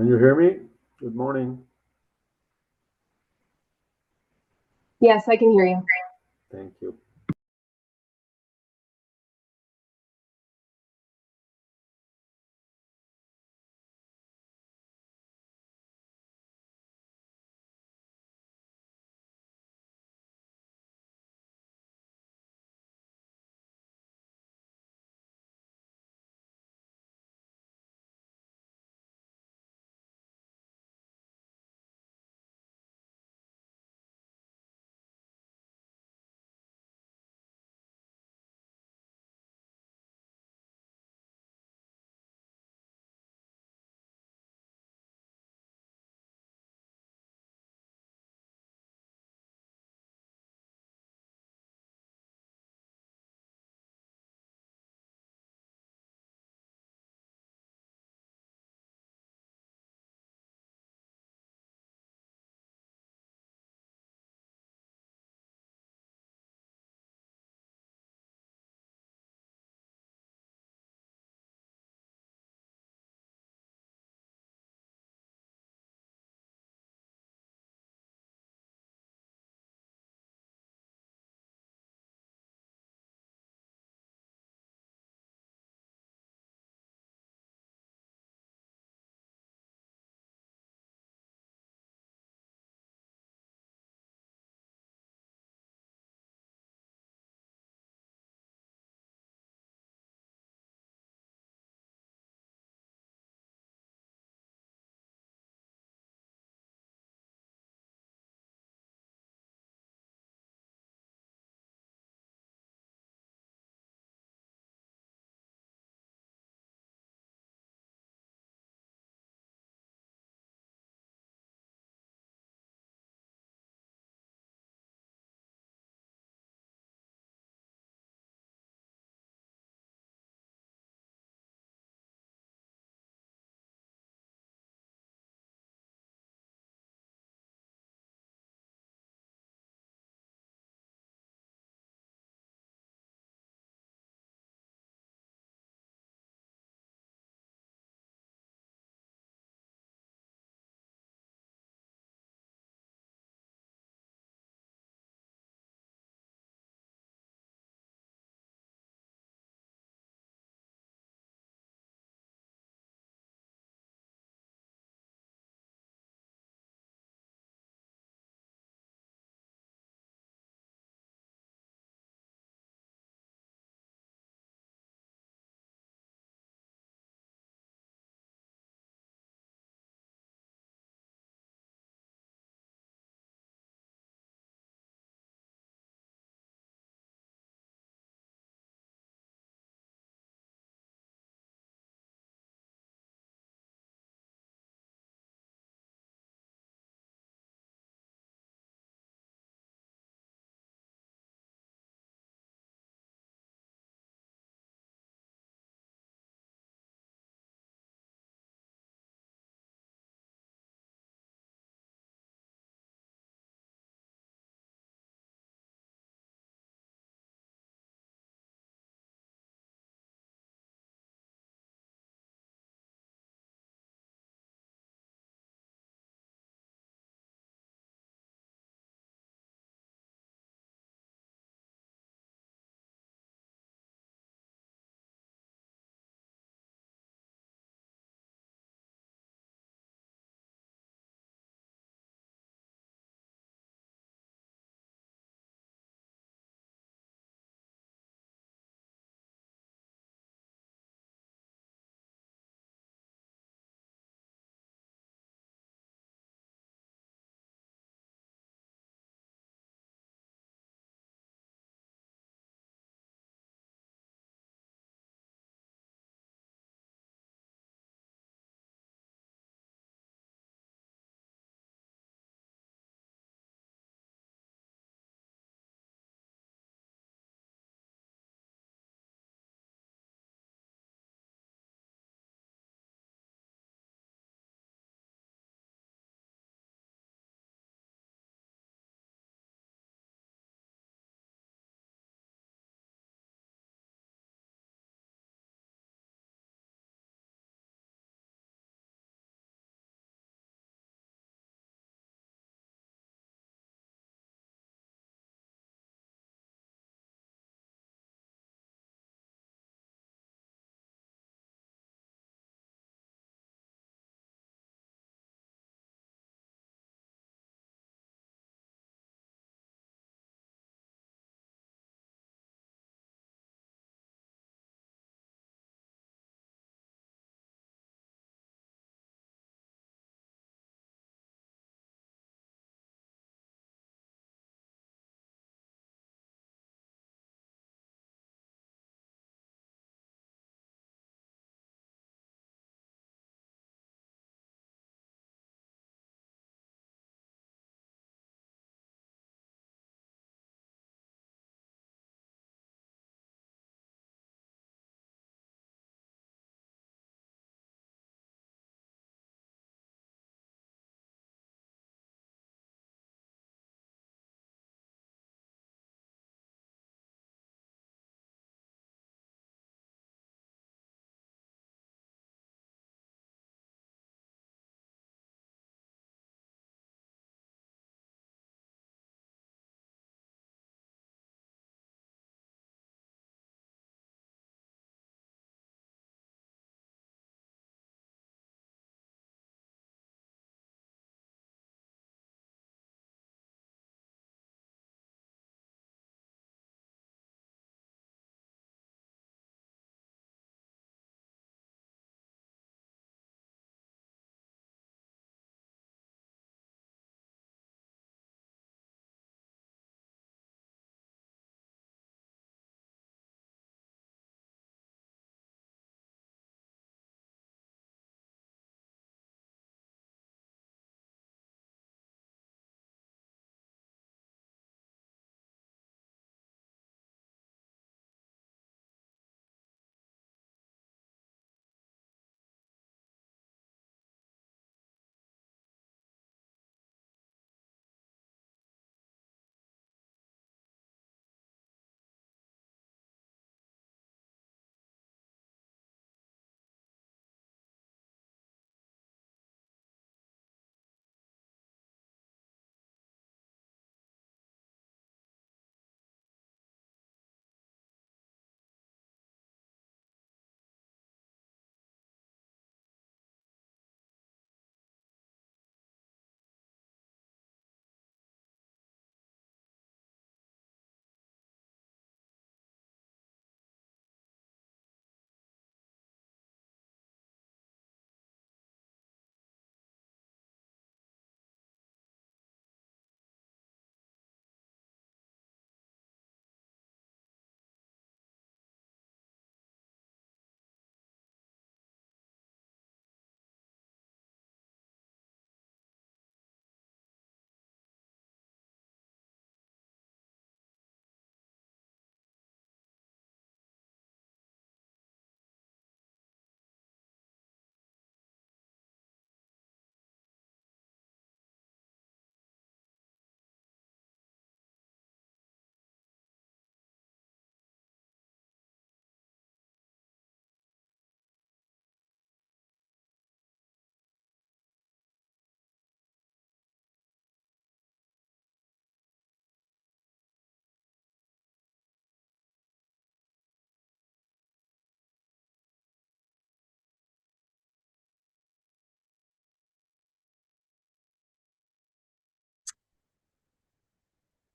Can you hear me? Good morning. Yes, I can hear you. Thank you.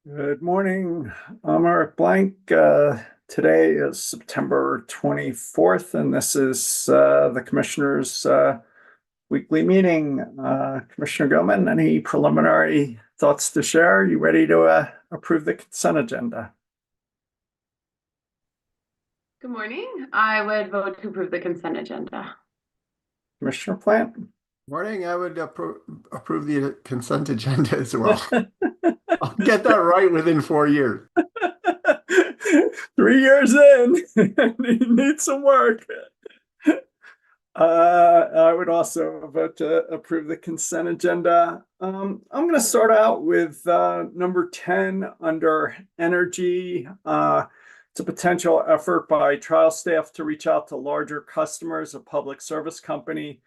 Good morning. I'm Eric Blank. Today is September 24th, and this is the Commissioners' weekly meeting. Commissioner Gilman, any preliminary thoughts to share? Are you ready to approve the consent agenda? Good morning. I would vote to approve the consent agenda. Commissioner Plant? Morning, I would approve the consent agenda as well. I'll get that right within 4 years. 3 years in, you need some work. I would also vote to approve the consent agenda. I'm going to start out with number 10 under energy. It's a potential effort by trial staff to reach out to larger customers of public service company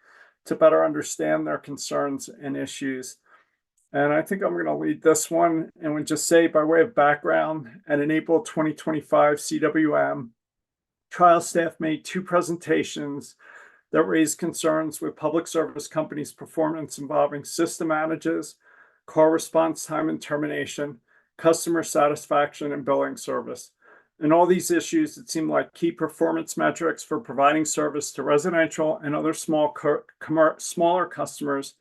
to better understand their concerns and issues. And I think I'm going to lead this one and would just say, by way of background, at an April 2025 CWM, trial staff made 2 presentations that raised concerns with public service companies' performance involving system outages, call response time and termination, customer satisfaction, and billing service. In all these issues, it seemed like key performance metrics for providing service to residential and other smaller customers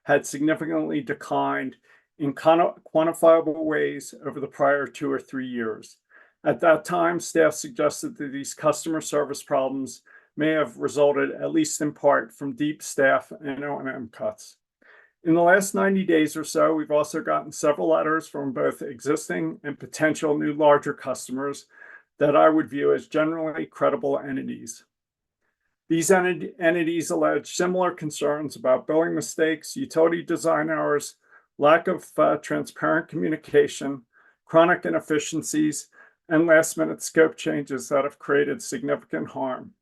had significantly declined in quantifiable ways over the prior 2 or 3 years. At that time, staff suggested that these customer service problems may have resulted, at least in part, from deep staff and O&M cuts. In the last 90 days or so, we've also gotten several letters from both existing and potential new larger customers that I would view as generally credible entities. These entities allege similar concerns about billing mistakes, utility design errors, lack of transparent communication, chronic inefficiencies, and last-minute scope changes that have created significant harm.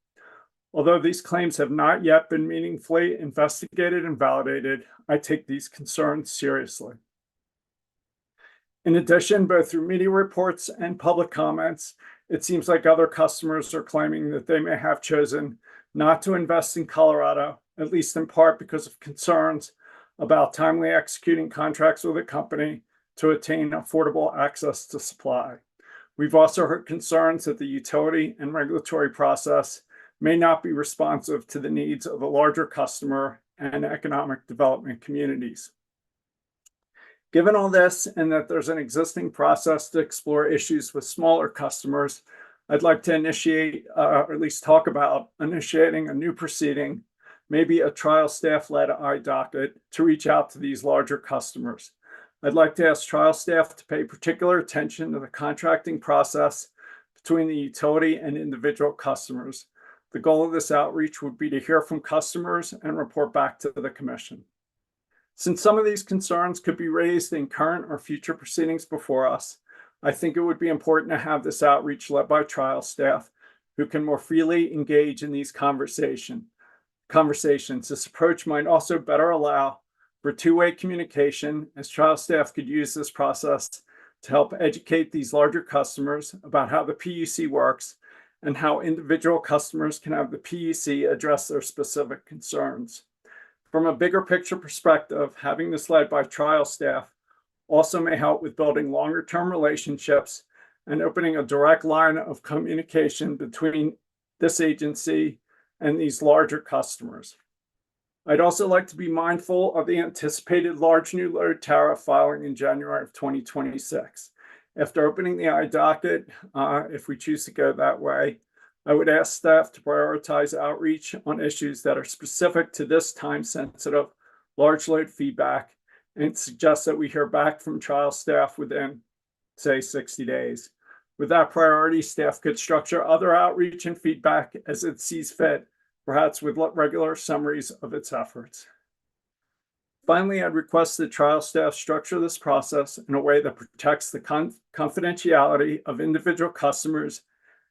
Although these claims have not yet been meaningfully investigated and validated, I take these concerns seriously. In addition, both through media reports and public comments, it seems like other customers are claiming that they may have chosen not to invest in Colorado, at least in part because of concerns about timely executing contracts with a company to attain affordable access to supply. We've also heard concerns that the utility and regulatory process may not be responsive to the needs of a larger customer and economic development communities. Given all this, and that there's an existing process to explore issues with smaller customers, I'd like to initiate, or at least talk about initiating a new proceeding, maybe a trial staff-led iDocket, to reach out to these larger customers. I'd like to ask trial staff to pay particular attention to the contracting process between the utility and individual customers. The goal of this outreach would be to hear from customers and report back to the Commission. Since some of these concerns could be raised in current or future proceedings before us, I think it would be important to have this outreach led by trial staff who can more freely engage in these conversations. This approach might also better allow for two-way communication, as trial staff could use this process to help educate these larger customers about how the PUC works and how individual customers can have the PUC address their specific concerns. From a bigger picture perspective, having this led by trial staff also may help with building longer-term relationships and opening a direct line of communication between this agency and these larger customers. I'd also like to be mindful of the anticipated large new load tariff filing in January of 2026. After opening the iDocket, if we choose to go that way, I would ask staff to prioritize outreach on issues that are specific to this time-sensitive large load feedback and suggest that we hear back from trial staff within, say, 60 days. With that priority, staff could structure other outreach and feedback as it sees fit, perhaps with regular summaries of its efforts. Finally, I'd request that trial staff structure this process in a way that protects the confidentiality of individual customers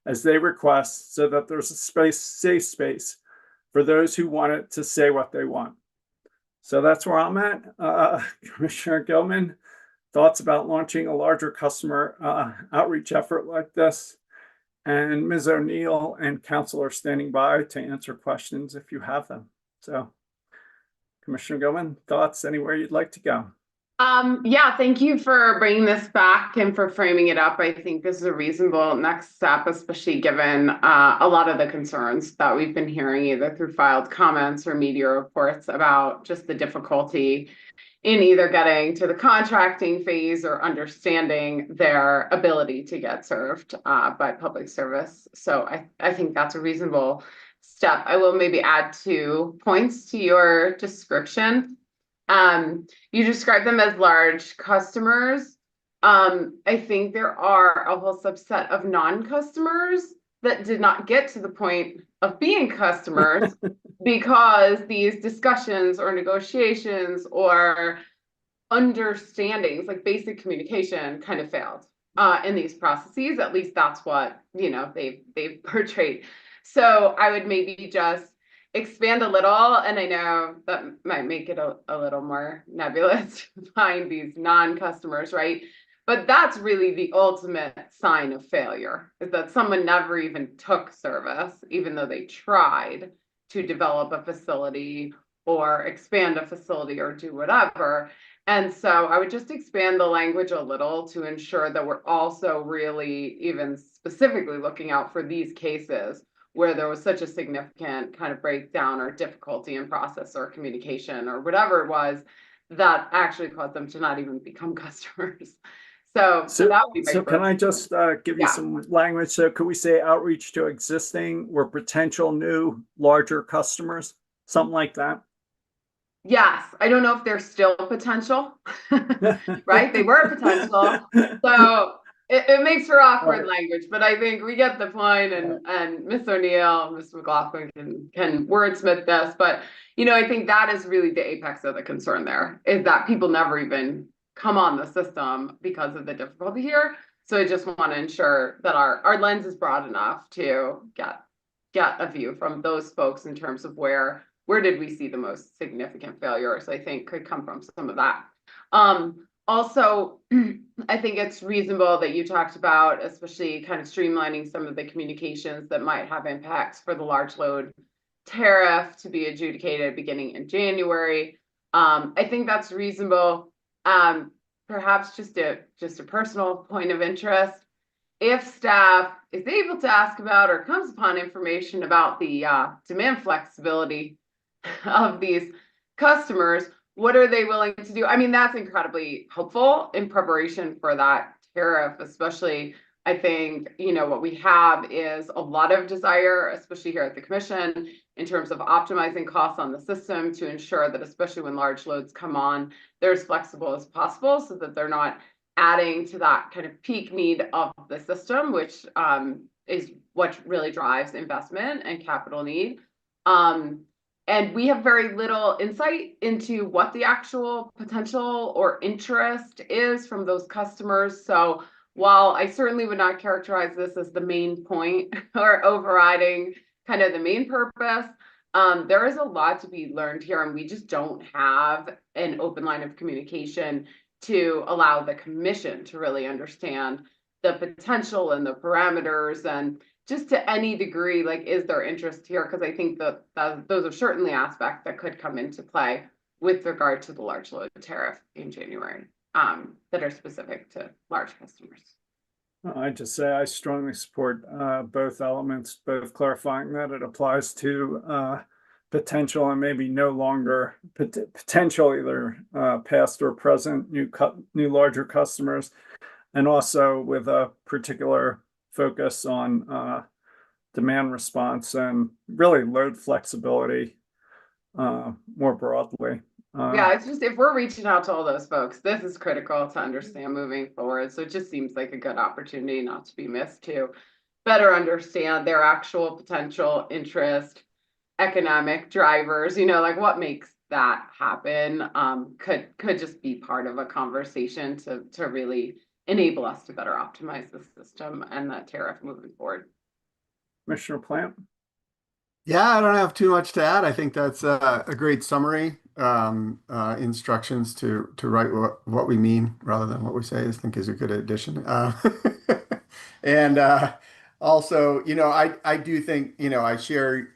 as they request, so that there's a safe space for those who want it to say what they want. So that's where I'm at. Commissioner Gilman, thoughts about launching a larger customer outreach effort like this? And Ms. O'Neill and council are standing by to answer questions if you have them. So, Commissioner Gilman, thoughts anywhere you'd like to go? Yeah, thank you for bringing this back and for framing it up. I think this is a reasonable next step, especially given a lot of the concerns that we've been hearing either through filed comments or media reports about just the difficulty in either getting to the contracting phase or understanding their ability to get served by public service. So I think that's a reasonable step. I will maybe add 2 points to your description. You describe them as large customers. I think there are a whole subset of non-customers that did not get to the point of being customers because these discussions or negotiations or understandings, like basic communication, kind of failed in these processes. At least that's what they've portrayed. So I would maybe just expand a little, and I know that might make it a little more nebulous to find these non-customers, right? But that's really the ultimate sign of failure, is that someone never even took service, even though they tried to develop a facility or expand a facility or do whatever. And so I would just expand the language a little to ensure that we're also really even specifically looking out for these cases where there was such a significant kind of breakdown or difficulty in process or communication or whatever it was that actually caused them to not even become customers. So that would be my So can I first just give you Yeah. some language? So could we say outreach to existing or potential new larger customers? Something like that? Yes, I don't know if they're still potential, right? They were potential. So it makes for awkward Right. language, but I think we get the point, and Miss O'Neill, Miss McLaughlin can wordsmith this, but I think that is really the apex of the concern there, is that people never even come on the system because of the difficulty here. So I just want to ensure that our lens is broad enough to get a view from those folks in terms of where did we see the most significant failures, I think could come from some of that. Also, I think it's reasonable that you talked about, especially kind of streamlining some of the communications that might have impacts for the large load tariff to be adjudicated beginning in January. I think that's reasonable. Perhaps just a personal point of interest. If staff is able to ask about or comes upon information about the demand flexibility of these customers, what are they willing to do? I mean, that's incredibly helpful in preparation for that tariff, especially. I think, what we have is a lot of desire, especially here at the commission, in terms of optimizing costs on the system to ensure that, especially when large loads come on, they're as flexible as possible so that they're not adding to that kind of peak need of the system, which is what really drives investment and capital need. And we have very little insight into what the actual potential or interest is from those customers. So while I certainly would not characterize this as the main point or overriding kind of the main purpose, there is a lot to be learned here, and we just don't have an open line of communication to allow the commission to really understand the potential and the parameters, and just to any degree, like, is there interest here? Because I think that those are certainly aspects that could come into play with regard to the large load tariff in January, that are specific to large customers. I just say I strongly support both elements, both clarifying that it applies to potential and maybe no longer potential, either past or present new larger customers, and also with a particular focus on demand response and really load flexibility more broadly. Yeah, it's just, if we're reaching out to all those folks, this is critical to understand moving forward. So it just seems like a good opportunity not to be missed to better understand their actual potential interest, economic drivers, like what makes that happen, could just be part of a conversation to really enable us to better optimize the system and the tariff moving forward. Commissioner Plant? Yeah, I don't have too much to add. I think that's a great summary. Instructions to write what we mean rather than what we say, I think is a good addition. And also, I do think, I share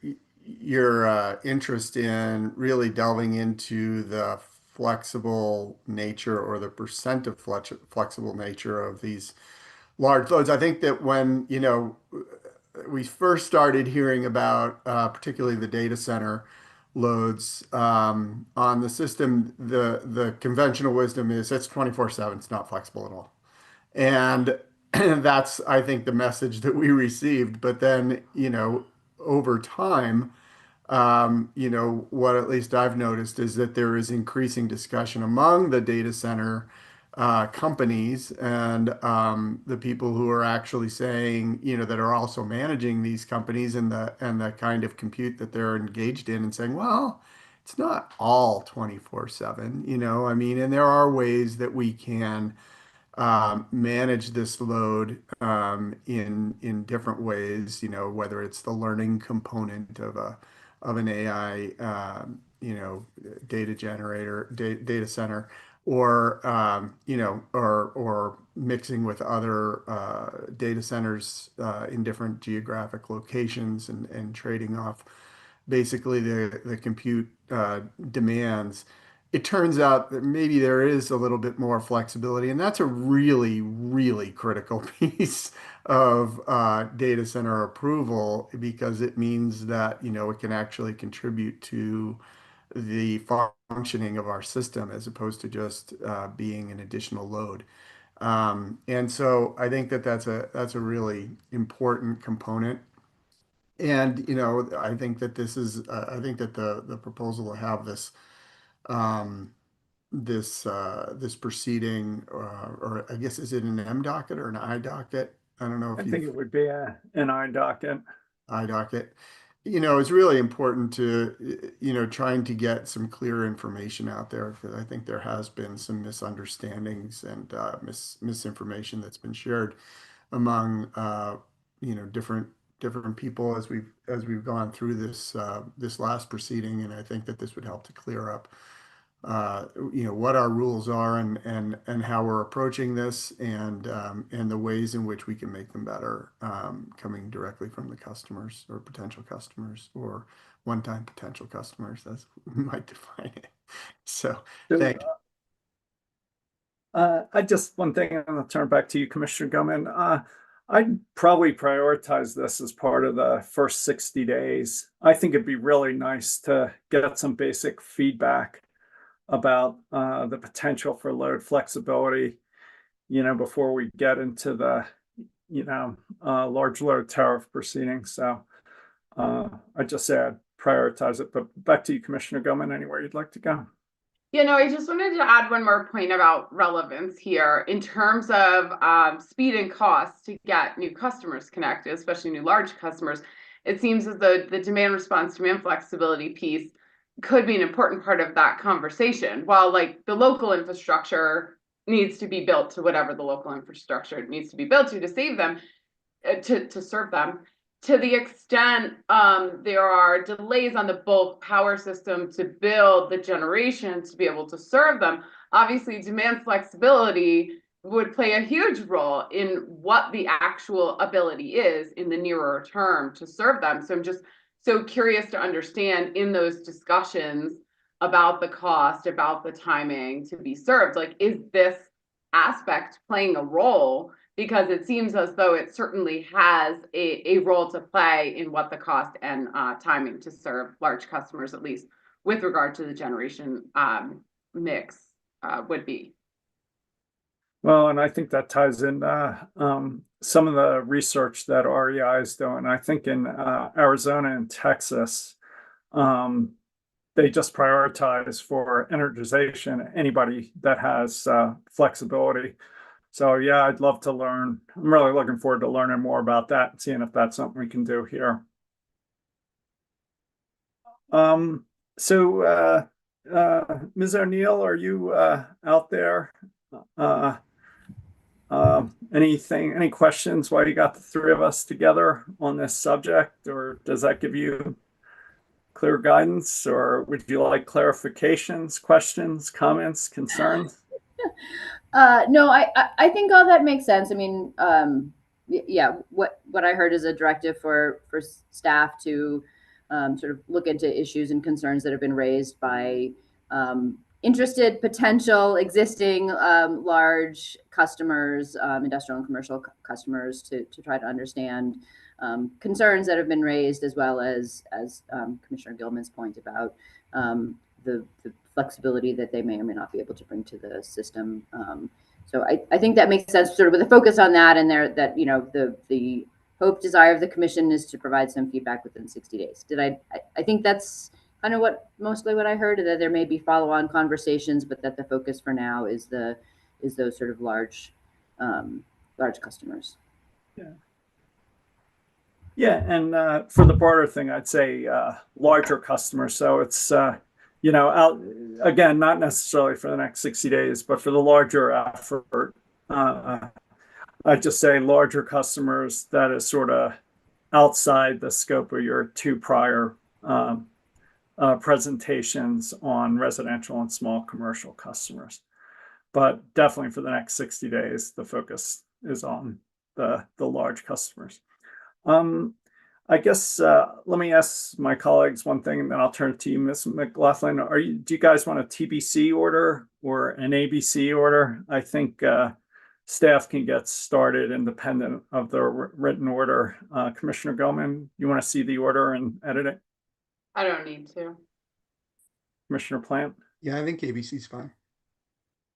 your interest in really delving into the flexible nature or the percent of flexible nature of these large loads. I think that when, we first started hearing about particularly the data center loads on the system, the conventional wisdom is it's 24/7, it's not flexible at all. And that's, I think, the message that we received. But then, over time, what at least I've noticed is that there is increasing discussion among the data center companies and the people who are actually saying, that are also managing these companies and the kind of compute that they're engaged in and saying, well, it's not all 24/7, I mean, and there are ways that we can manage this load in different ways, whether it's the learning component of an AI data generator, data center, or or mixing with other data centers in different geographic locations and trading off basically the compute demands. It turns out that maybe there is a little bit more flexibility, and that's a really, really critical piece of data center approval because it means that, it can actually contribute to the functioning of our system as opposed to just being an additional load. And so I think that that's a really important component. And, I think that I think that the proposal to have um, this proceeding, or I guess, is it an M docket or an I docket? I don't know I if think you've it would be an eye docket. I docket. It's really important to, trying to get some clear information out there because I think there has been some misunderstandings and misinformation that's been shared among, different people as we've gone through this last proceeding, and I think that this would help to clear up what our rules are and how we're approaching this and the ways in which we can make them better, coming directly from the customers or potential customers or one-time potential customers, as we might define it. So, So, thank you. I just one thing, and I'll turn back to you, Commissioner Gumman. I'd probably prioritize this as part of the first 60 days. I think it'd be really nice to get some basic feedback about the potential for load flexibility, before we get into the, large load tariff proceedings. So I just say I'd prioritize it. But back to you, Commissioner Gumman, anywhere you'd like to go. I just wanted to add one more point about relevance here in terms of speed and cost to get new customers connected, especially new large customers. It seems as though the demand response, demand flexibility piece could be an important part of that conversation. While like the local infrastructure needs to be built to whatever the local infrastructure needs to be built to save them, to serve them. To the extent there are delays on the bulk power system to build the generation to be able to serve them, obviously demand flexibility would play a huge role in what the actual ability is in the nearer term to serve them. So I'm just so curious to understand in those discussions about the cost, about the timing to be served, like, is this aspect playing a role? Because it seems as though it certainly has a role to play in what the cost and timing to serve large customers, at least with regard to the generation mix, would be. Well, and I think that ties in some of the research that REI is doing. I think in Arizona and Texas, they just prioritize for energization anybody that has flexibility. So yeah, I'd love to learn. I'm really looking forward to learning more about that and seeing if that's something we can do here. So Ms. O'Neill, are you out there? Any questions while you got the three of us together on this subject, or does that give you clear guidance, or would you like clarifications, questions, comments, concerns? No, I think all that makes sense. I mean, yeah, what I heard is a directive for staff to sort of look into issues and concerns that have been raised by interested potential existing large customers, industrial and commercial customers, to try to understand concerns that have been raised, as well as Commissioner Gilman's point about the flexibility that they may or may not be able to bring to the system. So I think that makes sense, sort of with a focus on that, and there that the hope, desire of the commission is to provide some feedback within 60 days. I think that's kind of mostly what I heard, that there may be follow-on conversations, but that the focus for now is those sort of large customers. Yeah, and for the broader thing, I'd say larger customers. So it's out again, not necessarily for the next 60 days, but for the larger effort. I'd just say larger customers that is sort of outside the scope of your two prior presentations on residential and small commercial customers. But definitely for the next 60 days, the focus is on the large customers. I guess let me ask my colleagues one thing, and then I'll turn it to you, Ms. McLaughlin. Do you guys want a TBC order or an ABC order? I think staff can get started independent of the written order. Commissioner Gilman, you want to see the order and edit it? I don't need to. Commissioner Plant? Yeah, I think ABC's fine.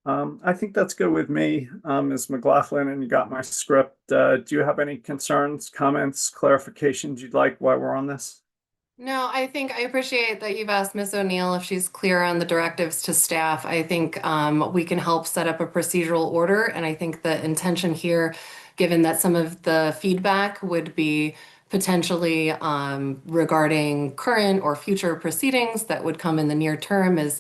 I think that's good with me, Ms. McLaughlin, and you got my script. Do you have any concerns, comments, clarifications you'd like while we're on this? No, I think I appreciate that you've asked Ms. O'Neill if she's clear on the directives to staff. I think we can help set up a procedural order, and I think the intention here, given that some of the feedback would be potentially regarding current or future proceedings that would come in the near term, is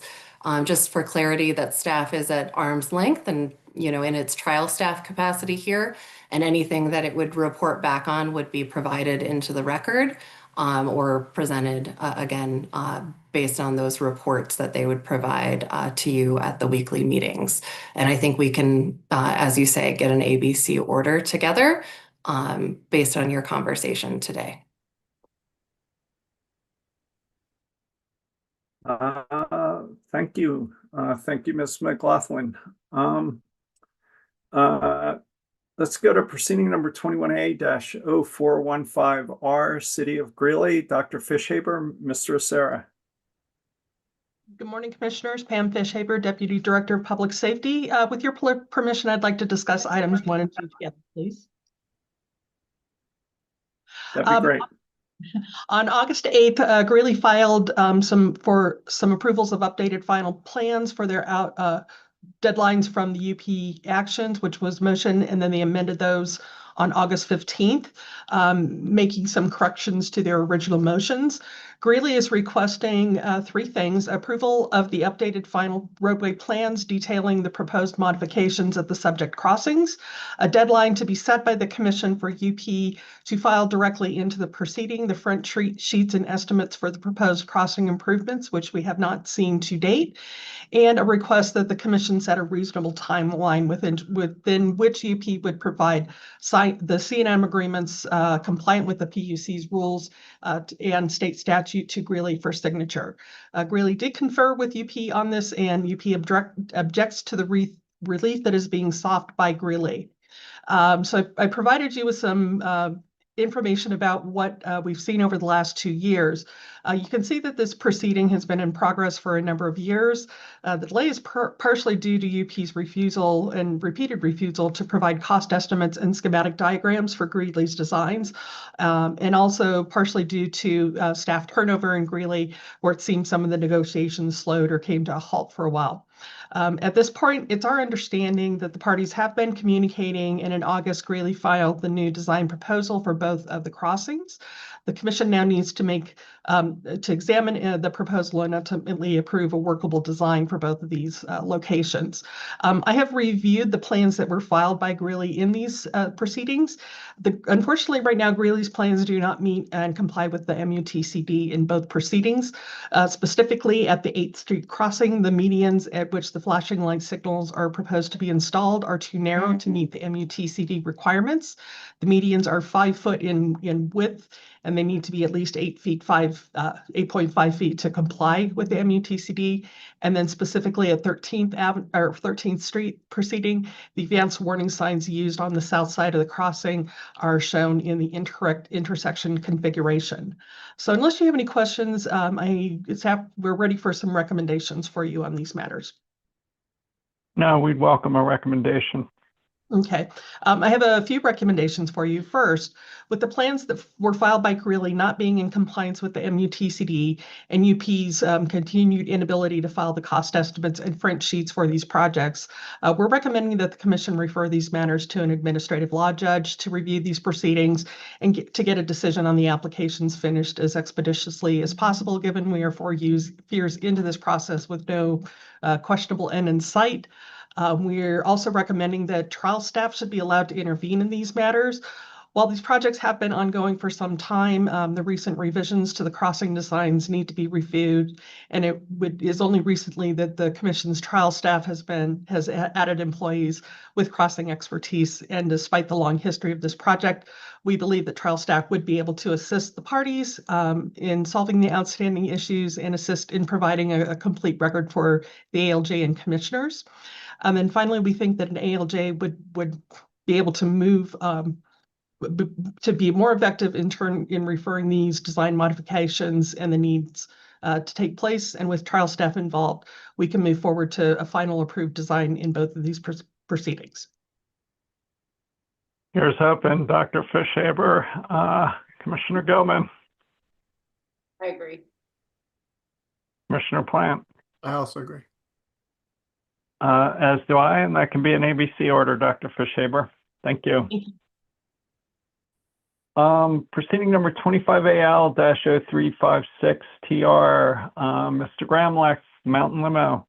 just for clarity that staff is at arm's length and, in its trial staff capacity here, and anything that it would report back on would be provided into the record or presented again based on those reports that they would provide to you at the weekly meetings. And I think we can, as you say, get an ABC order together based on your conversation today. Thank you. Thank you, Ms. McLaughlin. Let's go to proceeding number 21A-0415R, City of Greeley. Dr. Fishhaber, Mr. Acera. Good morning, Commissioners. Pam Fishhaber, Deputy Director of Public Safety. With your permission, I'd like to discuss items 1 and 2 together, please. That'd be great. On August 8th, Greeley filed some approvals of updated final plans for their deadlines from the UP actions, which was motion, and then they amended those on August 15th, making some corrections to their original motions. Greeley is requesting 3 things: approval of the updated final roadway plans detailing the proposed modifications of the subject crossings, a deadline to be set by the Commission for UP to file directly into the proceeding the front sheets and estimates for the proposed crossing improvements, which we have not seen to date, and a request that the Commission set a reasonable timeline within which UP would provide the C&M agreements compliant with the PUC's rules and state statute to Greeley for signature. Greeley did confer with UP on this, and UP objects to the relief that is being sought by Greeley. So I provided you with some information about what we've seen over the last 2 years. You can see that this proceeding has been in progress for a number of years. The delay is partially due to UP's refusal and repeated refusal to provide cost estimates and schematic diagrams for Greeley's designs, and also partially due to staff turnover in Greeley, where it seems some of the negotiations slowed or came to a halt for a while. At this point, it's our understanding that the parties have been communicating, and in August, Greeley filed the new design proposal for both of the crossings. The Commission now needs to examine the proposal and ultimately approve a workable design for both of these locations. I have reviewed the plans that were filed by Greeley in these proceedings. Unfortunately, right now, Greeley's plans do not meet and comply with the MUTCD in both proceedings. Specifically, at the 8th Street crossing, the medians at which the flashing light signals are proposed to be installed are too narrow to meet the MUTCD requirements. The medians are 5 foot in width, and and they need to be at least 8.5 feet to comply with the MUTCD. And then specifically at 13th Street proceeding, the advanced warning signs used on the south side of the crossing are shown in the incorrect intersection configuration. So unless you have any questions, we're ready for some recommendations for you on these matters. No, we'd welcome a recommendation. Okay, I have a few recommendations for you. First, with the plans that were filed by Greeley not being in compliance with the MUTCD and UP's continued inability to file the cost estimates and French sheets for these projects, we're recommending that the commission refer these matters to an administrative law judge to review these proceedings and to get a decision on the applications finished as expeditiously as possible, given we are 4 years into this process with no questionable end in sight. We're also recommending that trial staff should be allowed to intervene in these matters. While these projects have been ongoing for some time, the recent revisions to the crossing designs need to be reviewed, and it is only recently that the commission's trial staff has added employees with crossing expertise. And despite the long history of this project, we believe that trial staff would be able to assist the parties in solving the outstanding issues and assist in providing a complete record for the ALJ and commissioners. And finally, we think that an ALJ would be able to move to be more effective in referring these design modifications and the needs to take place. And with trial staff involved, we can move forward to a final approved design in both of these proceedings. Here's hoping, Dr. Fishaber. Commissioner Gilman, I agree. Commissioner Plant. I also agree. As do I, and that can be an ABC order, Dr. Fishaber. Thank you. Proceeding number 25AL-0356TR, Mr. Gramlich, Mountain Limo.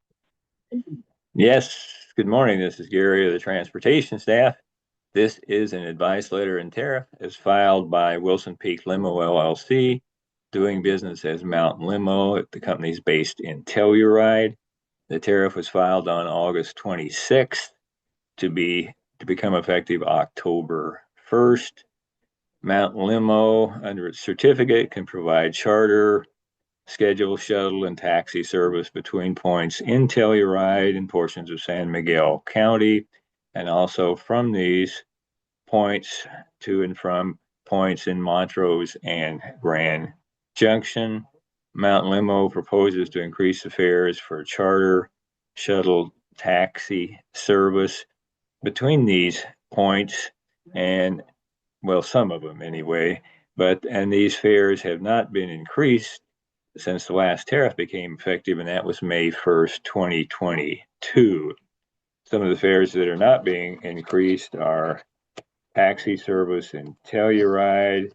Yes, good morning. This is Gary of the transportation staff. This is an advice letter and tariff as filed by Wilson Peak Limo LLC, doing business as Mountain Limo. The company is based in Telluride. The tariff was filed on August 26th to become effective October 1st. Mountain Limo, under its certificate, can provide charter, schedule, shuttle, and taxi service between points in Telluride and portions of San Miguel County, and also from these points to and from points in Montrose and Grand Junction. Mountain Limo proposes to increase the fares for charter, shuttle, taxi service between these points, and well, some of them anyway, and these fares have not been increased since the last tariff became effective, and that was May 1st, 2022. Some of the fares that are not being increased are taxi service in Telluride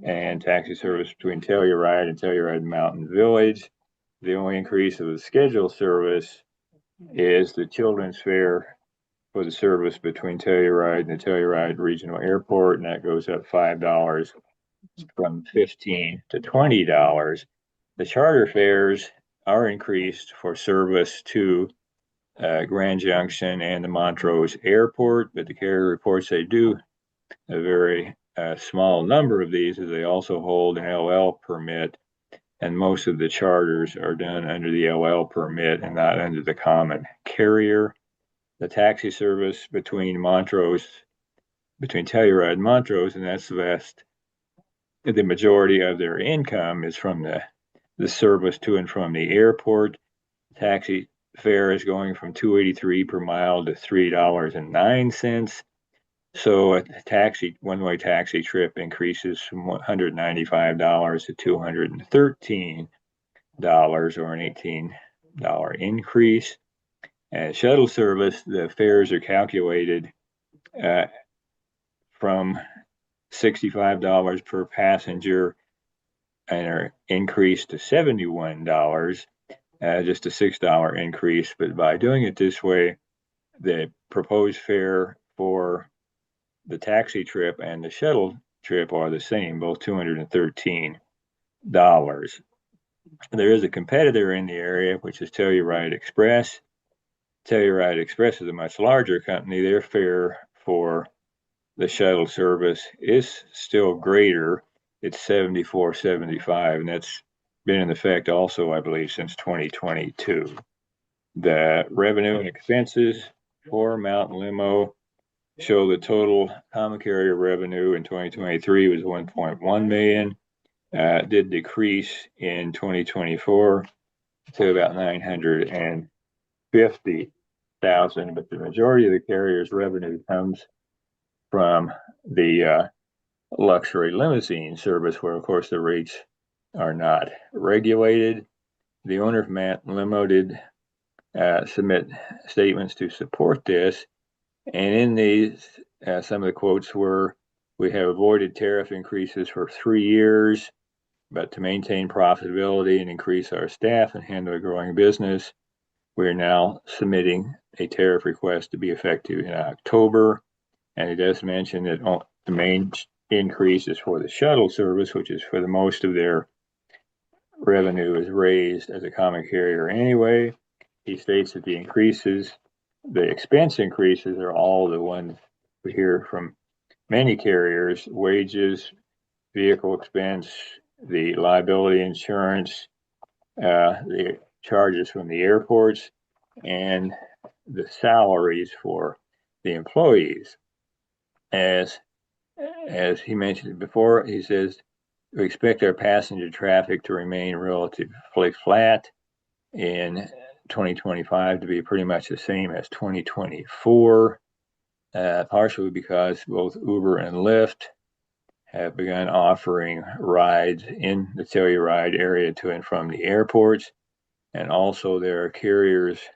and taxi service between Telluride and Telluride Mountain Village. The only increase of the scheduled service is the children's fare for the service between Telluride and the Telluride Regional Airport, and that goes up $5 from $15 to $20. The charter fares are increased for service to Grand Junction and the Montrose Airport, but the carrier reports they do a very small number of these, as they also hold an LL permit, and most of the charters are done under the LL permit and not under the common carrier. The taxi service between Telluride and Montrose, and that's the majority of their income is from the service to and from the airport. Taxi fare is going from $2.83 per mile to $3.09. So a one-way taxi trip increases from $195 to $213, or an $18 increase. And shuttle service, the fares are calculated from $65 per passenger and are increased to $71, just a $6 increase. But by doing it this way, the proposed fare for the taxi trip and the shuttle trip are the same, both $213. There is a competitor in the area, which is Telluride Express. Telluride Express is a much larger company. Their fare for the shuttle service is still greater. it's 74.75, and that's been in effect also, I believe, since 2022. The revenue and expenses for Mountain Limo show the total common carrier revenue in 2023 was 1.1 million. It did decrease in 2024 to about 950,000, but the majority of the carrier's revenue comes from the luxury limousine service, where of course the rates are not regulated. The owner of Mountain Limo did submit statements to support this, and in these some of the quotes were, "We have avoided tariff increases for 3 years, but to maintain profitability and increase our staff and handle a growing business, we are now submitting a tariff request to be effective in October." And it does mention that the main increase is for the shuttle service, which is for the most of their revenue is raised as a common carrier anyway. He states that the expense increases are all the ones we hear from many carriers: wages, vehicle expense, the liability insurance, the charges from the airports, and the salaries for the employees. As he mentioned before, he says, "We expect our passenger traffic to remain relatively flat in 2025, to be pretty much the same as 2024, partially because both Uber and Lyft have begun offering rides in the Telluride area to and from the airports. And also there are carriers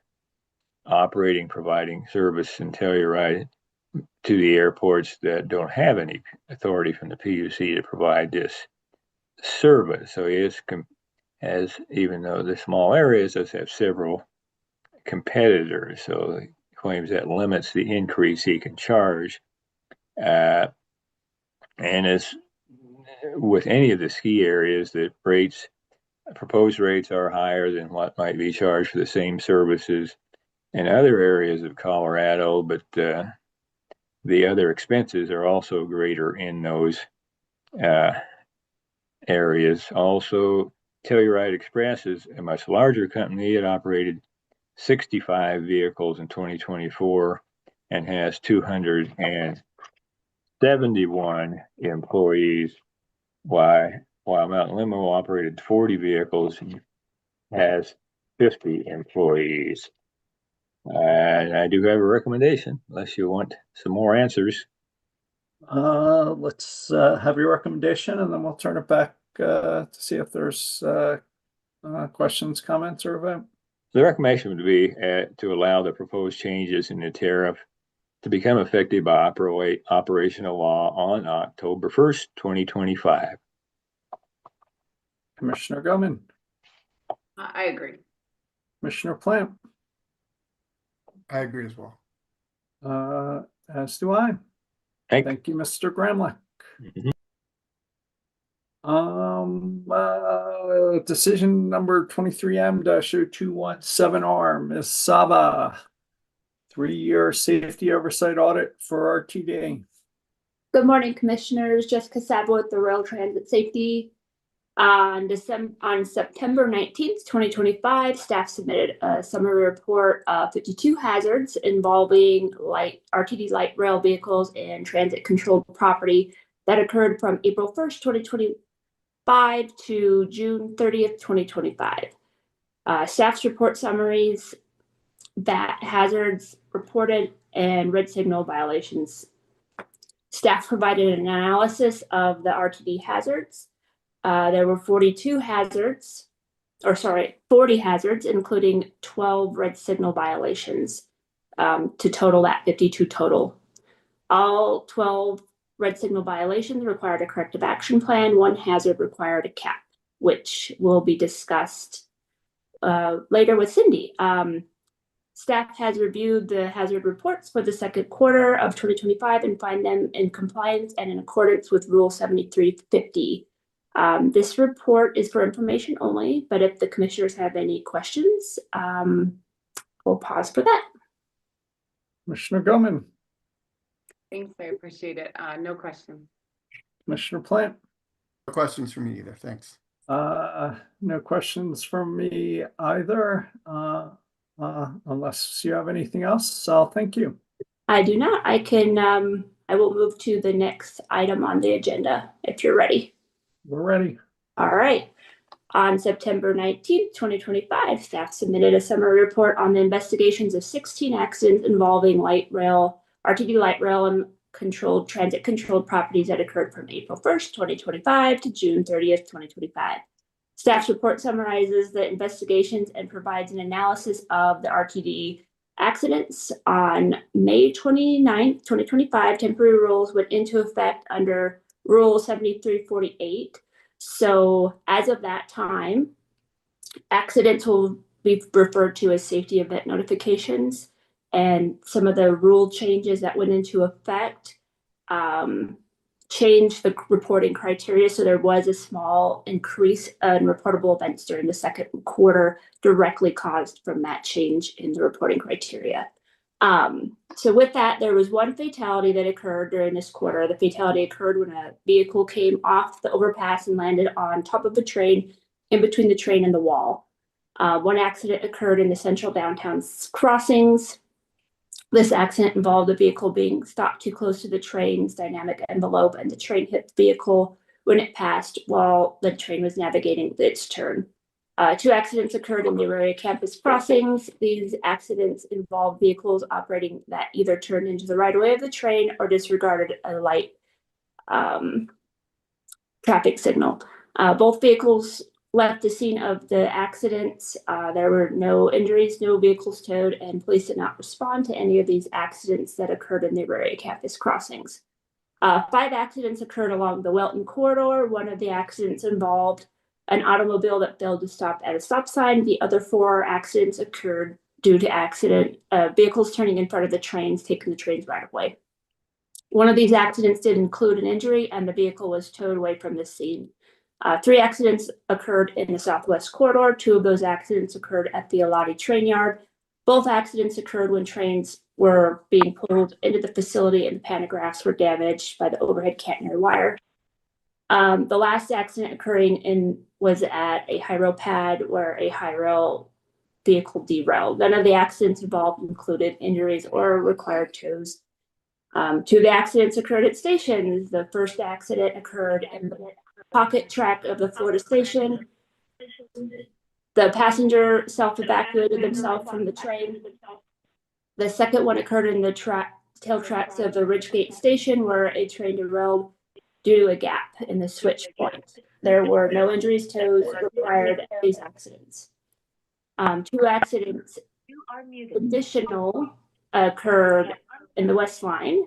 providing service in Telluride to the airports that don't have any authority from the PUC to provide this service." So he even though the small areas, does have several competitors. So he claims that limits the increase he can charge. And as with any of the ski areas, the proposed rates are higher than what might be charged for the same services in other areas of Colorado, but the other expenses are also greater in those areas. Also, Telluride Express is a much larger company. It operated 65 vehicles in 2024 and has 271 employees, while Mountain Limo operated 40 vehicles and has 50 employees. And I do have a recommendation, unless you want some more answers. Let's have your recommendation, and then we'll turn it back to see if there's questions, comments, or event. The recommendation would be to allow the proposed changes in the tariff to become effective by operational law on October 1st, 2025. Commissioner Goman, I agree. Commissioner Plant, I agree as well. as do I. Thank you, Mr. Gramlich. Mhm. Decision number 23M-0217R, Ms. Saba, 3-year safety oversight audit for RTD. Good morning, Commissioners. Jessica Saba with the Rail Transit Safety. On September 19th, 2025, staff submitted a summary report of 52 hazards involving RTD light rail vehicles and transit controlled property that occurred from April 1st, 2025 to June 30th, 2025. Staff's report summaries that hazards reported and red signal violations. Staff provided an analysis of the RTD hazards. There were 40 hazards, including 12 red signal violations, to total that 52 total. All 12 red signal violations required a corrective action plan. 1 hazard required a cap, which will be discussed later with Cindy. Staff has reviewed the hazard reports for the second quarter of 2025 and find them in compliance and in accordance with Rule 7350. This report is for information only, but if the commissioners have any questions, we'll pause for that. Commissioner Goman, Thanks, I appreciate it. No question. Commissioner Plant, questions from me either. Thanks. No questions from me either. Unless you have anything else, so thank you. I do not. I will move to the next item on the agenda if you're ready. We're ready. All right. On September 19th, 2025, staff submitted a summary report on the investigations of 16 accidents involving light rail, RTD light rail and transit controlled properties that occurred from April 1st, 2025 to June 30th, 2025. Staff's report summarizes the investigations and provides an analysis of the RTD accidents. On May 29th, 2025, temporary rules went into effect under Rule 7348. So as of that time, accidents will be referred to as safety event notifications, and some of the rule changes that went into effect changed the reporting criteria. So there was a small increase in reportable events during the second quarter directly caused from that change in the reporting criteria. So with that, there was one fatality that occurred during this quarter. The fatality occurred when a vehicle came off the overpass and landed on top of the train in between the train and the wall. One accident occurred in the central downtown crossings. This accident involved the vehicle being stopped too close to the train's dynamic envelope, and the train hit the vehicle when it passed while the train was navigating its turn. Two accidents occurred in the area campus crossings. These accidents involved vehicles operating that either turned into the right of way of the train or disregarded a light traffic signal. Both vehicles left the scene of the accidents. There were no injuries, no vehicles towed, and police did not respond to any of these accidents that occurred in the area campus crossings. 5 accidents occurred along the Welton corridor. One of the accidents involved an automobile that failed to stop at a stop sign. The other 4 accidents occurred due to vehicles turning in front of the trains, taking the trains right of way. One of these accidents did include an injury, and the vehicle was towed away from the scene. 3 accidents occurred in the Southwest corridor. 2 of those accidents occurred at the Elati train yard. Both accidents occurred when trains were being pulled into the facility and the pantographs were damaged by the overhead catenary wire. The last accident occurring was at a high rail pad where a high rail vehicle derailed. None of the accidents involved included injuries or required tows. 2 of the accidents occurred at stations. The first accident occurred in the pocket track of the Florida station. The passenger self-evacuated themselves from the train. The second one occurred in the tail tracks of the Ridgegate station, where a train derailed due to a gap in the switch point. There were no injuries, tows required at these accidents. 2 accidents additional occurred in the West Line.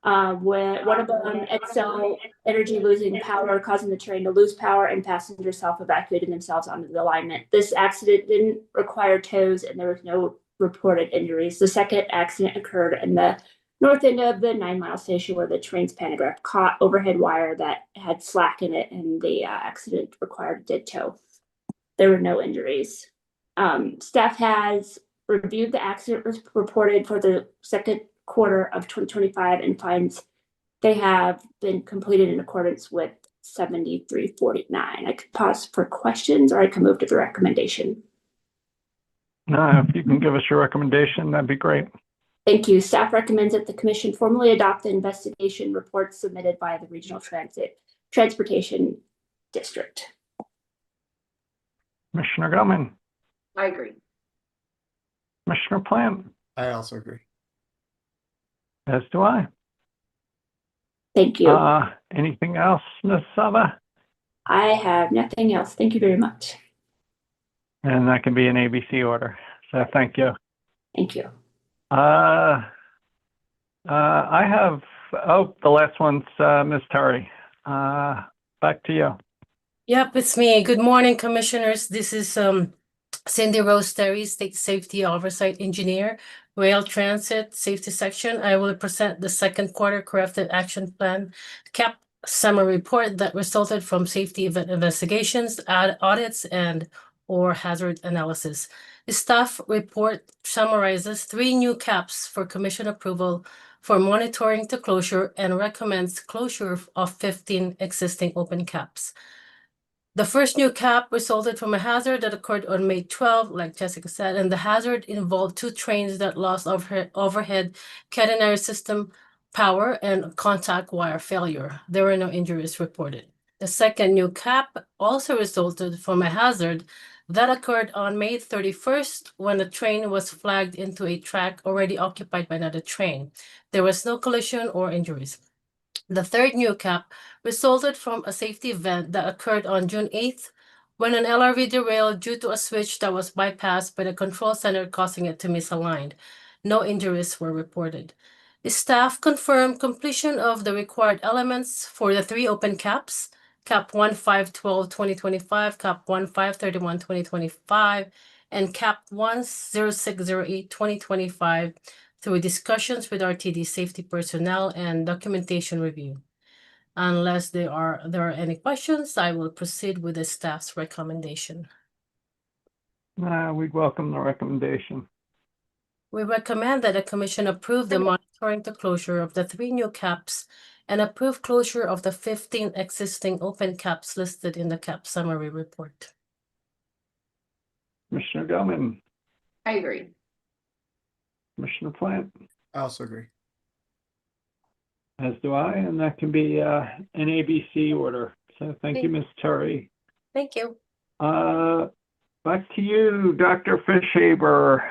When one of them, Excel Energy losing power, causing the train to lose power, and passengers self-evacuated themselves onto the alignment. This accident didn't require tows, and there was no reported injuries. The second accident occurred in the north end of the 9 Mile station, where the train's pantograph caught overhead wire that had slack in it, and the accident required a dead tow. There were no injuries. Staff has reviewed the accident reported for the second quarter of 2025 and finds they have been completed in accordance with 7349. I could pause for questions, or I can move to the recommendation. If you can give us your recommendation, that'd be great. Thank you. Staff recommends that the commission formally adopt the investigation report submitted by the Regional Transportation District. Commissioner Gellman. I agree. Commissioner Plant. I also agree. As do I. Thank you. Anything else, Ms. Saba? I have nothing else. Thank you very much. And that can be an ABC order. So thank you. Thank you. I have, the last one's Ms. Terry. Back to you. Yep, it's me. Good morning, commissioners. This is Cindy Rose Terry, State Safety Oversight Engineer, Rail Transit Safety Section. I will present the second quarter Corrective Action Plan CAP summary report that resulted from safety event investigations, audits, and/or hazard analysis. The staff report summarizes 3 new CAPs for commission approval for monitoring to closure and recommends closure of 15 existing open caps. The first new cap resulted from a hazard that occurred on May 12, like Jessica said, and the hazard involved 2 trains that lost overhead catenary system power and contact wire failure. There were no injuries reported. The second new cap also resulted from a hazard that occurred on May 31st when a train was flagged into a track already occupied by another train. There was no collision or injuries. The third new cap resulted from a safety event that occurred on June 8th when an LRV derailed due to a switch that was bypassed by the control center, causing it to misalign. No injuries were reported. The staff confirmed completion of the required elements for the 3 open caps, Cap 1512-2025, Cap 1531-2025, and Cap 10608-2025 through discussions with RTD safety personnel and documentation review. Unless there are any questions, I will proceed with the staff's recommendation. We welcome the recommendation. We recommend that the commission approve the monitoring to closure of the 3 new caps and approve closure of the 15 existing open caps listed in the cap summary report. Commissioner Gelman, I agree. Commissioner Plant, I also agree. as do I, and that can be an ABC order. So thank you, Ms. Terry. Thank you. Back to you, Dr. Fishaber,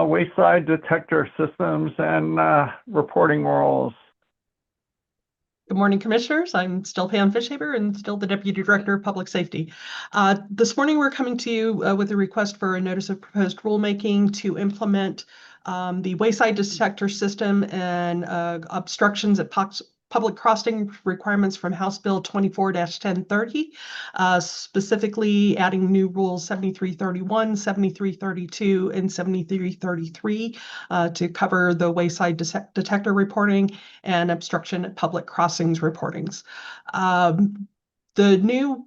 wayside detector systems and reporting rules. Good morning, Commissioners. I'm still Pam Fishaber and still the Deputy Director of Public Safety. This morning, we're coming to you with a request for a notice of proposed rulemaking to implement the wayside detector system and obstructions at public crossing requirements from House Bill 24-1030, specifically adding new rules 7331, 7332, and 7333 to cover the wayside detector reporting and obstruction at public crossings reportings. The new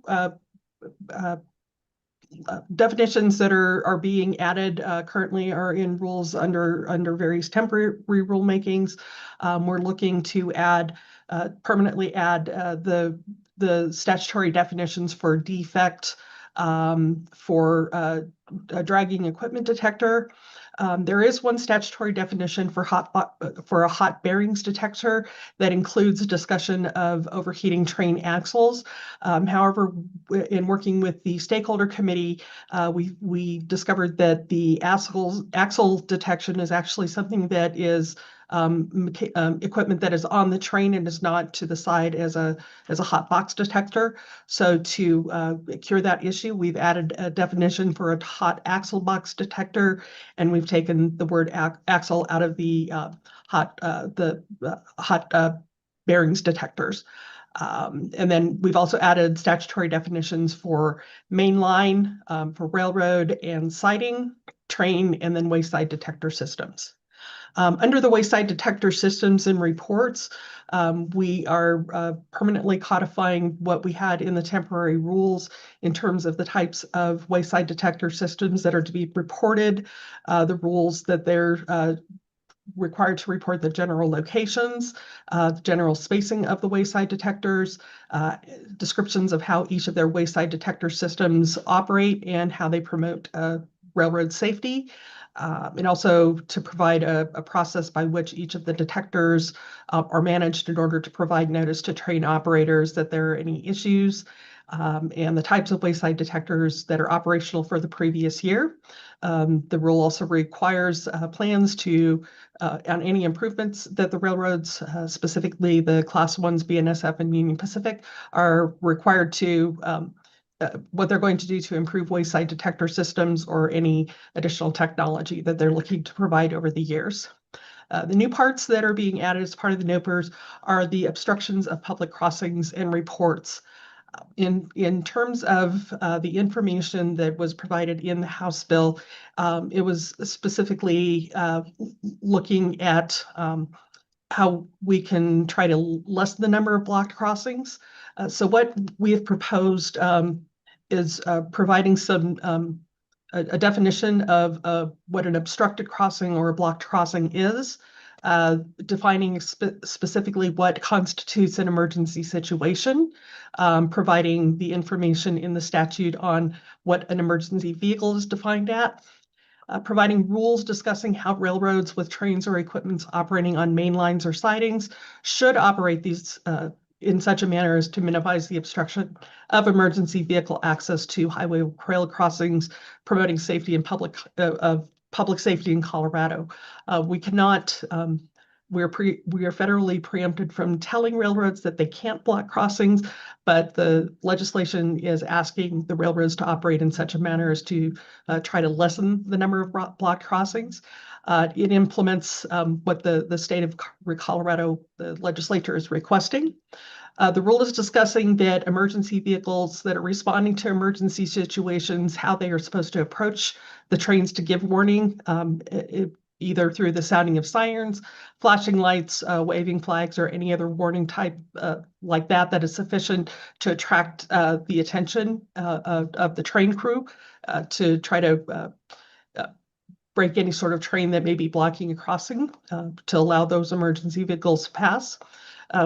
definitions that are being added currently are in rules under various temporary rulemakings. We're looking to permanently add the statutory definitions for defect, for a dragging equipment detector. There is one statutory definition for a hot bearings detector that includes a discussion of overheating train axles. However, in working with the stakeholder committee, we discovered that the axle detection is actually something that is equipment that is on the train and is not to the side as a hot box detector. So to cure that issue, we've added a definition for a hot axle box detector, and we've taken the word axle out of the hot bearings detectors. And then we've also added statutory definitions for mainline, for railroad and siding, train, and then wayside detector systems. Under the wayside detector systems and reports, we are permanently codifying what we had in the temporary rules in terms of the types of wayside detector systems that are to be reported, the rules that they're required to report the general locations, the general spacing of the wayside detectors, descriptions of how each of their wayside detector systems operate and how they promote railroad safety. And also to provide a process by which each of the detectors are managed in order to provide notice to train operators that there are any issues, and the types of wayside detectors that are operational for the previous year. The rule also requires plans on any improvements that the railroads, specifically the Class 1s, BNSF, and Union Pacific, are required to what they're going to do to improve wayside detector systems or any additional technology that they're looking to provide over the years. The new parts that are being added as part of the NOPRs are the obstructions of public crossings and reports. In terms of the information that was provided in the House bill, it was specifically looking at how we can try to lessen the number of blocked crossings. So what we have proposed is providing a definition of what an obstructed crossing or a blocked crossing is. defining specifically what constitutes an emergency situation, providing the information in the statute on what an emergency vehicle is defined at, providing rules discussing how railroads with trains or equipment operating on main lines or sidings should operate these in such a manner as to minimize the obstruction of emergency vehicle access to highway rail crossings, promoting safety and public safety in Colorado. We cannot. We are federally preempted from telling railroads that they can't block crossings, but the legislation is asking the railroads to operate in such a manner as to try to lessen the number of blocked crossings. It implements what the state of Colorado, the legislature, is requesting. The rule is discussing that emergency vehicles that are responding to emergency situations, how they are supposed to approach the trains to give warning, either through the sounding of sirens, flashing lights, waving flags, or any other warning type like that is sufficient to attract the attention of the train crew to try to break any sort of train that may be blocking a crossing to allow those emergency vehicles to pass.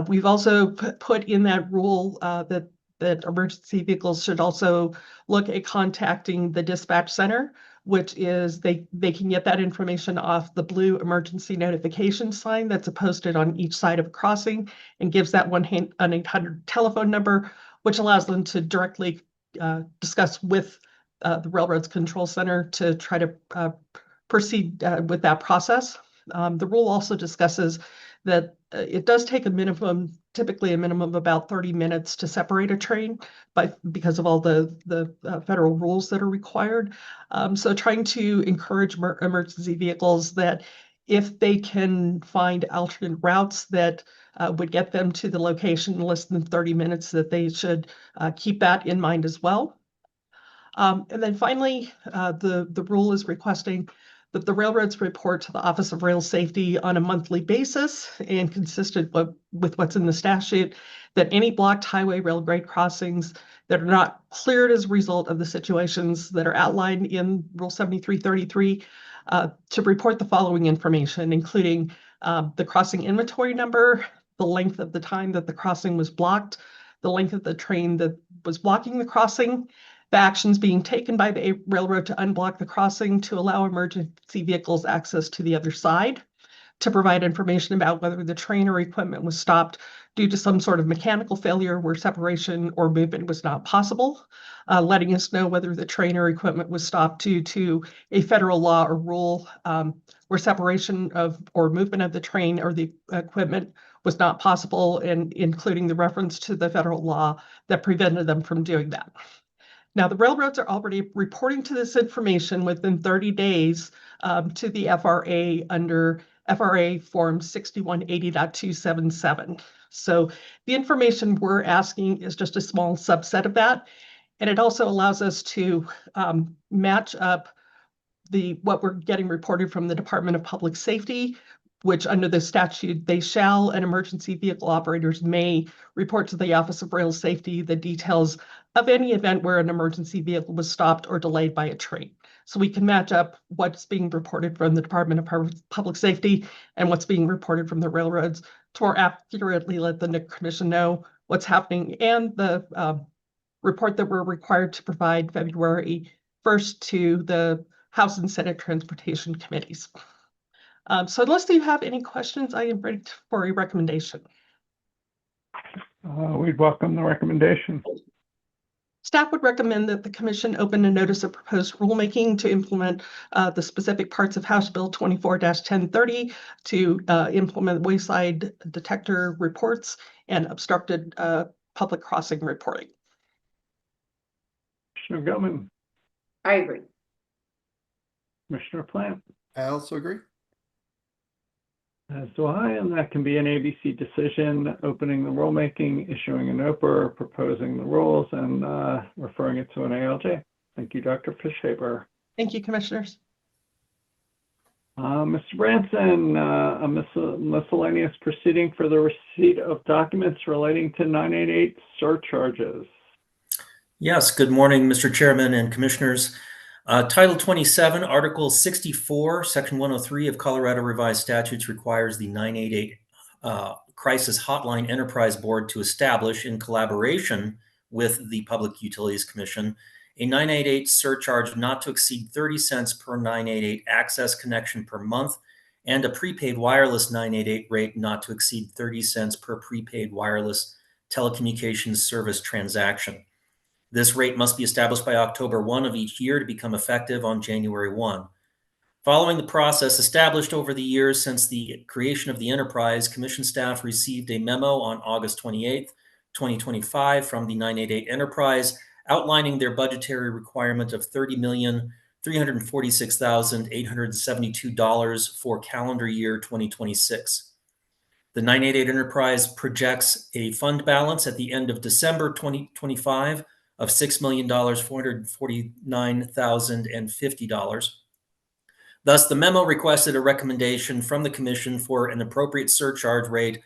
We've also put in that rule that emergency vehicles should also look at contacting the dispatch center, which is they can get that information off the blue emergency notification sign that's posted on each side of a crossing and gives that 1-800 telephone number, which allows them to directly discuss with the railroad's control center to try to proceed with that process. The rule also discusses that it does take typically a minimum of about 30 minutes to separate a train because of all the federal rules that are required. So trying to encourage emergency vehicles that if they can find alternate routes that would get them to the location in less than 30 minutes, that they should keep that in mind as well. And then finally, the rule is requesting that the railroads report to the Office of Rail Safety on a monthly basis and consistent with what's in the statute, that any blocked highway rail grade crossings that are not cleared as a result of the situations that are outlined in Rule 7333 to report the following information, including the crossing inventory number, the length of the time that the crossing was blocked, the length of the train that was blocking the crossing, the actions being taken by the railroad to unblock the crossing to allow emergency vehicles access to the other side, to provide information about whether the train or equipment was stopped due to some sort of mechanical failure where separation or movement was not possible, letting us know whether the train or equipment was stopped due to a federal law or rule where separation of or movement of the train or the equipment was not possible, and including the reference to the federal law that prevented them from doing that. Now, the railroads are already reporting to this information within 30 days to the FRA under FRA Form 6180.277. So the information we're asking is just a small subset of that. And it also allows us to match up what we're getting reported from the Department of Public Safety, which under the statute, they shall and emergency vehicle operators may report to the Office of Rail Safety the details of any event where an emergency vehicle was stopped or delayed by a train. So we can match up what's being reported from the Department of Public Safety and what's being reported from the railroads to more accurately let the Commission know what's happening, and the report that we're required to provide February 1st to the House and Senate Transportation Committees. So unless you have any questions, I am ready for a recommendation. We'd welcome the recommendation. Staff would recommend that the Commission open a notice of proposed rulemaking to implement the specific parts of House Bill 24-1030 to implement wayside detector reports and obstructed public crossing reporting. Commissioner Gilman. I agree. Commissioner Plant. I also agree. As do I, and that can be an ABC decision, opening the rulemaking, issuing an OPR, proposing the rules, and referring it to an ALJ. Thank you, Dr. Fishhaber. Thank you, Commissioners. Mr. Branson, a miscellaneous proceeding for the receipt of documents relating to 988 surcharges. Yes, good morning, Mr. Chairman and Commissioners. Title 27, Article 64, Section 103 of Colorado Revised Statutes requires the 988 Crisis Hotline Enterprise Board to establish, in collaboration with the Public Utilities Commission, a 988 surcharge not to exceed 30 cents per 988 access connection per month, and a prepaid wireless 988 rate not to exceed 30 cents per prepaid wireless telecommunications service transaction. This rate must be established by October 1 of each year to become effective on January 1. Following the process established over the years since the creation of the enterprise, Commission staff received a memo on August 28, 2025 from the 988 Enterprise outlining their budgetary requirement of $30,346,872 for calendar year 2026. The 988 Enterprise projects a fund balance at the end of December 2025 of $6,449,050. Thus, the memo requested a recommendation from the Commission for an appropriate surcharge rate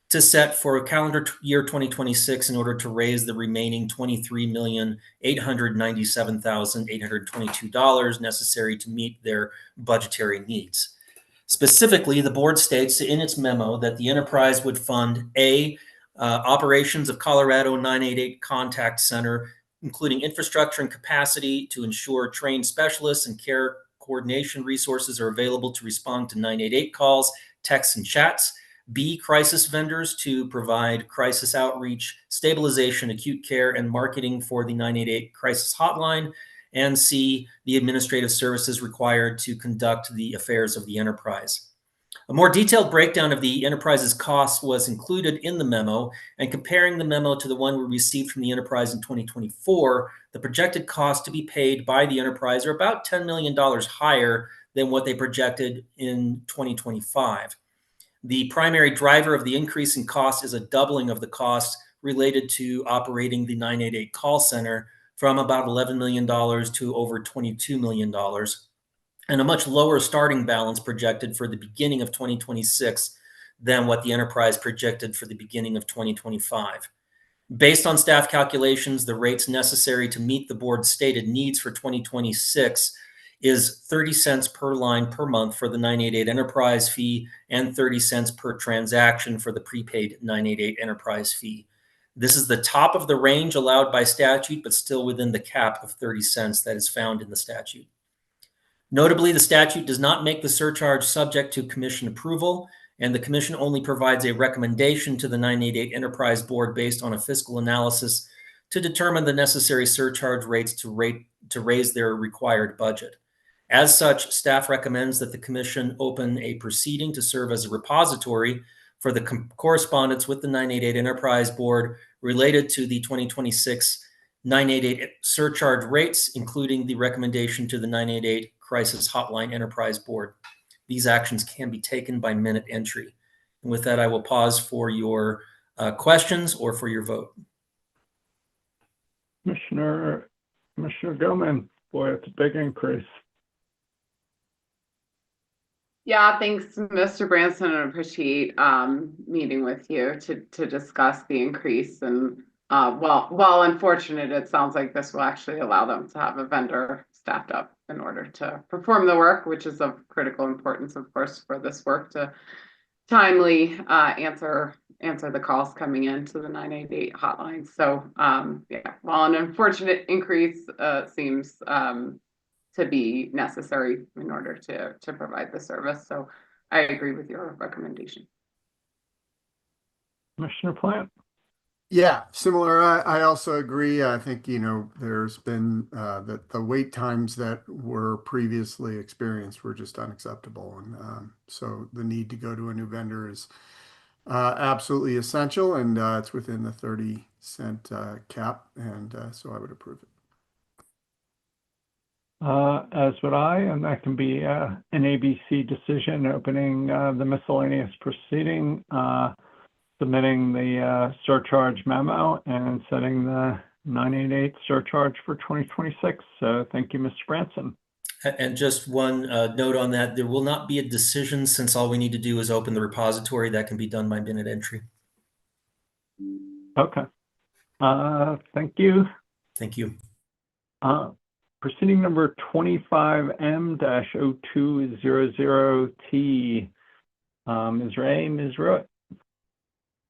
to set for calendar year 2026 in order to raise the remaining $23,897,822 necessary to meet their budgetary needs. Specifically, the board states in its memo that the enterprise would fund operations of Colorado 988 Contact Center, including infrastructure and capacity to ensure trained specialists and care coordination resources are available to respond to 988 calls, texts, and chats. B, crisis vendors to provide crisis outreach, stabilization, acute care, and marketing for the 988 crisis hotline. And C, the administrative services required to conduct the affairs of the enterprise. A more detailed breakdown of the enterprise's costs was included in the memo, and comparing the memo to the one we received from the enterprise in 2024, the projected costs to be paid by the enterprise are about $10 million higher than what they projected in 2025. The primary driver of the increase in cost is a doubling of the costs related to operating the 988 call center from about $11 million to over $22 million, and a much lower starting balance projected for the beginning of 2026 than what the enterprise projected for the beginning of 2025. Based on staff calculations, the rates necessary to meet the board's stated needs for 2026 is 30 cents per line per month for the 988 enterprise fee and 30 cents per transaction for the prepaid 988 enterprise fee. This is the top of the range allowed by statute, but still within the cap of 30 cents that is found in the statute. Notably, the statute does not make the surcharge subject to commission approval, and the commission only provides a recommendation to the 988 Enterprise Board based on a fiscal analysis to determine the necessary surcharge rates to raise their required budget. As such, staff recommends that the commission open a proceeding to serve as a repository for the correspondence with the 988 Enterprise Board related to the 2026 988 surcharge rates, including the recommendation to the 988 Crisis Hotline Enterprise Board. These actions can be taken by minute entry. And with that, I will pause for your questions or for your vote. Commissioner Goman, boy, it's a big increase. Yeah, thanks, Mr. Branson, and appreciate meeting with you to discuss the increase. And while unfortunate, it sounds like this will actually allow them to have a vendor staffed up in order to perform the work, which is of critical importance, of course, for this work to timely answer the calls coming into the 988 hotline. So yeah, while an unfortunate increase seems to be necessary in order to provide the service. So I agree with your recommendation. Commissioner Plant. Yeah, similar. I also agree. I think, there's been that the wait times that were previously experienced were just unacceptable. And so the need to go to a new vendor is absolutely essential, and it's within the 30-cent cap. And so I would approve it. As would I, and that can be an ABC decision opening the miscellaneous proceeding, submitting the surcharge memo, and setting the 988 surcharge for 2026. So thank you, Mr. Branson. And just one note on that, there will not be a decision since all we need to do is open the repository. That can be done by minute entry. Okay. Thank you. Thank you. Proceeding number 25M-0200T. Ms. Ray, Ms. Ruitt.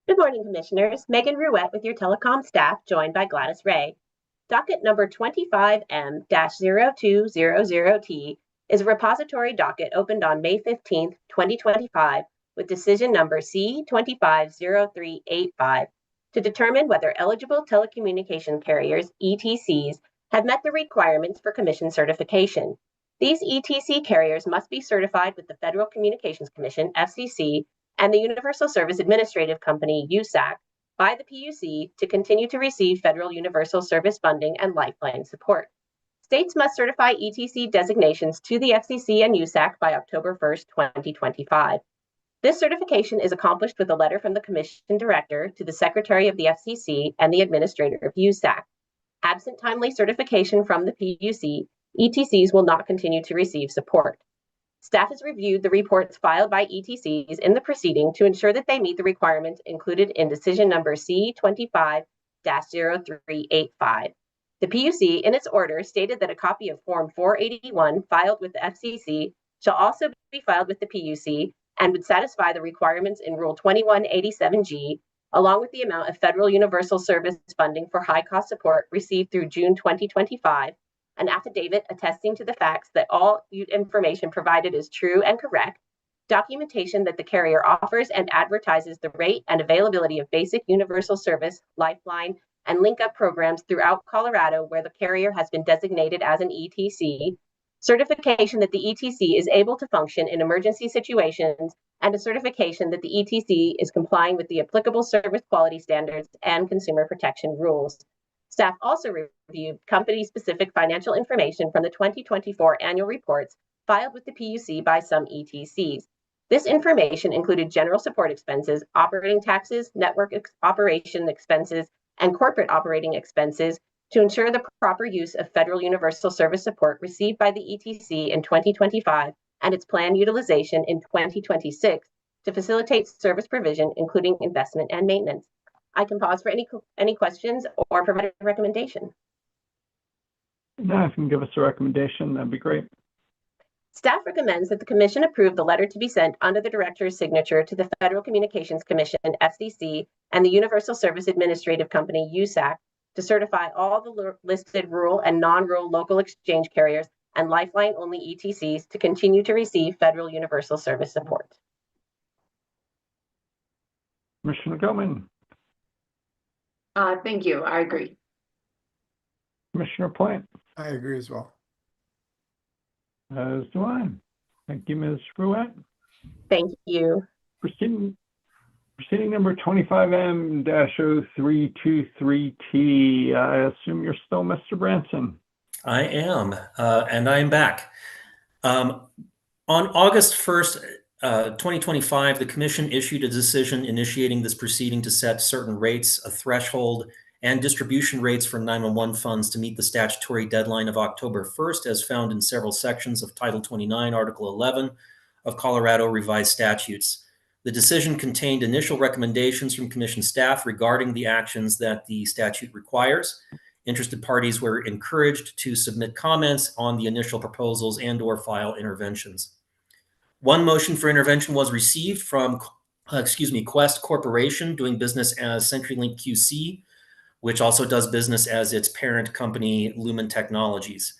Good morning, Commissioners. Megan Ruette with your telecom staff, joined by Gladys Ray. Docket number 25M-0200T is a repository docket opened on May 15th, 2025, with decision number C250385 to determine whether eligible telecommunication carriers, ETCs, have met the requirements for commission certification. These ETC carriers must be certified with the Federal Communications Commission, FCC, and the Universal Service Administrative Company, USAC, by the PUC to continue to receive federal universal service funding and lifeline support. States must certify ETC designations to the FCC and USAC by October 1st, 2025. This certification is accomplished with a letter from the Commission Director to the Secretary of the FCC and the Administrator of USAC. Absent timely certification from the PUC, ETCs will not continue to receive support. Staff has reviewed the reports filed by ETCs in the proceeding to ensure that they meet the requirements included in decision number C25-0385. The PUC, in its order, stated that a copy of Form 481 filed with the FCC shall also be filed with the PUC and would satisfy the requirements in Rule 2187G, along with the amount of federal universal service funding for high-cost support received through June 2025, an affidavit attesting to the facts that all information provided is true and correct, documentation that the carrier offers and advertises the rate and availability of basic universal service, lifeline, and link-up programs throughout Colorado where the carrier has been designated as an ETC, certification that the ETC is able to function in emergency situations, and a certification that the ETC is complying with the applicable service quality standards and consumer protection rules. Staff also reviewed company-specific financial information from the 2024 annual reports filed with the PUC by some ETCs. This information included general support expenses, operating taxes, network operation expenses, and corporate operating expenses to ensure the proper use of federal universal service support received by the ETC in 2025 and its planned utilization in 2026 to facilitate service provision, including investment and maintenance. I can pause for any questions or provide a recommendation. Now, if you can give us a recommendation, that'd be great. Staff recommends that the Commission approve the letter to be sent under the Director's signature to the Federal Communications Commission, FCC, and the Universal Service Administrative Company, USAC, to certify all the listed rural and non-rural local exchange carriers and lifeline-only ETCs to continue to receive federal universal service support. Commissioner Goldman. Thank you. I agree. Commissioner Plant. I agree as well. As do I. Thank you, Ms. Ruette. Thank you. Proceeding number 25M-0323T. I assume you're still Mr. Branson. I am, and I am back. On August 1st, 2025, the Commission issued a decision initiating this proceeding to set certain rates, a threshold, and distribution rates for 911 funds to meet the statutory deadline of October 1st, as found in several sections of Title 29, Article 11 of Colorado Revised Statutes. The decision contained initial recommendations from Commission staff regarding the actions that the statute requires. Interested parties were encouraged to submit comments on the initial proposals and/or file interventions. One motion for intervention was received from, Quest Corporation, doing business as CenturyLink QC, which also does business as its parent company, Lumen Technologies.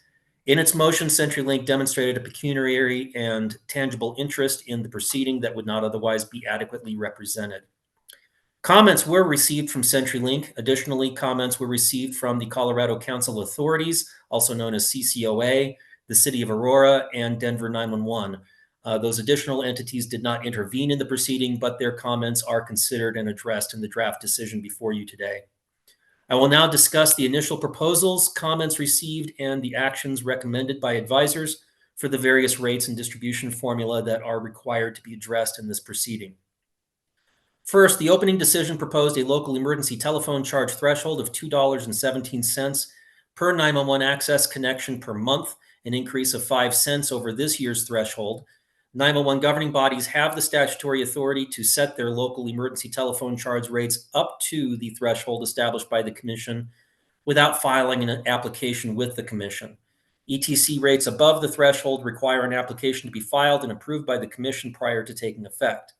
In its motion, CenturyLink demonstrated a pecuniary and tangible interest in the proceeding that would not otherwise be adequately represented. Comments were received from CenturyLink. Additionally, comments were received from the Colorado Council Authorities, also known as CCOA, the City of Aurora, and Denver 911. Those additional entities did not intervene in the proceeding, but their comments are considered and addressed in the draft decision before you today. I will now discuss the initial proposals, comments received, and the actions recommended by advisors for the various rates and distribution formula that are required to be addressed in this proceeding. First, the opening decision proposed a local emergency telephone charge threshold of $2.17 per 911 access connection per month, an increase of 5 cents over this year's threshold. 911 governing bodies have the statutory authority to set their local emergency telephone charge rates up to the threshold established by the Commission without filing an application with the Commission. ETC rates above the threshold require an application to be filed and approved by the Commission prior to taking effect.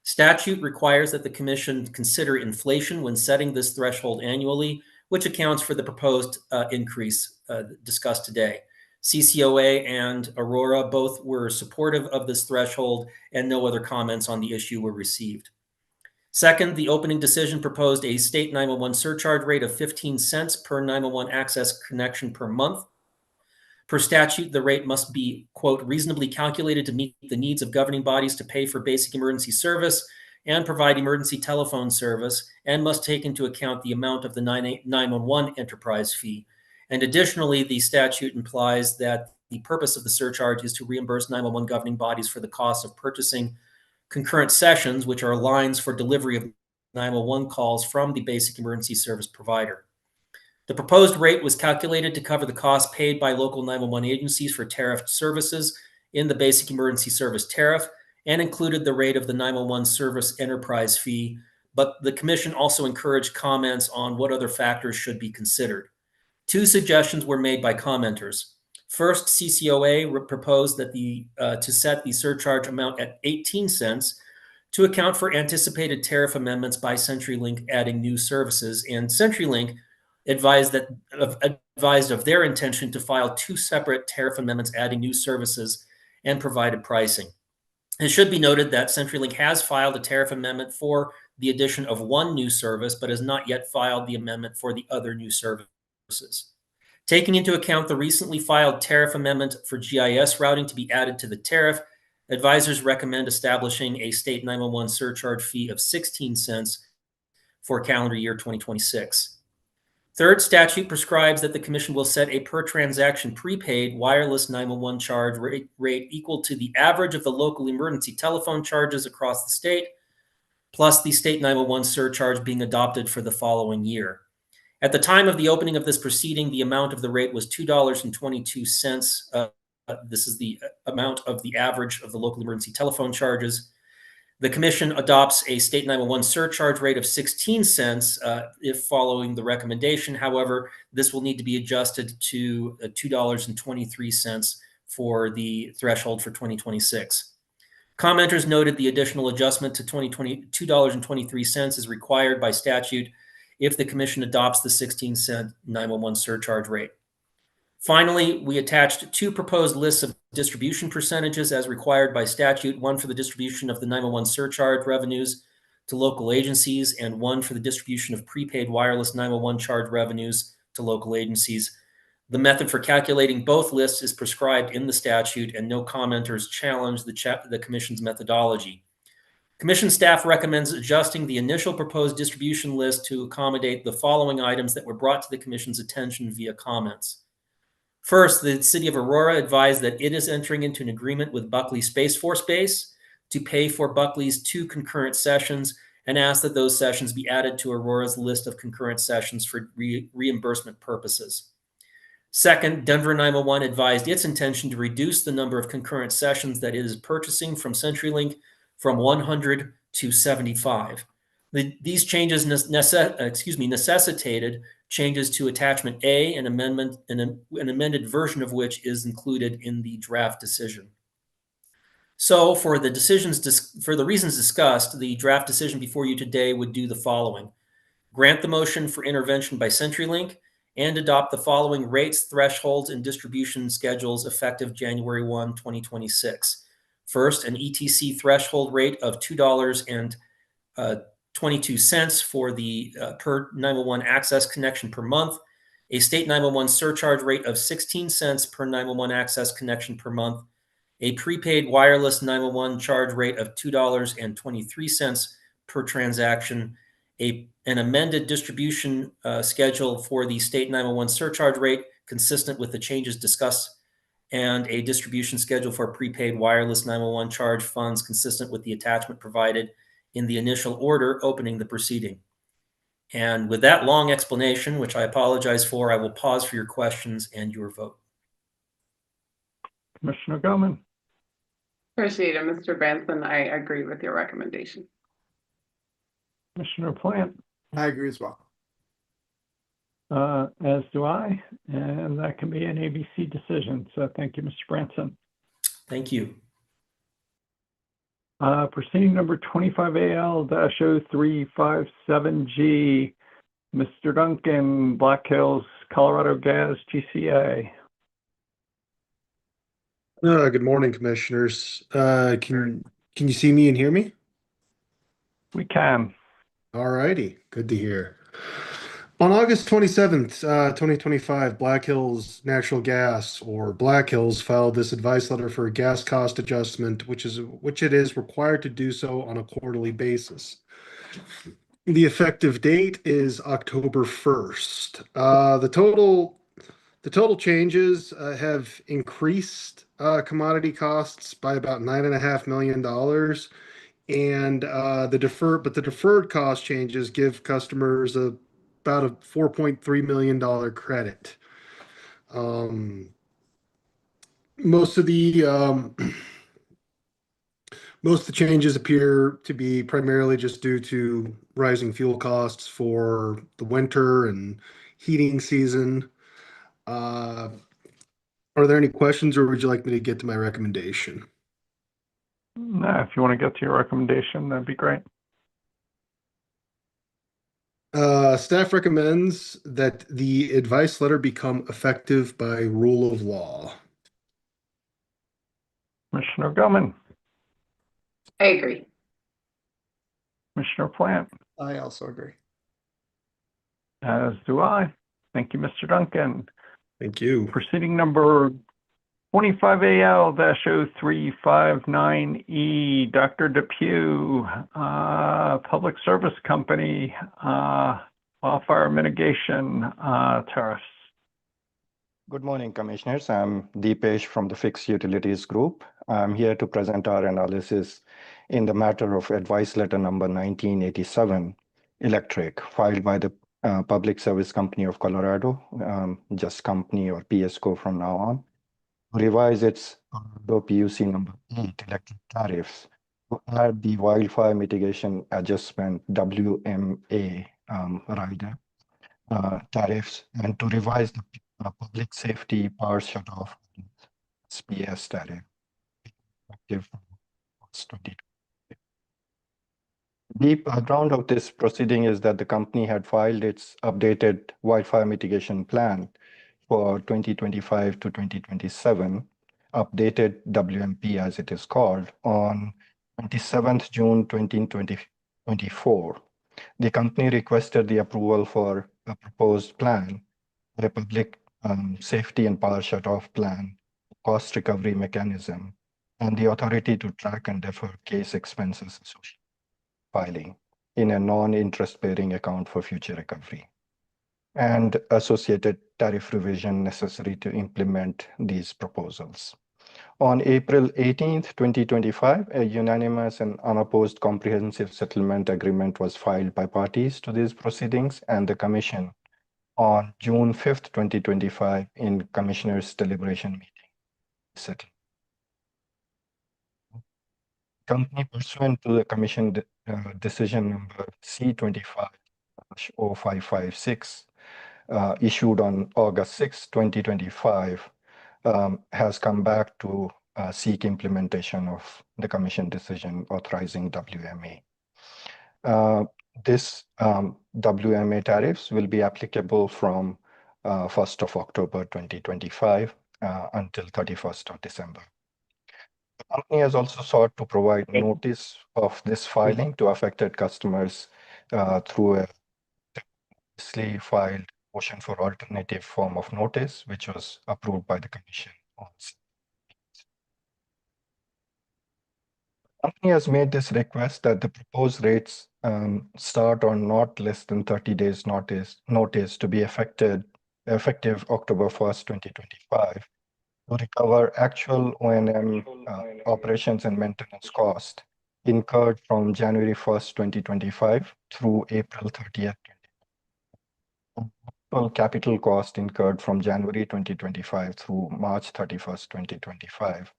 Statute requires that the Commission consider inflation when setting this threshold annually, which accounts for the proposed increase discussed today. CCOA and Aurora both were supportive of this threshold, and no other comments on the issue were received. Second, the opening decision proposed a state 911 surcharge rate of 15 cents per 911 access connection per month. Per statute, the rate must be, quote, reasonably calculated to meet the needs of governing bodies to pay for basic emergency service and provide emergency telephone service, and must take into account the amount of the 911 enterprise fee. And additionally, the statute implies that the purpose of the surcharge is to reimburse 911 governing bodies for the cost of purchasing concurrent sessions, which are lines for delivery of 911 calls from the basic emergency service provider. The proposed rate was calculated to cover the costs paid by local 911 agencies for tariff services in the basic emergency service tariff, and included the rate of the 911 service enterprise fee, but the Commission also encouraged comments on what other factors should be considered. Two suggestions were made by commenters. First, CCOA proposed that to set the surcharge amount at 18 cents to account for anticipated tariff amendments by CenturyLink adding new services, and CenturyLink advised of their intention to file two separate tariff amendments adding new services and provided pricing. It should be noted that CenturyLink has filed a tariff amendment for the addition of one new service, but has not yet filed the amendment for the other new services. Taking into account the recently filed tariff amendment for GIS routing to be added to the tariff, advisors recommend establishing a state 911 surcharge fee of 16 cents for calendar year 2026. Third, statute prescribes that the Commission will set a per transaction prepaid wireless 911 charge rate equal to the average of the local emergency telephone charges across the state, plus the state 911 surcharge being adopted for the following year. At the time of the opening of this proceeding, the amount of the rate was $2.22. This is the amount of the average of the local emergency telephone charges. The Commission adopts a state 911 surcharge rate of 16 cents if following the recommendation. However, this will need to be adjusted to $2.23 for the threshold for 2026. Commenters noted the additional adjustment to $2.23 is required by statute if the Commission adopts the 16-cent 911 surcharge rate. Finally, we attached two proposed lists of distribution percentages as required by statute, one for the distribution of the 911 surcharge revenues to local agencies, and one for the distribution of prepaid wireless 911 charge revenues to local agencies. The method for calculating both lists is prescribed in the statute, and no commenters challenge the Commission's methodology. Commission staff recommends adjusting the initial proposed distribution list to accommodate the following items that were brought to the Commission's attention via comments. First, the City of Aurora advised that it is entering into an agreement with Buckley Space Force Base to pay for Buckley's 2 concurrent sessions, and asked that those sessions be added to Aurora's list of concurrent sessions for reimbursement purposes. Second, Denver 911 advised its intention to reduce the number of concurrent sessions that it is purchasing from CenturyLink from 100 to 75. These changes necessitated changes to Attachment A, an amended version of which is included in the draft decision. So for the reasons discussed, the draft decision before you today would do the following: grant the motion for intervention by CenturyLink and adopt the following rates, thresholds, and distribution schedules effective January 1, 2026. First, an ETC threshold rate of $2.22 for the per 911 access connection per month, a state 911 surcharge rate of 16 cents per 911 access connection per month, a prepaid wireless 911 charge rate of $2.23 per transaction, an amended distribution schedule for the state 911 surcharge rate consistent with the changes discussed, and a distribution schedule for prepaid wireless 911 charge funds consistent with the attachment provided in the initial order opening the proceeding. And with that long explanation, which I apologize for, I will pause for your questions and your vote. Commissioner Goman. Appreciate it, Mr. Benson. I agree with your recommendation. Commissioner Plant. I agree as well. as do I, and that can be an ABC decision. So thank you, Mr. Branson. Thank you. Proceeding number 25AL-0357G, Mr. Duncan, Black Hills, Colorado Gas, GCA. Good morning, commissioners. Can you see me and hear me? We can. All righty, good to hear. On August 27th, 2025, Black Hills Natural Gas, or Black Hills, filed this advice letter for a gas cost adjustment, which it is required to do so on a quarterly basis. The effective date is October 1st. The total changes have increased commodity costs by about $9.5 million. And the deferred cost changes give customers about a $4.3 million credit. Most of the changes appear to be primarily just due to rising fuel costs for the winter and heating season. Are there any questions, or would you like me to get to my recommendation? No, if you want to get to your recommendation, that'd be great. Staff recommends that the advice letter become effective by rule of law. Commissioner Gilman, I agree. Commissioner Plant, I also agree. as do I. Thank you, Mr. Duncan. Thank you. Proceeding number 25AL-0359E, Dr. Depew, Public Service Company, Wildfire Mitigation, Tariffs. Good morning, Commissioners. I'm Deepesh from the Fixed Utilities Group. I'm here to present our analysis in the matter of advice letter number 1987, Electric, filed by the Public Service Company of Colorado, just company or PSCo from now on, revise its PUC number 8 electric tariffs to add the wildfire mitigation adjustment WMA rider tariffs, and to revise the public safety power shutoff SPS tariff effective 2020. The background of this proceeding is that the company had filed its updated wildfire mitigation plan for 2025 to 2027, updated WMP as it is called, on 27th June 2024. The company requested the approval for a proposed plan, the public safety and power shutoff plan, cost recovery mechanism, and the authority to track and defer case expenses associated with filing in a non-interest bearing account for future recovery, and associated tariff revision necessary to implement these proposals. On April 18th, 2025, a unanimous and unopposed comprehensive settlement agreement was filed by parties to these proceedings and the Commission on June 5th, 2025, in Commissioners' deliberation meeting. Company, pursuant to the Commission decision number C25-0556, issued on August 6, 2025, has come back to seek implementation of the Commission decision authorizing WMA. This WMA tariffs will be applicable from 1st of October 2025 until 31st of December. The company has also sought to provide notice of this filing to affected customers through a previously filed motion for alternative form of notice, which was approved by the Commission. The company has made this request that the proposed rates start on not less than 30 days notice to be effective October 1st, 2025, to recover actual O&M operations and maintenance cost incurred from January 1st, 2025 through April 30th, capital cost incurred from January 2025 through March 31st, 2025,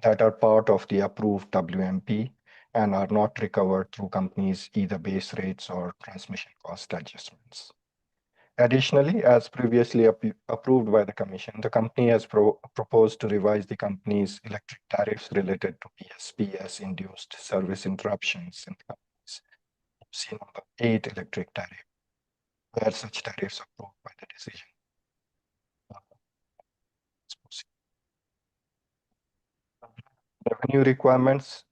that are part of the approved WMP and are not recovered through companies' either base rates or transmission cost adjustments. Additionally, as previously approved by the Commission, the company has proposed to revise the company's electric tariffs related to PSPS-induced service interruptions in the company's PSC number 8 electric tariff, where such tariffs are approved by the decision. Revenue requirements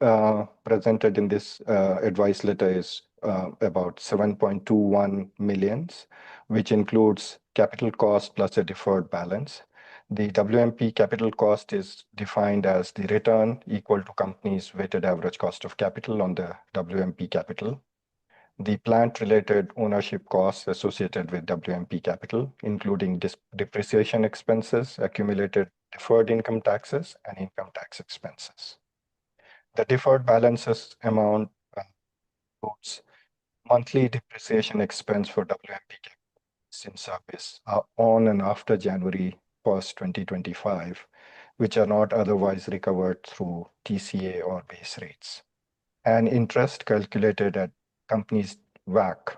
presented in this advice letter is about 7.21 millions, which includes capital cost plus a deferred balance. The WMP capital cost is defined as the return equal to company's weighted average cost of capital on the WMP capital. The plant-related ownership costs associated with WMP capital, including depreciation expenses, accumulated deferred income taxes, and income tax expenses. The deferred balances amount includes monthly depreciation expense for WMP in service on and after January 1st, 2025, which are not otherwise recovered through TCA or base rates, and interest calculated at company's WACC.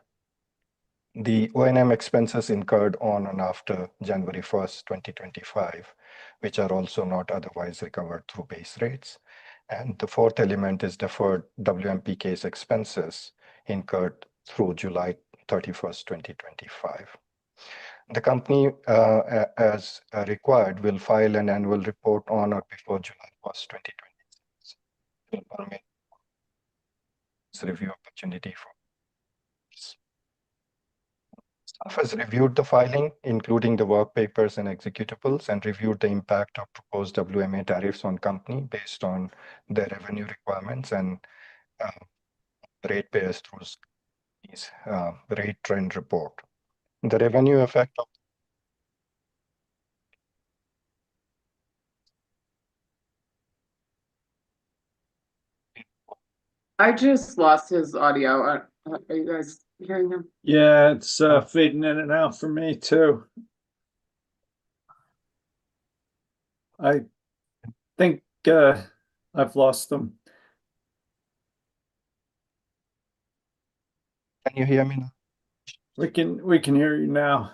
The O&M expenses incurred on and after January 1st, 2025, which are also not otherwise recovered through base rates. And the fourth element is deferred WMP case expenses incurred through July 31st, 2025. The company, as required, will file an annual report on or before July 1st, 2026. Will permit review opportunity for staff has reviewed the filing, including the work papers and executables, and reviewed the impact of proposed WMA tariffs on company based on their revenue requirements and ratepayers through these rate trend report. The revenue effect of I just lost his audio. Are you guys hearing him? Yeah, it's fading in and out for me too. I think I've lost them. Can you hear me now? We can hear you now.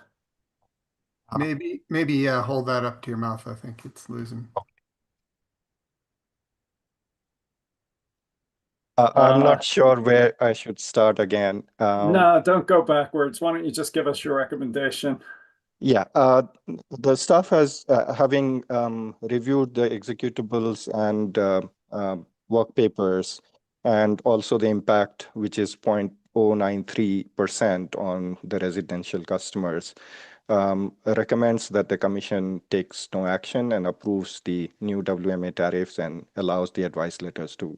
Maybe hold that up to your mouth. I think it's losing. I'm not sure where I should start again. No, don't go backwards. Why don't you just give us your recommendation? Yeah, the staff has having reviewed the executables and work papers, and also the impact, which is 0.093% on the residential customers, recommends that the Commission takes no action and approves the new WMA tariffs and allows the advice letter to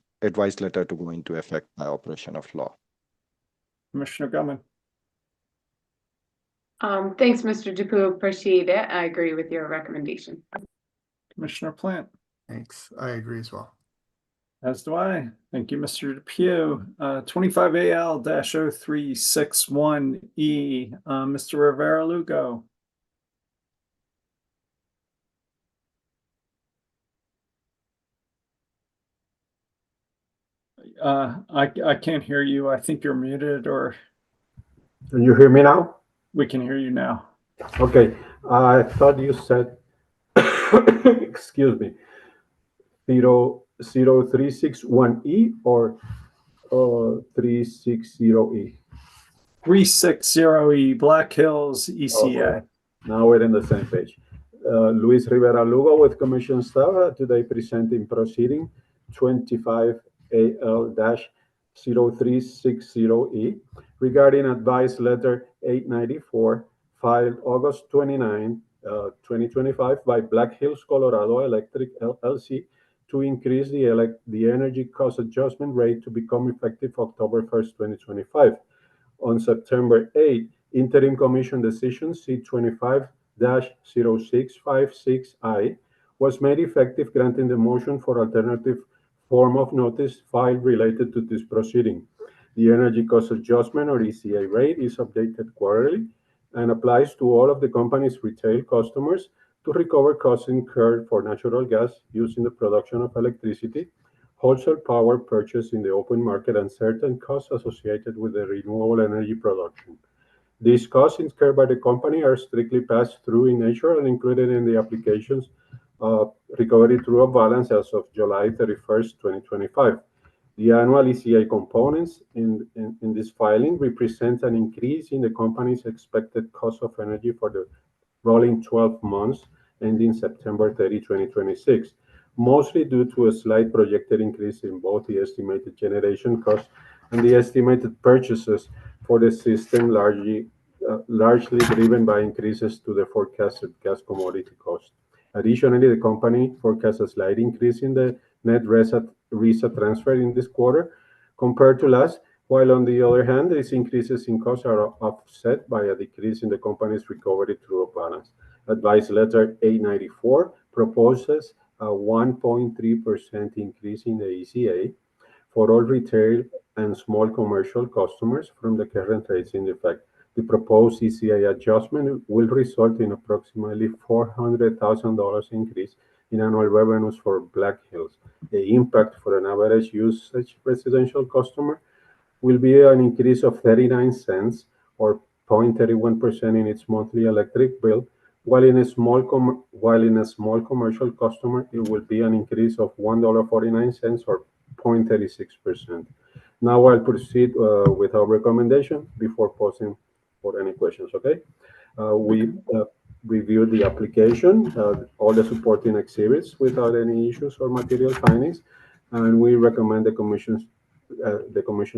go into effect by operation of law. Commissioner Gumman. Thanks, Mr. DePoo. Appreciate it. I agree with your recommendation. Commissioner Plant. Thanks. I agree as well. As do I. Thank you, Mr. DePue. 25AL-0361E. Mr. Rivera Lugo. I can't hear you. I think you're muted, or Can you hear me now? we can hear you now. Okay, I thought you said, excuse me, 0361E or 360E? 360E, Black Hills, ECA. Okay. Now we're in the same page. Luis Rivera Lugo with Commission staff today presenting proceeding 25AL-0360E regarding advice letter 894 filed August 29, 2025 by Black Hills Colorado Electric LLC to increase the energy cost adjustment rate to become effective October 1st, 2025. On September 8, Interim Commission Decision C25-0656I was made effective, granting the motion for alternative form of notice filed related to this proceeding. The energy cost adjustment, or ECA rate, is updated quarterly and applies to all of the company's retail customers to recover costs incurred for natural gas used in the production of electricity, wholesale power purchased in the open market, and certain costs associated with the renewable energy production. These costs incurred by the company are strictly passed through in nature and included in the application's recovery true-up balance as of July 31st, 2025. The annual ECA components in this filing represent an increase in the company's expected cost of energy for the rolling 12 months ending September 30, 2026, mostly due to a slight projected increase in both the estimated generation cost and the estimated purchases for the system, largely driven by increases to the forecasted gas commodity cost. Additionally, the company forecasts a slight increase in the net RESA transfer in this quarter compared to last, while on the other hand, these increases in costs are offset by a decrease in the company's recovery true-up balance. Advice Letter 894 proposes a 1.3% increase in the ECA for all retail and small commercial customers from the current rates in effect. The proposed ECA adjustment will result in approximately $400,000 increase in annual revenues for Black Hills. The impact for an average usage residential customer will be an increase of 39 cents or 0.31% in its monthly electric bill, while in a small commercial customer, it will be an increase of $1.49 or 0.36%. Now I'll proceed with our recommendation before pausing for any questions, okay? We reviewed the application, all the supporting exhibits without any issues or material findings, and we recommend the commission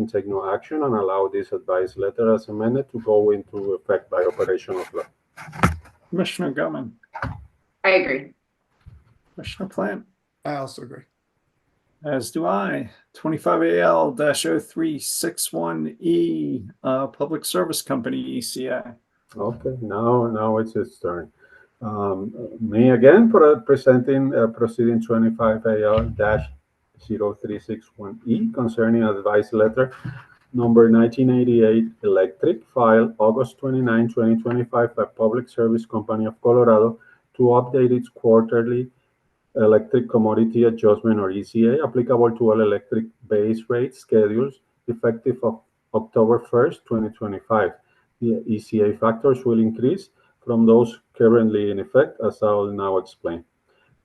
take no action and allow this advice letter as amended to go into effect by operation of law. Commissioner Gellman. I agree. Commissioner Plant. I also agree. As do I. 25AL-0361E, Public Service Company ECA. Okay, now it's its turn. Me again presenting proceeding 25AL-0361E concerning advice letter number 1988 Electric, filed August 29, 2025 by Public Service Company of Colorado to update its quarterly electric commodity adjustment or ECA applicable to all electric base rate schedules effective of October 1st, 2025. The ECA factors will increase from those currently in effect, as I'll now explain.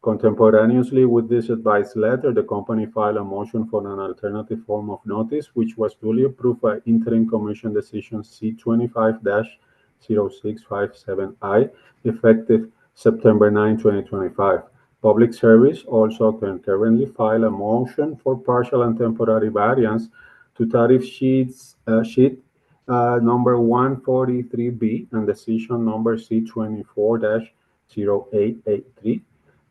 Contemporaneously with this advice letter, the company filed a motion for an alternative form of notice, which was duly approved by Interim Commission Decision C25-0657I, effective September 9, 2025. Public Service also concurrently filed a motion for partial and temporary variance to tariff sheet number 143B and decision number C24-0883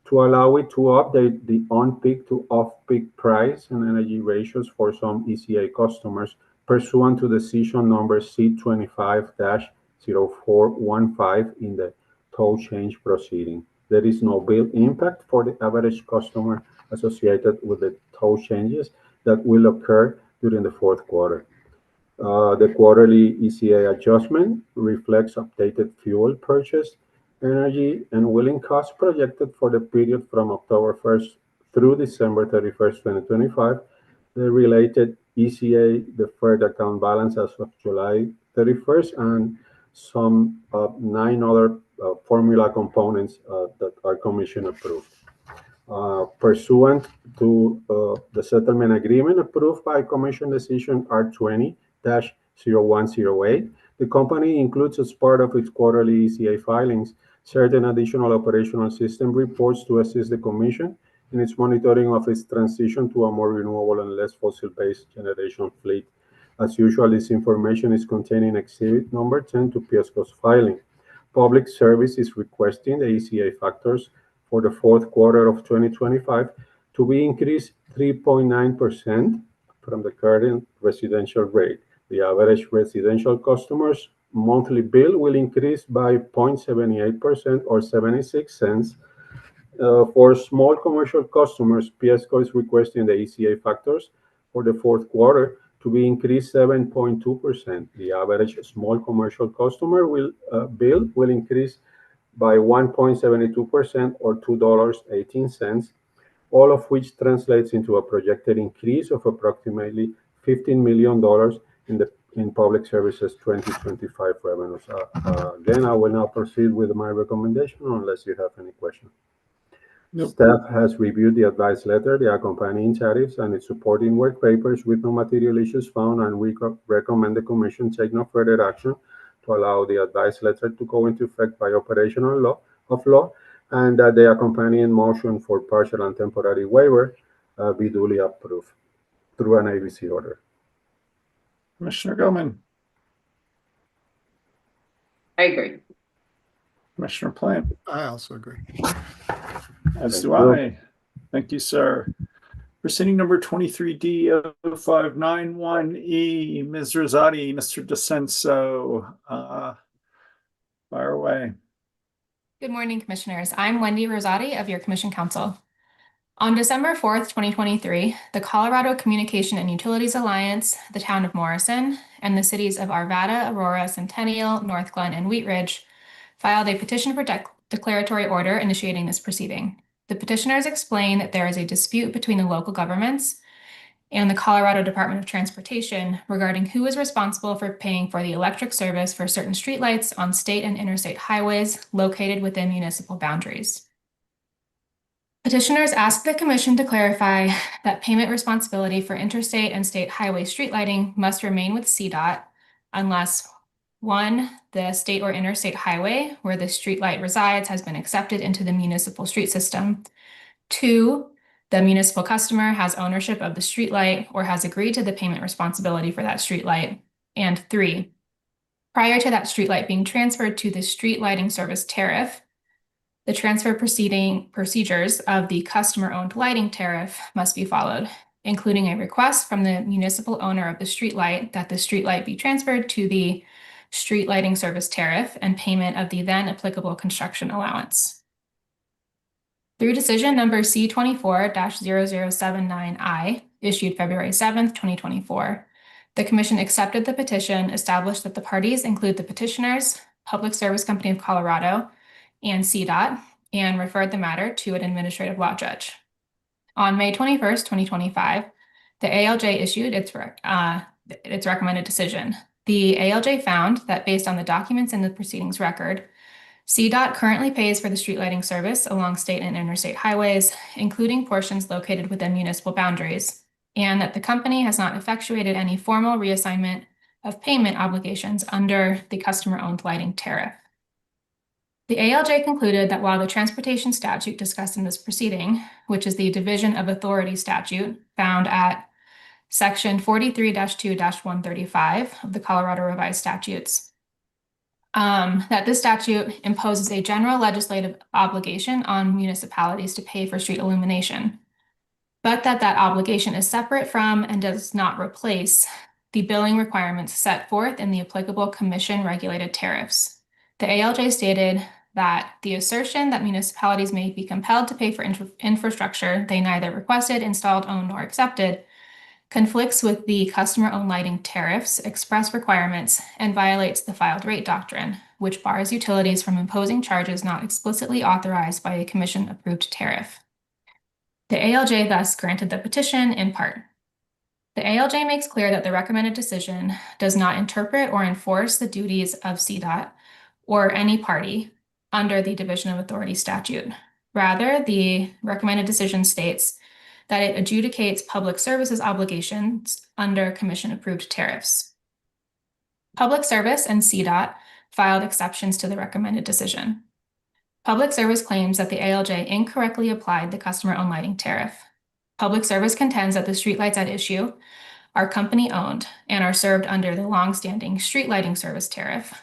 to allow it to update the on-peak to off-peak price and energy ratios for some ECA customers pursuant to decision number C25-0415 in the toll change proceeding. There is no bill impact for the average customer associated with the toll changes that will occur during the fourth quarter. The quarterly ECA adjustment reflects updated fuel purchase, energy, and wheeling costs projected for the period from October 1st through December 31st, 2025, the related ECA deferred account balance as of July 31st, and some 9 other formula components that are commission approved. Pursuant to the settlement agreement approved by Commission Decision R20-0108, the company includes as part of its quarterly ECA filings certain additional operational system reports to assist the Commission in its monitoring of its transition to a more renewable and less fossil-based generation fleet. As usual, this information is contained in Exhibit number 10 to PSCo's filing. Public Service is requesting the ECA factors for the fourth quarter of 2025 to be increased 3.9% from the current residential rate. The average residential customer's monthly bill will increase by 0.78% or 76 cents. For small commercial customers, PSCo is requesting the ECA factors for the fourth quarter to be increased 7.2%. The average small commercial customer bill will increase by 1.72% or $2.18, all of which translates into a projected increase of approximately $15 million in Public Services 2025 revenues. Again, I will now proceed with my recommendation unless you have any questions. Nope. Staff has reviewed the advice letter, the accompanying tariffs, and its supporting work papers with no material issues found, and we recommend the Commission take no further action to allow the advice letter to go into effect by operational law, and that the accompanying motion for partial and temporary waiver be duly approved through an ABC order. Commissioner Goman, I agree. Commissioner Plant, I also agree. as Thank do you. I. Thank you, sir. Proceeding number 23D0591E, Ms. Rosati, Mr. DeCenso, fire away. Good morning, Commissioners. I'm Wendy Rosati of your Commission Council. On December 4th, 2023, the Colorado Communication and Utilities Alliance, the town of Morrison, and the cities of Arvada, Aurora, Centennial, North Glen, and Wheat Ridge filed a petition for declaratory order initiating this proceeding. The petitioners explain that there is a dispute between the local governments and the Colorado Department of Transportation regarding who is responsible for paying for the electric service for certain streetlights on state and interstate highways located within municipal boundaries. Petitioners ask the Commission to clarify that payment responsibility for interstate and state highway street lighting must remain with CDOT unless 1, the state or interstate highway where the streetlight resides has been accepted into the municipal street system. 2, the municipal customer has ownership of the streetlight or has agreed to the payment responsibility for that streetlight. And 3, prior to that streetlight being transferred to the street lighting service tariff, the transfer procedures of the customer-owned lighting tariff must be followed, including a request from the municipal owner of the streetlight that the streetlight be transferred to the street lighting service tariff and payment of the then applicable construction allowance. Through decision number C24-0079I, issued February 7th, 2024, the Commission accepted the petition, established that the parties include the petitioners, Public Service Company of Colorado, and CDOT, and referred the matter to an administrative law judge. On May 21st, 2025, the ALJ issued its recommended decision. The ALJ found that based on the documents in the proceedings record, CDOT currently pays for the street lighting service along state and interstate highways, including portions located within municipal boundaries, and that the company has not effectuated any formal reassignment of payment obligations under the customer-owned lighting tariff. The ALJ concluded that while the transportation statute discussed in this proceeding, which is the Division of Authority statute found at Section 43-2-135 of the Colorado Revised Statutes, that this statute imposes a general legislative obligation on municipalities to pay for street illumination, but that obligation is separate from and does not replace the billing requirements set forth in the applicable commission-regulated tariffs. The ALJ stated that the assertion that municipalities may be compelled to pay for infrastructure they neither requested, installed, owned, or accepted conflicts with the customer-owned lighting tariffs express requirements and violates the filed rate doctrine, which bars utilities from imposing charges not explicitly authorized by a commission-approved tariff. The ALJ thus granted the petition in part. The ALJ makes clear that the recommended decision does not interpret or enforce the duties of CDOT or any party under the Division of Authority statute. Rather, the recommended decision states that it adjudicates public services obligations under commission-approved tariffs. Public Service and CDOT filed exceptions to the recommended decision. Public Service claims that the ALJ incorrectly applied the customer-owned lighting tariff. Public Service contends that the streetlights at issue are company-owned and are served under the long-standing street lighting service tariff,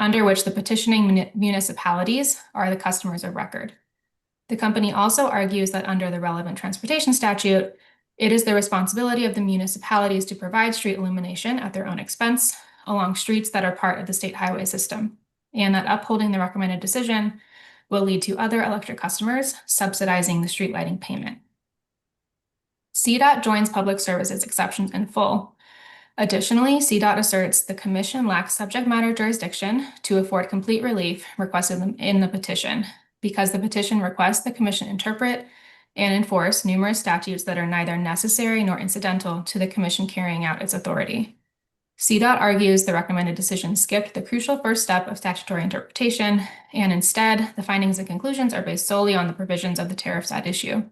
under which the petitioning municipalities are the customers of record. The company also argues that under the relevant transportation statute, it is the responsibility of the municipalities to provide street illumination at their own expense along streets that are part of the state highway system, and that upholding the recommended decision will lead to other electric customers subsidizing the street lighting payment. CDOT joins Public Services exceptions in full. Additionally, CDOT asserts the Commission lacks subject matter jurisdiction to afford complete relief requested in the petition, because the petition requests the Commission interpret and enforce numerous statutes that are neither necessary nor incidental to the Commission carrying out its authority. CDOT argues the recommended decision skipped the crucial first step of statutory interpretation, and instead, the findings and conclusions are based solely on the provisions of the tariffs at issue.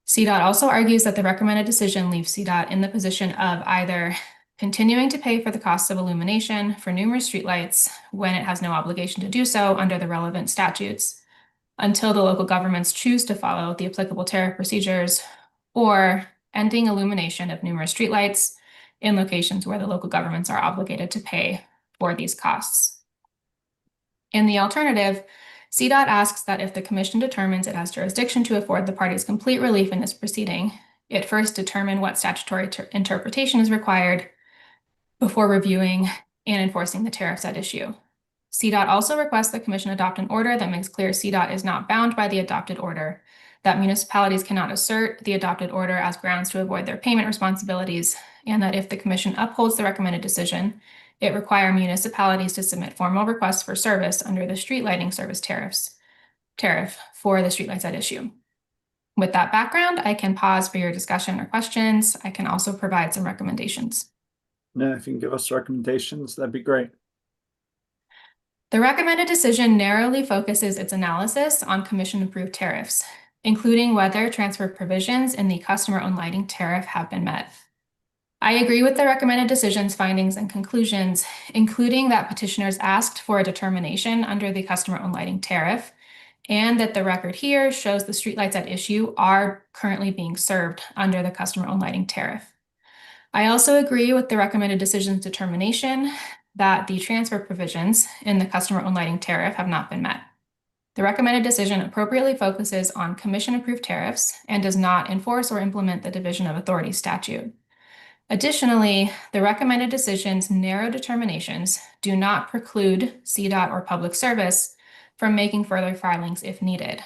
CDOT also argues that the recommended decision leaves CDOT in the position of either continuing to pay for the costs of illumination for numerous streetlights when it has no obligation to do so under the relevant statutes, until the local governments choose to follow the applicable tariff procedures, or ending illumination of numerous streetlights in locations where the local governments are obligated to pay for these costs. In the alternative, CDOT asks that if the Commission determines it has jurisdiction to afford the parties complete relief in this proceeding, it first determine what statutory interpretation is required before reviewing and enforcing the tariffs at issue. CDOT also requests the Commission adopt an order that makes clear CDOT is not bound by the adopted order, that municipalities cannot assert the adopted order as grounds to avoid their payment responsibilities, and that if the Commission upholds the recommended decision, it requires municipalities to submit formal requests for service under the street lighting service tariff for the streetlights at issue. With that background, I can pause for your discussion or questions. I can also provide some recommendations. Yeah, if you can give us recommendations, that'd be great. The recommended decision narrowly focuses its analysis on Commission-approved tariffs, including whether transfer provisions in the customer-owned lighting tariff have been met. I agree with the recommended decision's findings and conclusions, including that petitioners asked for a determination under the customer-owned lighting tariff, and that the record here shows the streetlights at issue are currently being served under the customer-owned lighting tariff. I also agree with the recommended decision's determination that the transfer provisions in the customer-owned lighting tariff have not been met. The recommended decision appropriately focuses on Commission-approved tariffs and does not enforce or implement the Division of Authority statute. Additionally, the recommended decision's narrow determinations do not preclude CDOT or Public Service from making further filings if needed.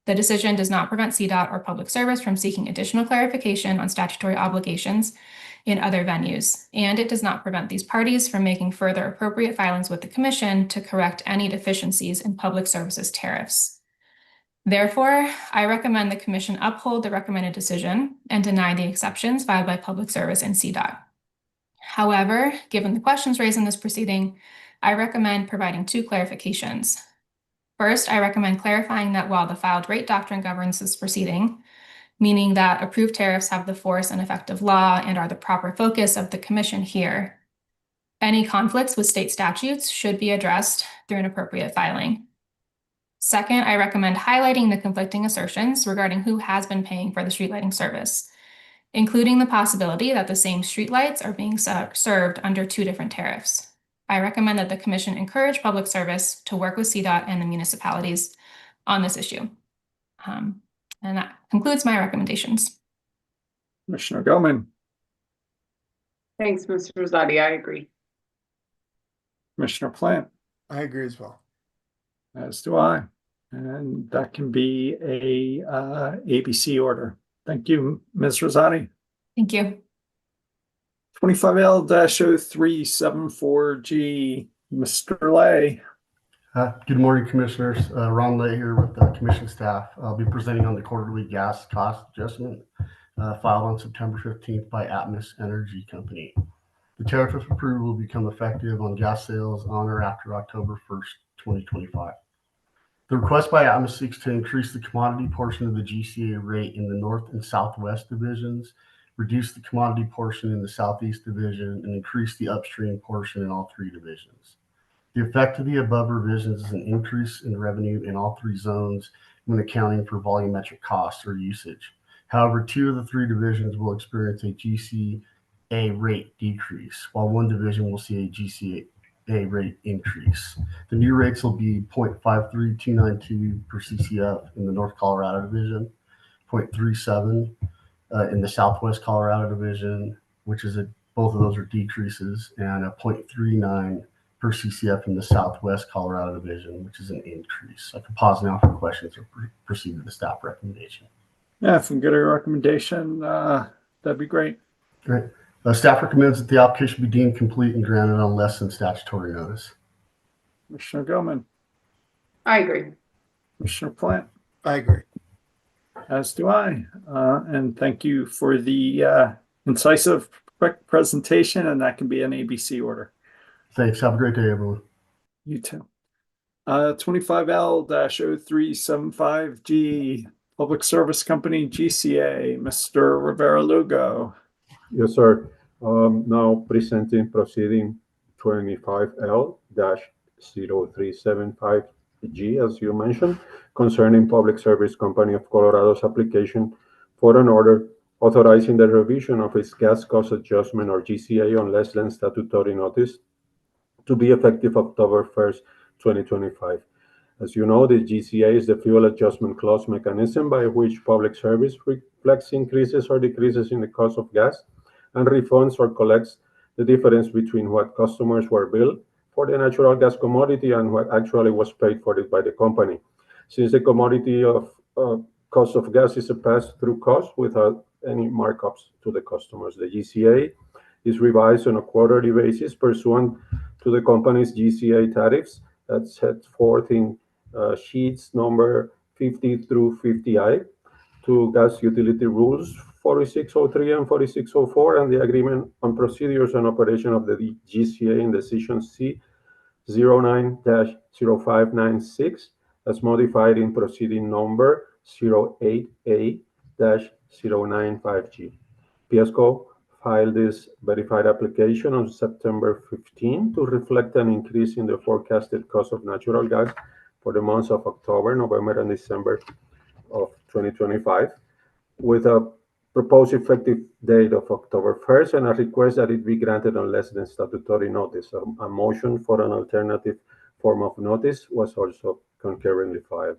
The decision does not prevent CDOT or Public Service from seeking additional clarification on statutory obligations in other venues, and it does not prevent these parties from making further appropriate filings with the Commission to correct any deficiencies in Public Services tariffs. Therefore, I recommend the Commission uphold the recommended decision and deny the exceptions filed by Public Service and CDOT. However, given the questions raised in this proceeding, I recommend providing two clarifications. First, I recommend clarifying that while the filed rate doctrine governs this proceeding, meaning that approved tariffs have the force and effect of law and are the proper focus of the Commission here, any conflicts with state statutes should be addressed through an appropriate filing. Second, I recommend highlighting the conflicting assertions regarding who has been paying for the street lighting service, including the possibility that the same streetlights are being served under two different tariffs. I recommend that the Commission encourage Public Service to work with CDOT and the municipalities on this issue. And that concludes my recommendations. Commissioner Goldman. Thanks, Mr. Rosati. I agree. Commissioner Plant. I agree as well. As do I. And that can be a ABC order. Thank you, Ms. Rosati. Thank you. 25L-0374G, Mr. Lay. Good morning, Commissioners. Ron Lay here with the Commission staff. I'll be presenting on the quarterly gas cost adjustment filed on September 15th by Atmos Energy Company. The tariff, if approved, will become effective on gas sales on or after October 1st, 2025. The request by Atmos seeks to increase the commodity portion of the GCA rate in the North and Southwest divisions, reduce the commodity portion in the Southeast division, and increase the upstream portion in all three divisions. The effect of the above revisions is an increase in revenue in all three zones when accounting for volumetric costs or usage. However, two of the three divisions will experience a GCA rate decrease, while one division will see a GCA rate increase. The new rates will be 0.53292 per CCF in the North Colorado division, 0.37 in the Southwest Colorado division, which is both of those are decreases, and a 0.39 per CCF in the Southwest Colorado division, which is an increase. I can pause now for questions or proceed to the staff recommendation. Yeah, if we can get a recommendation, that'd be great. Great. Staff recommends that the application be deemed complete and granted on less than statutory notice. Commissioner Goldman. I agree. Commissioner Plant. I agree. As do I. And thank you for the incisive quick presentation, and that can be an ABC order. Thanks. Have a great day, everyone. You too. 25L-0375G, Public Service Company, GCA, Mr. Rivera Lugo. Yes, sir. Now presenting proceeding 25L-0375G, as you mentioned, concerning Public Service Company of Colorado's application for an order authorizing the revision of its gas cost adjustment or GCA on less than statutory notice to be effective October 1st, 2025. As you know, the GCA is the fuel adjustment clause mechanism by which public service reflects increases or decreases in the cost of gas and refunds or collects the difference between what customers were billed for the natural gas commodity and what actually was paid for it by the company. Since the commodity of cost of gas is a pass-through cost without any markups to the customers, the GCA is revised on a quarterly basis pursuant to the company's GCA tariffs that's set forth in sheets number 50 through 50I to gas utility rules 4603 and 4604 and the agreement on procedures and operation of the GCA in decision C09-0596 as modified in proceeding number 08A-095G. PSCo filed this verified application on September 15 to reflect an increase in the forecasted cost of natural gas for the months of October, November, and December of 2025, with a proposed effective date of October 1st and a request that it be granted on less than statutory notice. A motion for an alternative form of notice was also concurrently filed.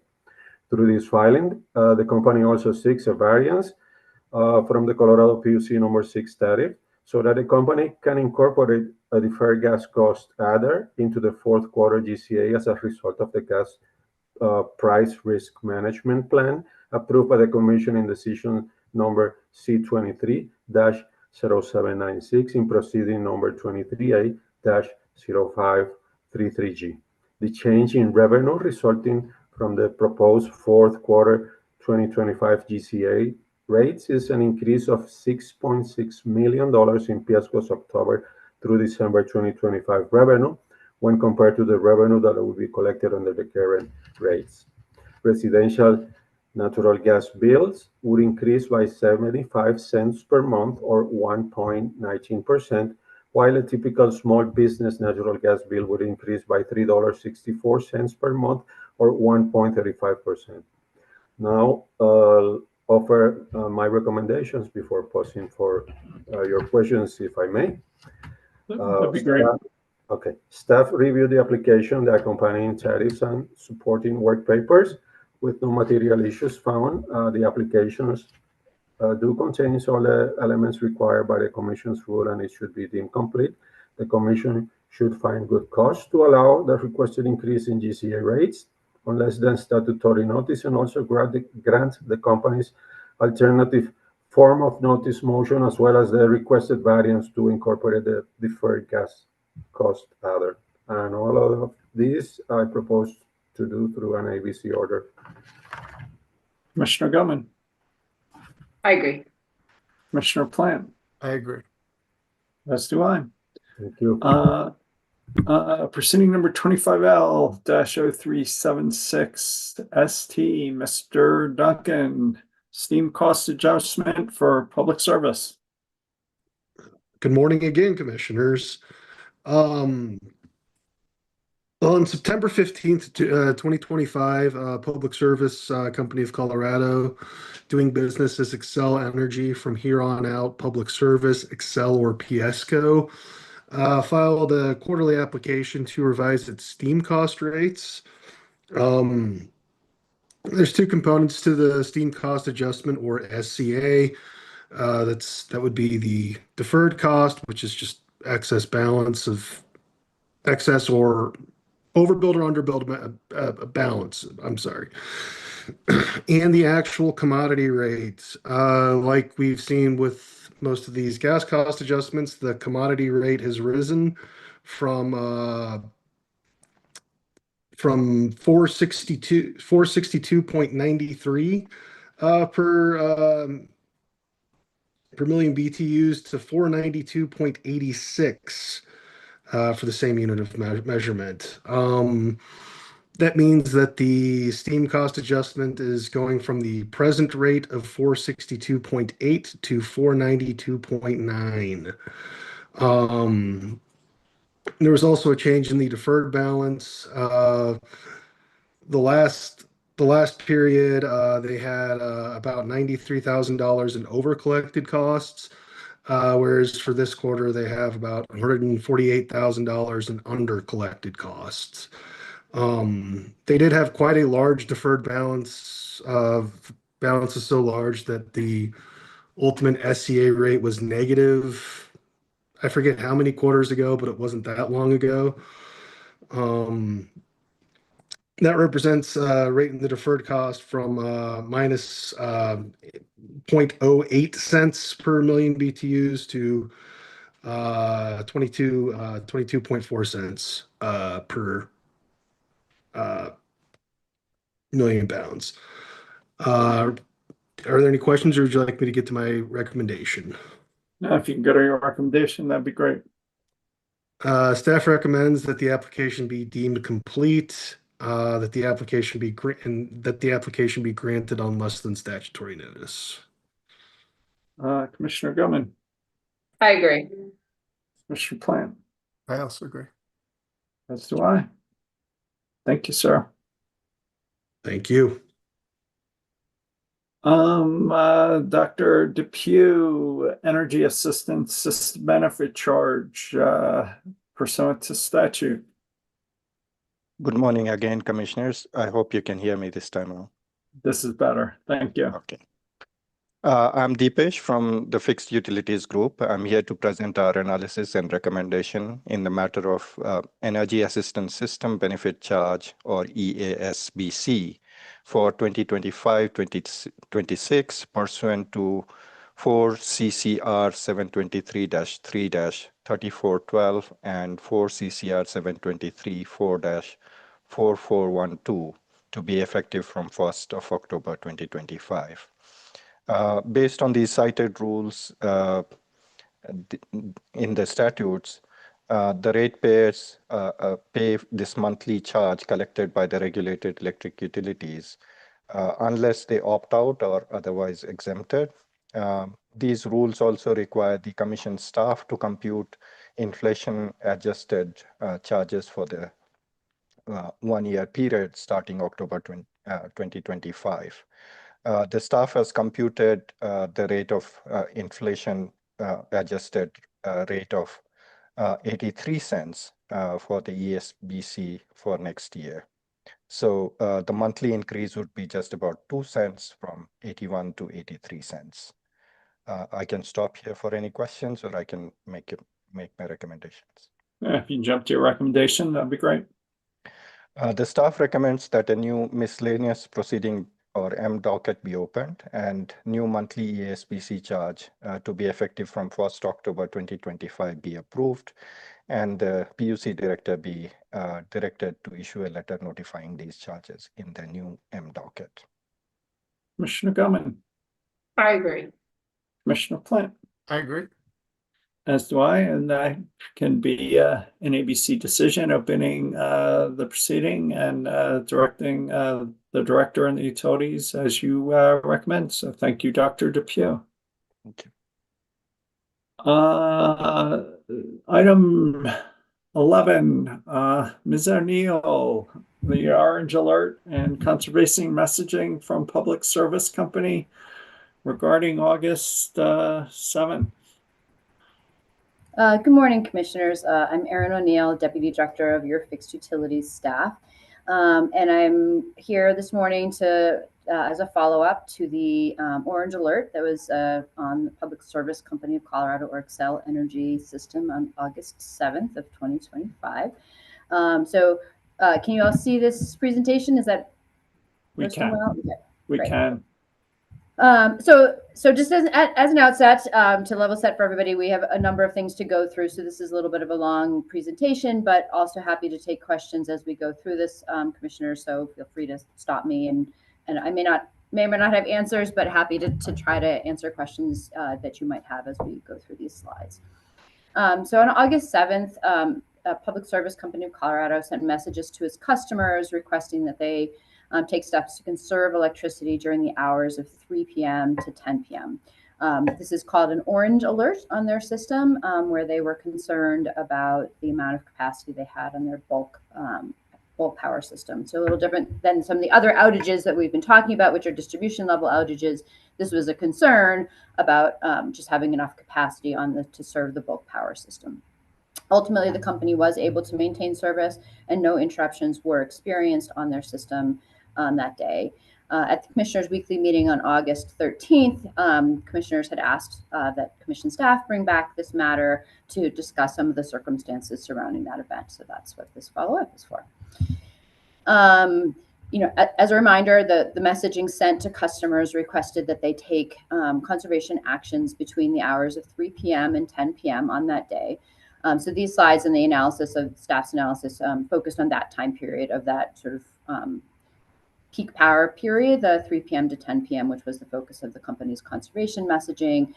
Through this filing, the company also seeks a variance from the Colorado PUC number 6 tariff so that the company can incorporate a deferred gas cost adder into the fourth quarter GCA as a result of the gas price risk management plan approved by the Commission in decision number C23-0796 in proceeding number 23A-0533G. The change in revenue resulting from the proposed fourth quarter 2025 GCA rates is an increase of $6.6 million in PSCo's October through December 2025 revenue when compared to the revenue that will be collected under the current rates. Residential natural gas bills would increase by 75 cents per month or 1.19%, while a typical small business natural gas bill would increase by $3.64 per month or 1.35%. Now, I'll offer my recommendations before pausing for your questions, if I may. That'd be great. Okay. Staff reviewed the application, the accompanying tariffs, and supporting work papers with no material issues found. The applications do contain all the elements required by the Commission's rule, and it should be deemed complete. The Commission should find good cause to allow the requested increase in GCA rates on less than statutory notice and also grant the company's alternative form of notice motion as well as the requested variance to incorporate the deferred gas cost adder. And all of these I propose to do through an ABC order. Commissioner Gilman. I agree. Commissioner Plant. I agree. As do I. Thank you. Proceeding number 25L-0376 ST, Mr. Duncan, steam cost adjustment for public service. Good morning again, commissioners. On September 15th, 2025, Public Service Company of Colorado, doing business as Xcel Energy from here on out, Public Service, Xcel or PSCo, filed a quarterly application to revise its steam cost rates. There's two components to the steam cost adjustment, or SCA. That would be the deferred cost, which is just excess balance of excess or overbilled or underbilled balance. I'm sorry. And the actual commodity rates, like we've seen with most of these gas cost adjustments, the commodity rate has risen from 462.93 per per million BTUs to 492.86 for the same unit of measurement. That means that the steam cost adjustment is going from the present rate of 462.8 to 492.9. There was also a change in the deferred balance. The last period, they had about $93,000 in over-collected costs, whereas for this quarter, they have about $148,000 in under-collected costs. They did have quite a large deferred balance. Balance is so large that the ultimate SCA rate was negative. I forget how many quarters ago, but it wasn't that long ago. That represents rate in the deferred cost from minus 0.08 cents per million BTUs to 22.4 cents per million pounds. Are there any questions, or would you like me to get to my recommendation? Now, if you can go to your recommendation, that'd be great. Staff recommends that the application be deemed complete, that the application be granted on less than statutory notice. Commissioner Gilman. I agree. Commissioner Plant. I also agree. As do I. Thank you, sir. Thank you. Dr. Depew, Energy Assistance System Benefit Charge pursuant to statute. Good morning again, commissioners. I hope you can hear me this time around. This is better. Thank you. Okay. I'm Deepesh from the Fixed Utilities Group. I'm here to present our analysis and recommendation in the matter of Energy Assistance System Benefit Charge, or EASBC, for 2025-26 pursuant to 4 CCR 723-3-3412 and 4 CCR 723-4-4412 to be effective from 1st of October 2025. Based on these cited rules in the statutes, the ratepayers pay this monthly charge collected by the regulated electric utilities unless they opt out or otherwise exempted. These rules also require the commission staff to compute inflation-adjusted charges for the 1-year period starting October 2025. The staff has computed the rate of inflation adjusted rate of 83 cents for the ESBC for next year. So the monthly increase would be just about 2 cents from 81 to 83 cents. I can stop here for any questions, or I can make my recommendations. If you jump to your recommendation, that'd be great. The staff recommends that a new miscellaneous proceeding, or M docket, be opened and new monthly ESBC charge to be effective from 1st October 2025 be approved, and the PUC director be directed to issue a letter notifying these charges in the new M docket. Commissioner Gilman. I agree. Commissioner Plant. I agree. As do I, and that can be an ABC decision opening the proceeding and directing the director and the utilities as you recommend. So thank you, Dr. Depew. Thank you. Item 11, Ms. O'Neill, the orange alert and conservation messaging from Public Service Company regarding August 7th. Good morning, commissioners. I'm Erin O'Neill, Deputy Director of your Fixed Utilities staff. And I'm here this morning to, as a follow-up to the orange alert that was on the Public Service Company of Colorado, or Xcel Energy System, on August 7th of 2025. Can you all see this presentation? Is that? We can. Well? Okay, we great. can. So just as an outset, to level set for everybody, we have a number of things to go through. So this is a little bit of a long presentation, but also happy to take questions as we go through this, Commissioner. So feel free to stop me, and I may not may or may not have answers, but happy to try to answer questions that you might have as we go through these slides. So on August 7th, a public service company of Colorado sent messages to its customers requesting that they take steps to conserve electricity during the hours of 3 p.m. to 10 p.m. This is called an orange alert on their system, where they were concerned about the amount of capacity they had on their bulk power system. So a little different than some of the other outages that we've been talking about, which are distribution level outages. This was a concern about just having enough capacity to serve the bulk power system. Ultimately, the company was able to maintain service and no interruptions were experienced on their system that day. At the Commissioners' weekly meeting on August 13th, Commissioners had asked that Commission staff bring back this matter to discuss some of the circumstances surrounding that event. So that's what this follow-up is for. As a reminder, the messaging sent to customers requested that they take conservation actions between the hours of 3 p.m. and 10 p.m. on that day. So these slides and the analysis of staff's analysis focused on that time period of that sort of peak power period, the 3 p.m. to 10 p.m., which was the focus of the company's conservation messaging.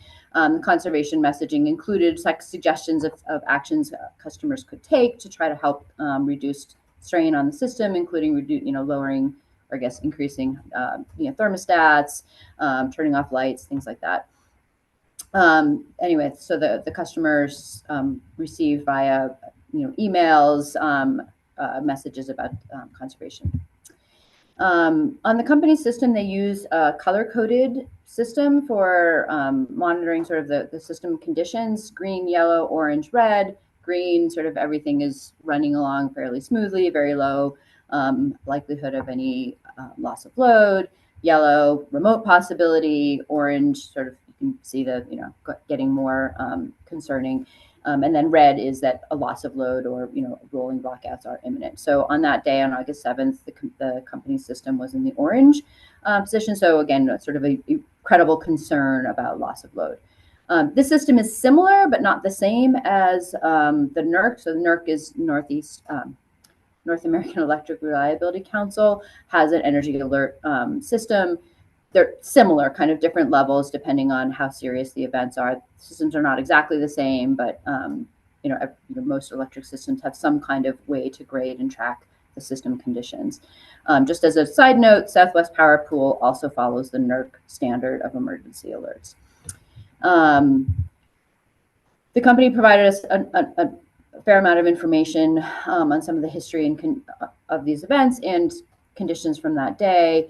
Conservation messaging included suggestions of actions customers could take to try to help reduce strain on the system, including lowering, or I guess increasing thermostats, turning off lights, things like that. Anyway, so the customers received via emails messages about conservation. On the company system, they use a color-coded system for monitoring sort of the system conditions: green, yellow, orange, red. Green, sort of everything is running along fairly smoothly, very low likelihood of any loss of load. Yellow, remote possibility. Orange, sort of you can see the getting more concerning. And then red is that a loss of load or rolling blackouts are imminent. So on that day, on August 7th, the company's system was in the orange position. So again, sort of a credible concern about loss of load. This system is similar, but not the same as the NERC. So the NERC is North American Electric Reliability Council, has an energy alert system. They're similar, kind of different levels depending on how serious the events are. Systems are not exactly the same, but most electric systems have some kind of way to grade and track the system conditions. Just as a side note, Southwest Power Pool also follows the NERC standard of emergency alerts. The company provided us a fair amount of information on some of the history of these events and conditions from that day.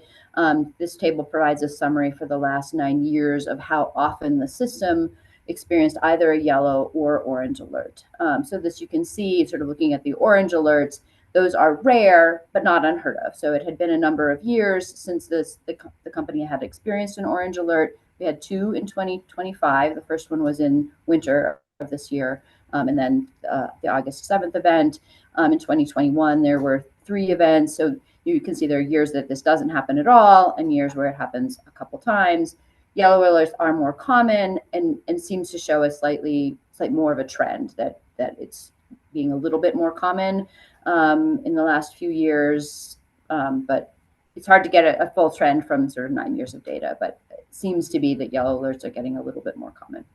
This table provides a summary for the last 9 years of how often the system experienced either a yellow or orange alert. So this you can see, sort of looking at the orange alerts, those are rare, but not unheard of. So it had been a number of years since the company had experienced an orange alert. We had 2 in 2025. The first one was in winter of this year. And then the August 7th event. In 2021, there were 3 events. So you can see there are years that this doesn't happen at all and years where it happens a couple times. Yellow alerts are more common and seems to show a slightly more of a trend that it's being a little bit more common in the last few years. But it's hard to get a full trend from sort of 9 years of data, but it seems to be that yellow alerts are getting a little bit more common.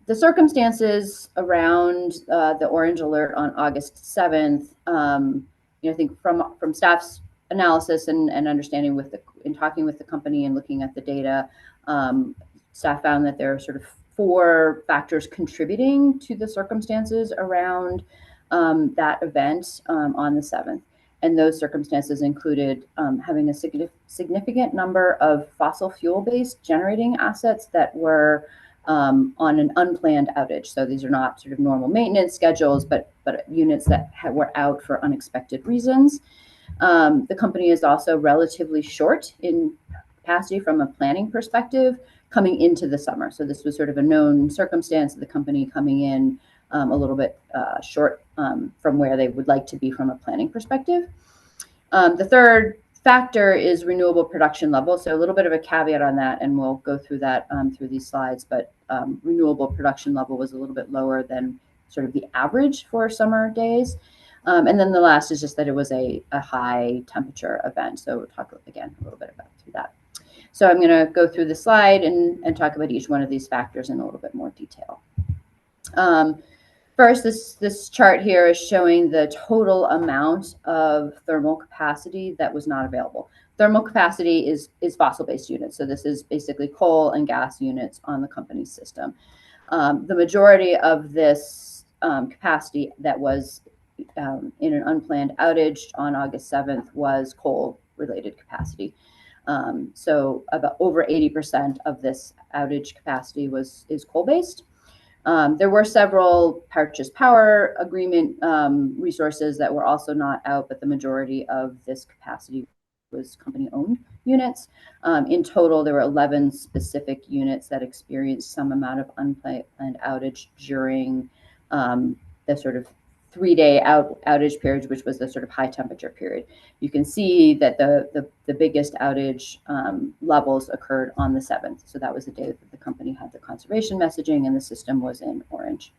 The circumstances around the orange alert on August 7th, I think from staff's analysis and understanding in talking with the company and looking at the data, staff found that there are sort of 4 factors contributing to the circumstances around that event on the 7th. And those circumstances included having a significant number of fossil fuel-based generating assets that were on an unplanned outage. So these are not sort of normal maintenance schedules, but units that were out for unexpected reasons. The company is also relatively short in capacity from a planning perspective coming into the summer. So this was sort of a known circumstance of the company coming in a little bit short from where they would like to be from a planning perspective. The third factor is renewable production level. So a little bit of a caveat on that, and we'll go through that through these slides, but renewable production level was a little bit lower than sort of the average for summer days. And then the last is just that it was a high temperature event. So we'll talk again a little bit about that. So I'm going to go through the slide and talk about each one of these factors in a little bit more detail. First, this chart here is showing the total amount of thermal capacity that was not available. Thermal capacity is fossil-based units. So this is basically coal and gas units on the company's system. The majority of this capacity that was in an unplanned outage on August 7th was coal-related capacity. So about over 80% of this outage capacity is coal-based. There were several purchase power agreement resources that were also not out, but the majority of this capacity was company-owned units. In total, there were 11 specific units that experienced some amount of unplanned outage during the sort of 3-day outage period, which was the sort of high temperature period. You can see that the biggest outage levels occurred on the 7th. So that was the day that the company had the conservation messaging and the system was in orange.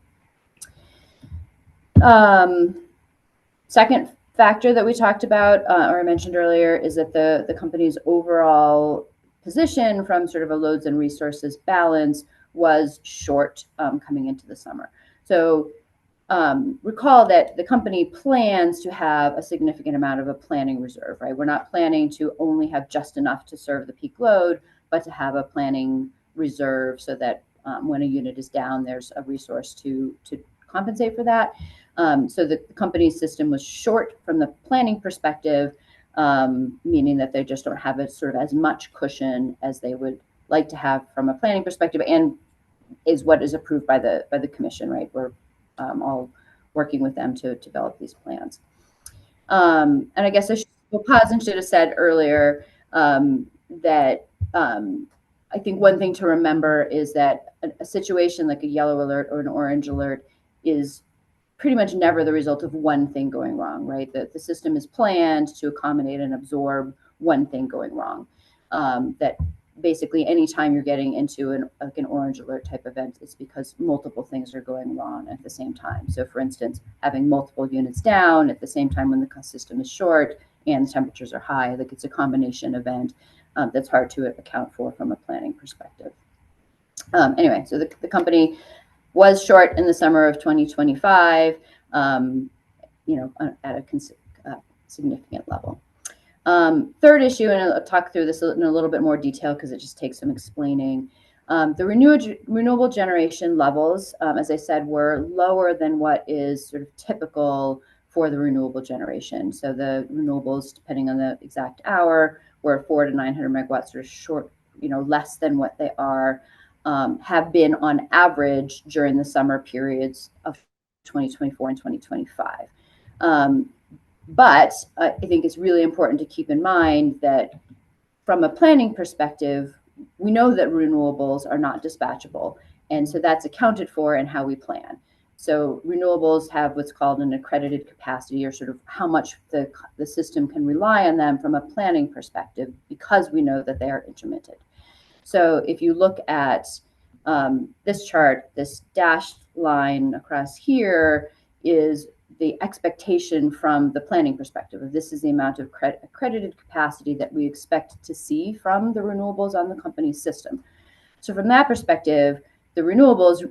Second factor that we talked about, or I mentioned earlier, is that the company's overall position from sort of a loads and resources balance was short coming into the summer. So recall that the company plans to have a significant amount of a planning reserve, right? We're not planning to only have just enough to serve the peak load, but to have a planning reserve so that when a unit is down, there's a resource to compensate for that. So the company's system was short from the planning perspective, meaning that they just don't have a sort of as much cushion as they would like to have from a planning perspective, and is what is approved by the commission, right? We're all working with them to develop these plans. And I guess I should have said earlier that I think one thing to remember is that a situation like a yellow alert or an orange alert is pretty much never the result of one thing going wrong, right? The system is planned to accommodate and absorb one thing going wrong. That basically anytime you're getting into an orange alert type event, it's because multiple things are going wrong at the same time. So for instance, having multiple units down at the same time when the system is short and the temperatures are high, like it's a combination event that's hard to account for from a planning perspective. Anyway, so the company was short in the summer of 2025, at a significant level. Third issue, and I'll talk through this in a little bit more detail because it just takes some explaining. The renewable generation levels, as I said, were lower than what is sort of typical for the renewable generation. So the renewables, depending on the exact hour, were 400 to 900 megawatts, sort of short, less than what they are, have been on average during the summer periods of 2024 and 2025. But I think it's really important to keep in mind that from a planning perspective, we know that renewables are not dispatchable. And so that's accounted for in how we plan. So renewables have what's called an accredited capacity, or sort of how much the system can rely on them from a planning perspective, because we know that they are intermittent. So if you look at this chart, this dashed line across here is the expectation from the planning perspective. This is the amount of accredited capacity that we expect to see from the renewables on the company's system. So from that perspective, the renewables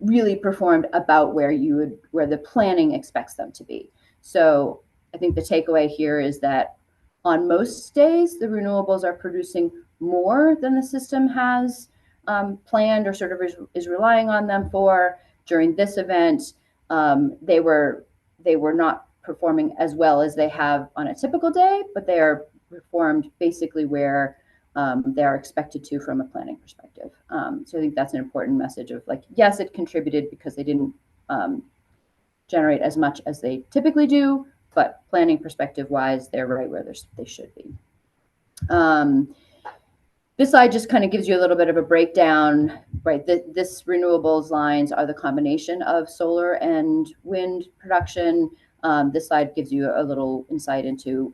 really performed about where the planning expects them to be. So I think the takeaway here is that on most days, the renewables are producing more than the system has planned or sort of is relying on them for. During this event, they were not performing as well as they have on a typical day, but they are performed basically where they are expected to from a planning perspective. So I think that's an important message of, like, yes, it contributed because they didn't generate as much as they typically do, but planning perspective wise, they're right where they should be. This slide just kind of gives you a little bit of a breakdown, right? This renewables lines are the combination of solar and wind production. This slide gives you a little insight into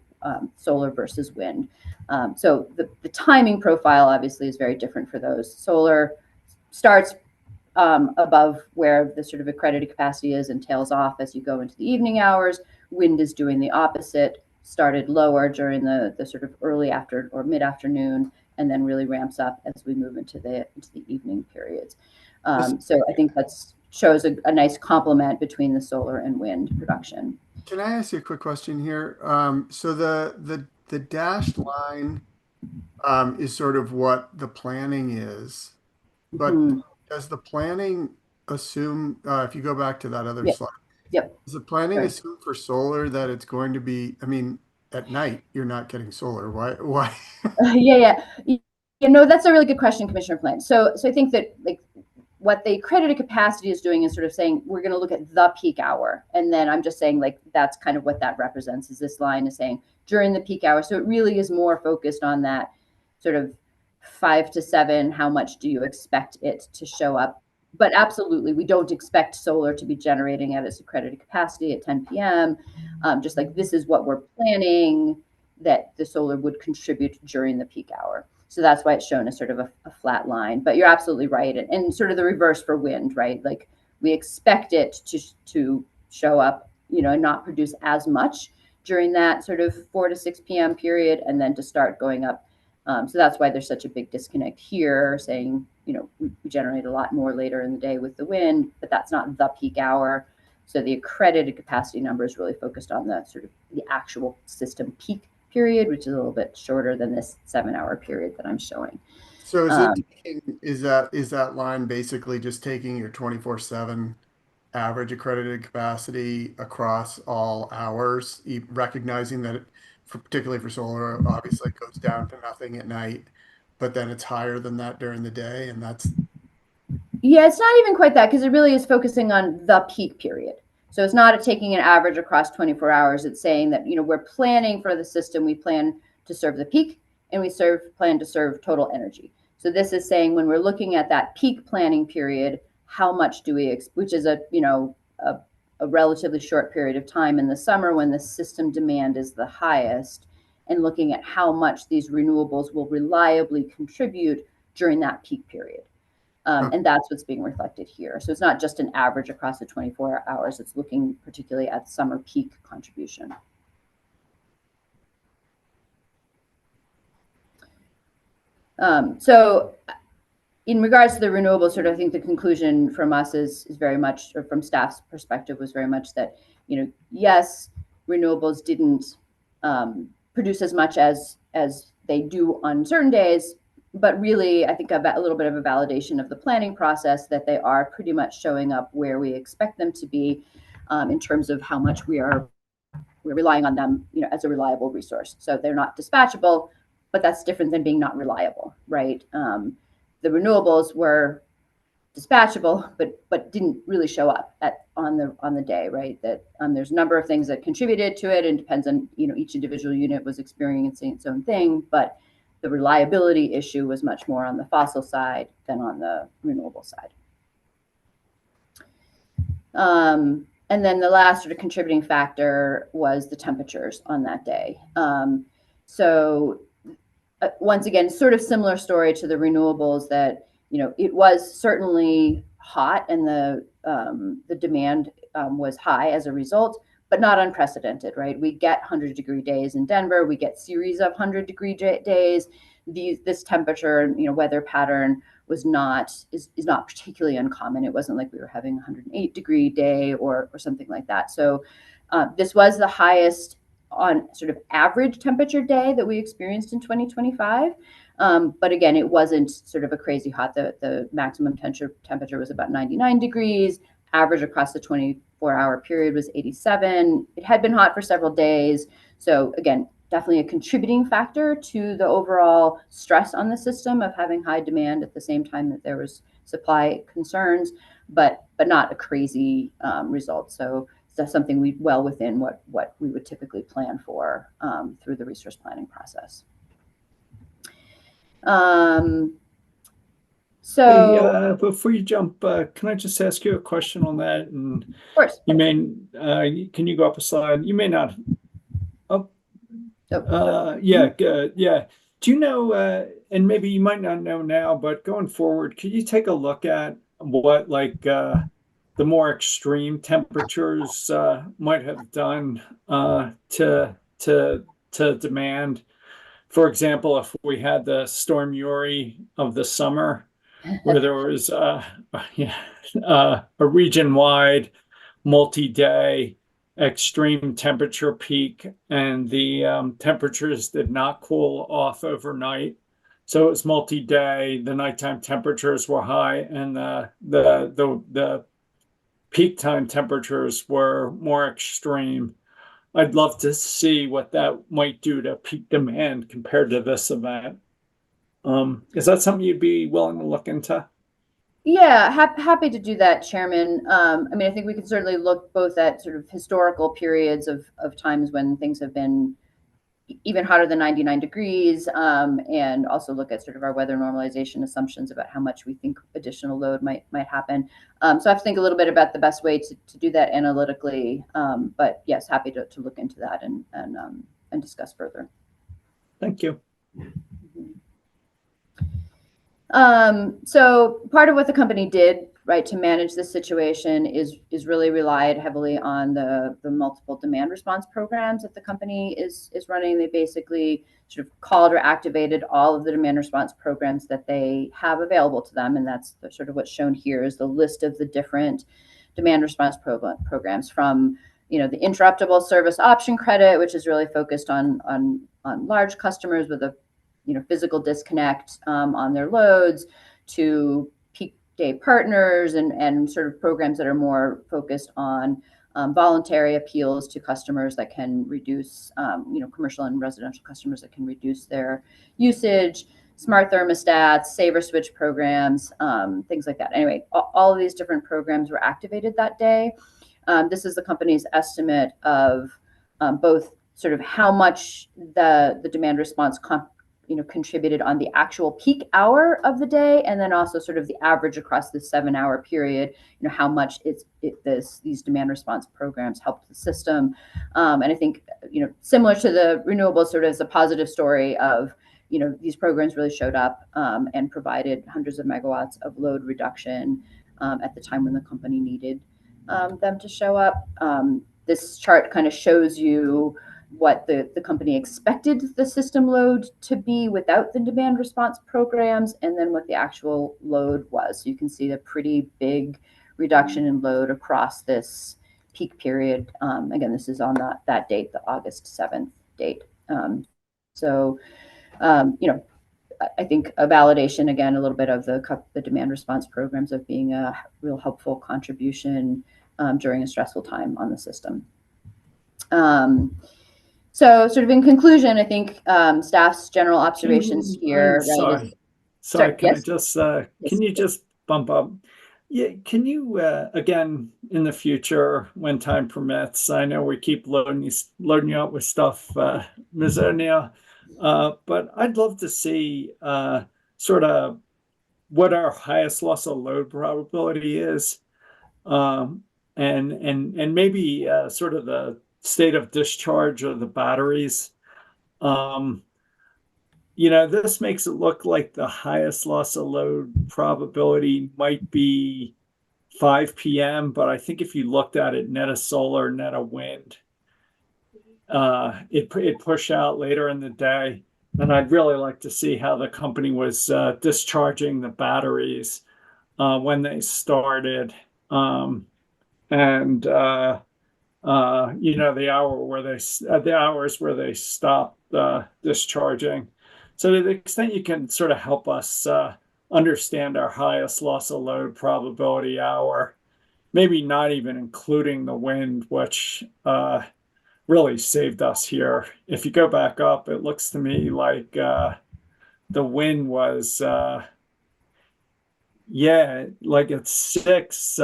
solar versus wind. So the timing profile obviously is very different for those. Solar starts above where the sort of accredited capacity is and tails off as you go into the evening hours. Wind is doing the opposite, started lower during the sort of early after or mid-afternoon, and then really ramps up as we move into the evening periods. So I think that shows a nice complement between the solar and wind production. Can I ask you a quick question here? So the dashed line is sort of what the planning is, but does the planning assume, if you go back to that other slide, does the planning assume for solar that it's going to be, I mean, at night you're not getting solar. Why? Yeah. You know, that's a really good question, Commissioner Flynn. So I think that like what the accredited capacity is doing is sort of saying we're going to look at the peak hour, and then I'm just saying like that's kind of what that represents. Is this line is saying during the peak hour. So it really is more focused on that sort of 5 to 7. How much do you expect it to show up? But absolutely, we don't expect solar to be generating at its accredited capacity at 10 p.m. Just like this is what we're planning that the solar would contribute during the peak hour. So that's why it's shown as sort of a flat line. But you're absolutely right. And sort of the reverse for wind, right? Like we expect it to show up, you know, and not produce as much during that sort of 4 to 6 p.m. period, and then to start going up. So that's why there's such a big disconnect here, saying, you know, we generate a lot more later in the day with the wind, but that's not the peak hour. So the accredited capacity number is really focused on the sort of the actual system peak period, which is a little bit shorter than this 7-hour period that I'm showing. So is that line basically just taking your 24/7 average accredited capacity across all hours, recognizing that particularly for solar, obviously it goes down to nothing at night, but then it's higher than that during the day, and that's it's not even quite that, because it really is focusing on the peak period. So it's not taking an average across 24 hours. It's saying that, you know, we're planning for the system. We plan to serve the peak, and we plan to serve total energy. So this is saying when we're looking at that peak planning period, how much do we, which is a relatively short period of time in the summer when the system demand is the highest, and looking at how much these renewables will reliably contribute during that peak period. And that's what's being reflected here. So it's not just an average across the 24 hours. It's looking particularly at summer peak contribution. So in regards to the renewables, sort of, I think the conclusion from us is very much, or from staff's perspective, was very much that, you know, yes, renewables didn't produce as much as they do on certain days, but really, I think a little bit of a validation of the planning process that they are pretty much showing up where we expect them to be, in terms of how much we're relying on them, you know, as a reliable resource. So they're not dispatchable, but that's different than being not reliable, right? The renewables were dispatchable, but didn't really show up on the day, right? That there's a number of things that contributed to it, and depends on, you know, each individual unit was experiencing its own thing, but the reliability issue was much more on the fossil side than on the renewable side. And then the last sort of contributing factor was the temperatures on that day. So once again, sort of similar story to the renewables, that, you know, it was certainly hot, and the demand was high as a result, but not unprecedented, right? We get 100-degree days in Denver. We get series of 100-degree days. This temperature, you know, weather pattern is not particularly uncommon. It wasn't like we were having a 108-degree day or something like that. So this was the highest on sort of average temperature day that we experienced in 2025. But again, it wasn't sort of a crazy hot. The maximum temperature was about 99 degrees. Average across the 24-hour period was 87. It had been hot for several days. So again, definitely a contributing factor to the overall stress on the system of having high demand at the same time that there was supply concerns, but not a crazy result. So that's something well within what we would typically plan for through the resource planning process. So before you jump, can I just ask you a question on that? And of course, you may, can you go up a slide? You may not. Yeah, good. Yeah. Do you know, and maybe you might not know now, but going forward, could you take a look at what like the more extreme temperatures might have done to demand. For example, if we had the Storm Uri of the summer, where there was a region-wide, multi-day extreme temperature peak, and the temperatures did not cool off overnight. So it was multi-day. The nighttime temperatures were high, and the peak time temperatures were more extreme. I'd love to see what that might do to peak demand compared to this event. Is that something you'd be willing to look into? Yeah, happy to do that, Chairman. I mean, I think we can certainly look both at sort of historical periods of times when things have been even hotter than 99 degrees, and also look at sort of our weather normalization assumptions about how much we think additional load might happen. So I have to think a little bit about the best way to do that analytically. But yes, happy to look into that and discuss further. Thank you. So part of what the company did, right, to manage this situation is really relied heavily on the multiple demand response programs that the company is running. They basically sort of called or activated all of the demand response programs that they have available to them, and that's sort of what's shown here is the list of the different demand response programs, from the interruptible service option credit, which is really focused on large customers with a physical disconnect on their loads, to peak day partners and sort of programs that are more focused on voluntary appeals to customers that can reduce, commercial and residential customers that can reduce their usage, smart thermostats, saver switch programs, things like that. Anyway, all of these different programs were activated that day. This is the company's estimate of both sort of how much the demand response contributed on the actual peak hour of the day, and then also sort of the average across the 7-hour period, how much these demand response programs helped the system. And I think, similar to the renewables, sort of as a positive story of, these programs really showed up and provided hundreds of megawatts of load reduction at the time when the company needed them to show up. This chart kind of shows you what the company expected the system load to be without the demand response programs, and then what the actual load was. So you can see the pretty big reduction in load across this peak period. Again, this is on that date, the August 7th date. I think a validation, again, a little bit of the demand response programs of being a real helpful contribution during a stressful time on the system. So sort of in conclusion, I think staff's general observations here. Sorry, can yes? I just, can you just bump up? Yeah, can you, again, in the future, when time permits, I know we keep loading you up with stuff, Ms. O'Neill, but I'd love to see sort of what our highest loss of load probability is, and maybe sort of the state of discharge of the batteries. This makes it look like the highest loss of load probability might be 5 p.m., but I think if you looked at it net of solar, net of wind, it pushed out later in the day. And I'd really like to see how the company was discharging the batteries when they started, and the hours where they stopped discharging. So to the extent you can sort of help us understand our highest loss of load probability hour, maybe not even including the wind, which really saved us here. If you go back up, it looks to me like the wind was, like at 6,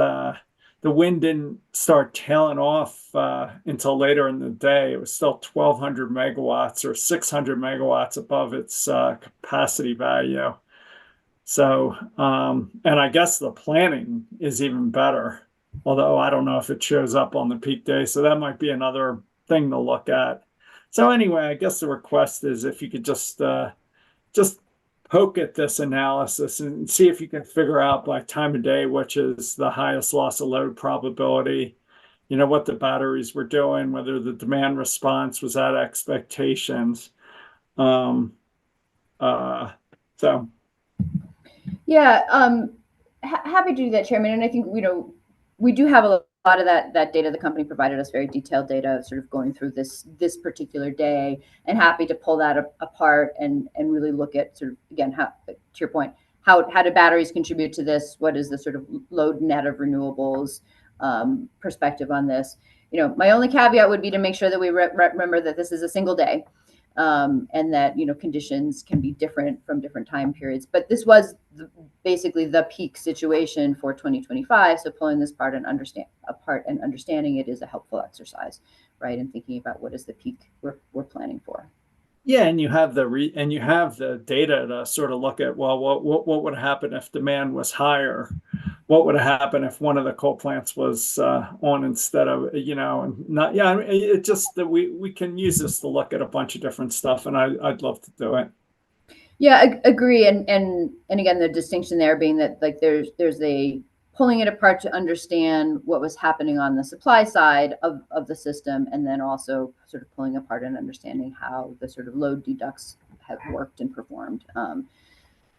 the wind didn't start tailing off until later in the day. It was still 1,200 megawatts or 600 megawatts above its capacity value. So, and I guess the planning is even better, although I don't know if it shows up on the peak day. So that might be another thing to look at. So anyway, I guess the request is if you could just poke at this analysis and see if you can figure out by time of day which is the highest loss of load probability, you know, what the batteries were doing, whether the demand response was at expectations. So Yeah, happy to do that, Chairman. And I think, you know, we do have a lot of that data. The company provided us very detailed data, sort of going through this particular day, and happy to pull that apart and really look at sort of, again, how, to your point, how do batteries contribute to this? What is the sort of load net of renewables perspective on this? You know, my only caveat would be to make sure that we remember that this is a single day. And that, you know, conditions can be different from different time periods. But this was basically the peak situation for 2025. So pulling this apart and understanding it is a helpful exercise, right? And thinking about what is the peak we're planning for. yeah, and you have the data to sort of look at, well, what would happen if demand was higher? What would happen if one of the coal plants was on instead of, you know, and not, yeah, I mean, it just that we can use this to look at a bunch of different stuff, and I'd love to do it. Yeah, I agree. And again, the distinction there being that, like, there's a pulling it apart to understand what was happening on the supply side of the system, and then also sort of pulling apart and understanding how the sort of load deducts have worked and performed.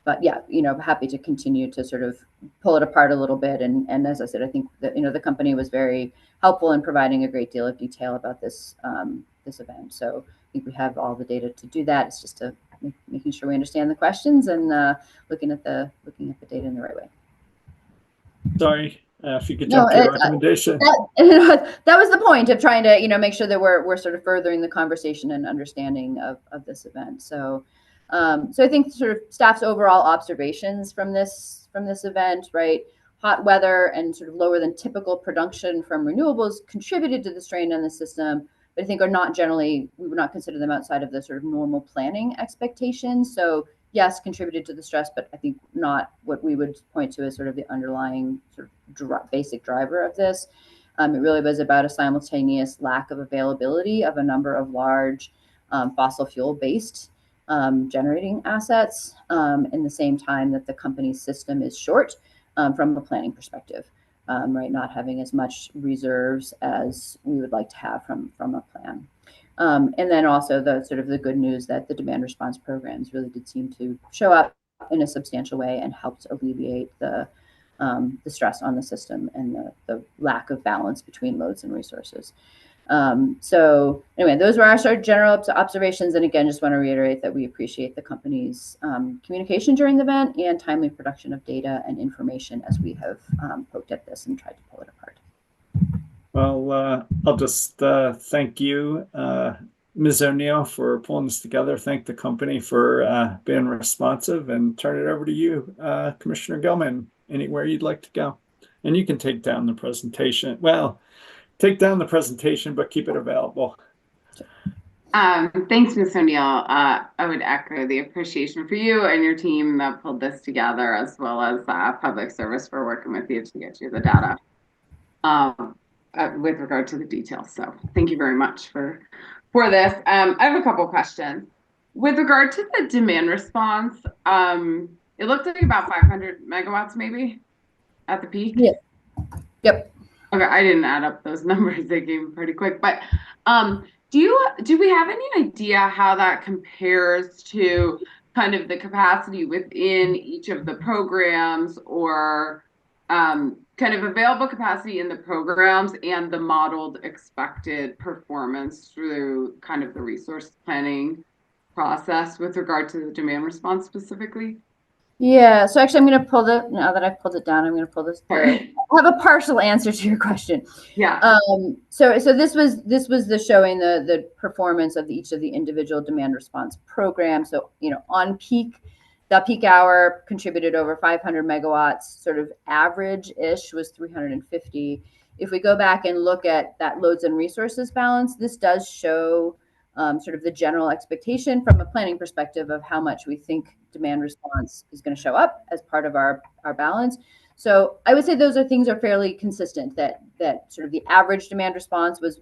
But yeah, you know, happy to continue to sort of pull it apart a little bit. And as I said, I think that, you know, the company was very helpful in providing a great deal of detail about this this event. So I think we have all the data to do that. It's just making sure we understand the questions and looking at the data in the right way. Sorry, if you could jump to your recommendation. That was the point of trying to, you know, make sure that we're sort of furthering the conversation and understanding of this event. So I think sort of staff's overall observations from this event, right? Hot weather and sort of lower than typical production from renewables contributed to the strain on the system, but I think are not generally, we would not consider them outside of the sort of normal planning expectations. So yes, contributed to the stress, but I think not what we would point to as sort of the underlying sort of basic driver of this. It really was about a simultaneous lack of availability of a number of large fossil fuel based generating assets in the same time that the company's system is short from a planning perspective, right? Not having as much reserves as we would like to have from a plan. And then also the sort of the good news that the demand response programs really did seem to show up in a substantial way and helped alleviate the stress on the system and the lack of balance between loads and resources. So anyway, those were our sort of general observations. And again, just want to reiterate that we appreciate the company's communication during the event and timely production of data and information as we have poked at this and tried to pull it apart. Well, I'll just thank you, Ms. O'Neill, for pulling this together. Thank the company for being responsive, and turn it over to you, Commissioner Gilman, anywhere you'd like to go. And you can take down the presentation. Well, take down the presentation, but keep it available. Thanks, Ms. O'Neill. I would echo the appreciation for you and your team that pulled this together, as well as public service for working with you to get you the data with regard to the details. So thank you very much for this. I have a couple questions. With regard to the demand response, it looked like about 500 megawatts maybe at the peak. Yeah. Yep. Okay, I didn't add up those numbers. They came pretty quick, but do we have any idea how that compares to kind of the capacity within each of the programs, or kind of available capacity in the programs and the modeled expected performance through kind of the resource planning process with regard to the demand response specifically? Yeah, so actually I'm going to pull now that I've pulled it down, I'm going to pull this through. I have a partial answer to your question. Yeah. So this was the showing the performance of each of the individual demand response programs. So, you know, on peak, the peak hour contributed over 500 megawatts, sort of average-ish was 350. If we go back and look at that loads and resources balance, this does show sort of the general expectation from a planning perspective of how much we think demand response is going to show up as part of our balance. So I would say those things are fairly consistent, that sort of the average demand response was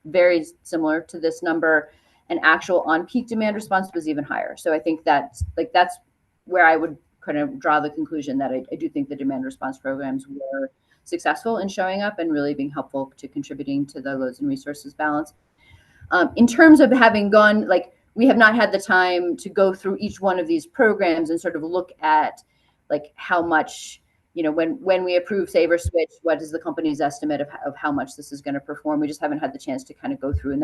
very similar to this number, and actual on peak demand response was even higher. So I think that's where I would kind of draw the conclusion that I do think the demand response programs were successful in showing up and really being helpful to contributing to the loads and resources balance. In terms of having gone, like, we have not had the time to go through each one of these programs and sort of look at like how much, you know, when we approve Save or Switch, what is the company's estimate of how much this is going to perform? We just haven't had the chance to kind of go through and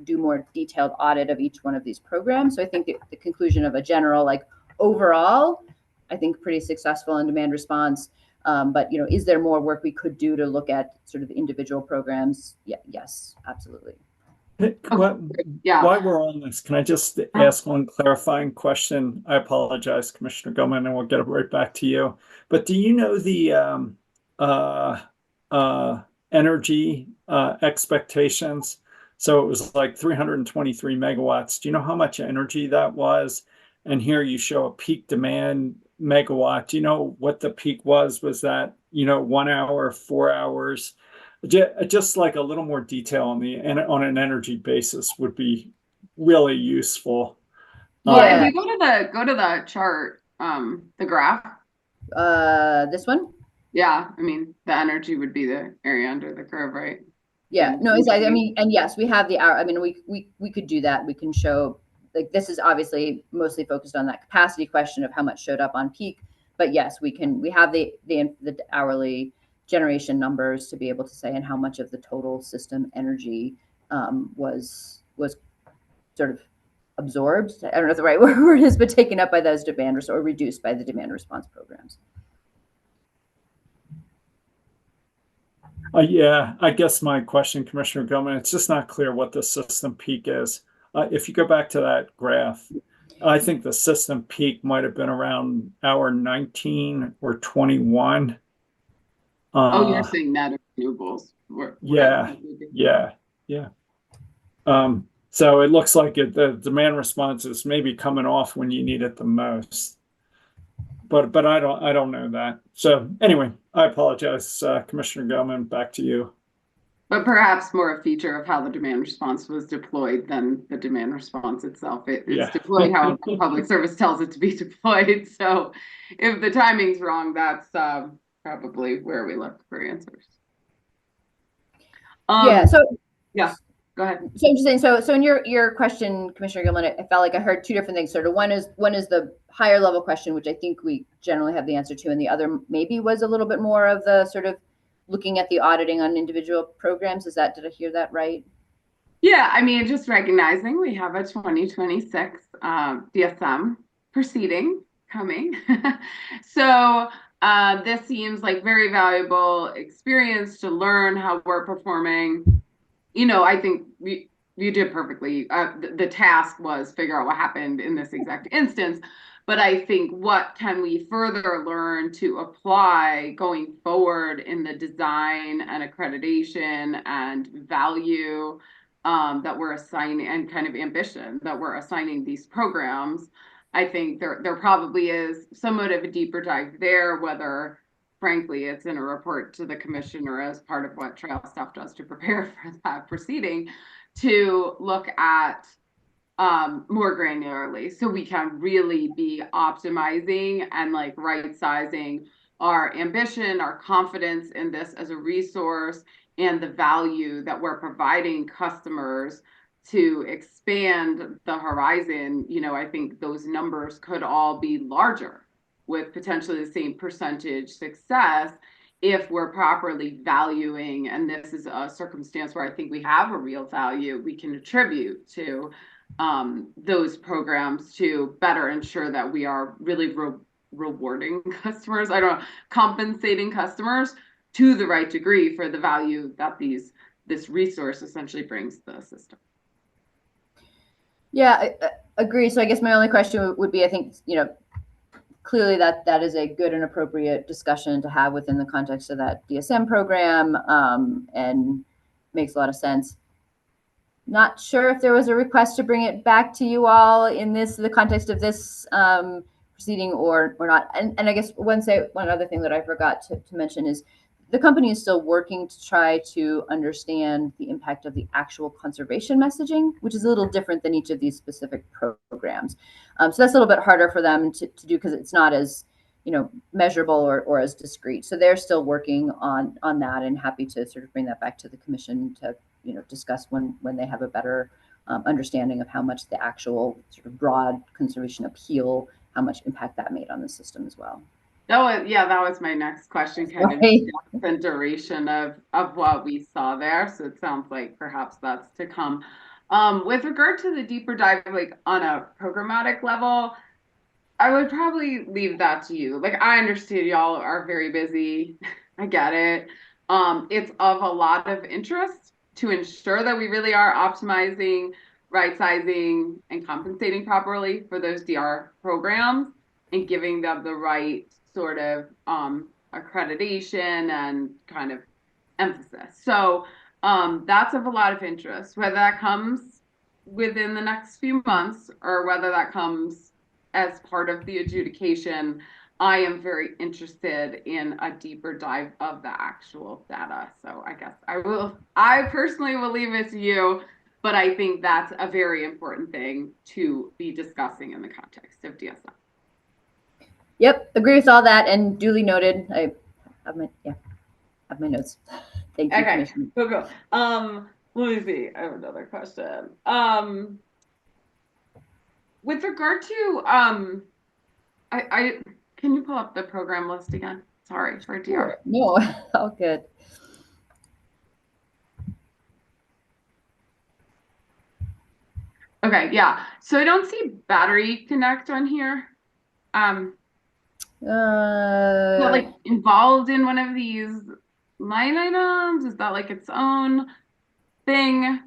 do more detailed audit of each one of these programs. So I think the conclusion of a general, like, overall, I think pretty successful in demand response. But, you know, is there more work we could do to look at sort of individual programs? Yeah, yes, absolutely. While we're on this, can I just ask one clarifying question? I apologize, Commissioner Gilman, and we'll get it right back to you. But do you know the energy expectations? So it was like 323 megawatts. Do you know how much energy that was? And here you show a peak demand megawatt. Do you know what the peak was? Was that, you know, 1 hour, 4 hours? Just like a little more detail on an energy basis would be really useful. Well, if you go to the chart, the graph. This one? Yeah, I mean, the energy would be the area under the curve, right? Yeah, no, exactly. I mean, and yes, we have the hour. I mean, we could do that. We can show, like, this is obviously mostly focused on that capacity question of how much showed up on peak. But yes, we have the hourly generation numbers to be able to say and how much of the total system energy was sort of absorbed. I don't know if the right word is, but taken up by those demand or reduced by the demand response programs. Yeah, I guess my question, Commissioner Gilman, it's just not clear what the system peak is. If you go back to that graph, I think the system peak might have been around hour 19 or 21. You're saying net renewables. Yeah. So it looks like the demand response is maybe coming off when you need it the most. But I don't know that. So anyway, I apologize, Commissioner Gilman, back to you. But perhaps more a feature of how the demand response was deployed than the demand response itself. It's deployed how public service tells it to be deployed. So if the timing's wrong, that's probably where we look for answers. Yeah, go ahead. So I'm just saying, so in your question, Commissioner Gilman, I felt like I heard two different things. Sort of one is the higher level question, which I think we generally have the answer to, and the other maybe was a little bit more of the sort of looking at the auditing on individual programs. Did I hear that right? Yeah, I mean, just recognizing we have a 2026 DSM proceeding coming. So this seems like very valuable experience to learn how we're performing. You know, I think you did perfectly. The task was figure out what happened in this exact instance. But I think what can we further learn to apply going forward in the design and accreditation and value that we're assigning and kind of ambition that we're assigning these programs. I think there probably is somewhat of a deeper dive there, whether frankly it's in a report to the commissioner as part of what trail staff does to prepare for that proceeding, to look at more granularly so we can really be optimizing and like right sizing our ambition, our confidence in this as a resource, and the value that we're providing customers to expand the horizon. You know, I think those numbers could all be larger with potentially the same percentage success if we're properly valuing, and this is a circumstance where I think we have a real value we can attribute to those programs to better ensure that we are really rewarding customers, compensating customers to the right degree for the value that this resource essentially brings to the system. Yeah, I agree. So I guess my only question would be, I think, you know, clearly that is a good and appropriate discussion to have within the context of that DSM program, and makes a lot of sense. Not sure if there was a request to bring it back to you all in the context of this proceeding or not. And I guess one other thing that I forgot to mention is the company is still working to try to understand the impact of the actual conservation messaging, which is a little different than each of these specific programs. programs. So that's a little bit harder for them to do because it's not as, measurable or as discrete. So they're still working on that, and happy to sort of bring that back to the commission to, discuss when they have a better understanding of how much the actual sort of broad conservation appeal, how much impact that made on the system as well. That was my next question, kind of the duration of what we saw there. So it sounds like perhaps that's to come. With regard to the deeper dive, like on a programmatic level, I would probably leave that to you. Like, I understand y'all are very busy. I get it. It's of a lot of interest to ensure that we really are optimizing, right sizing, and compensating properly for those DR programs and giving them the right sort of accreditation and kind of emphasis. So that's of a lot of interest, whether that comes within the next few months or whether that comes as part of the adjudication. I am very interested in a deeper dive of the actual data. So I guess I personally will leave it to you, but I think that's a very important thing to be discussing in the context of DSM. Yep, agree with all that, and duly noted. I have my notes. Thank you, Okay, Commissioner. cool. Let me see. I have another question. With regard to I can you pull up the program list again? Sorry for DR. No, all good. Okay, yeah. So I don't see battery connect on here. Not like involved in one of these line items? Is that like its own thing?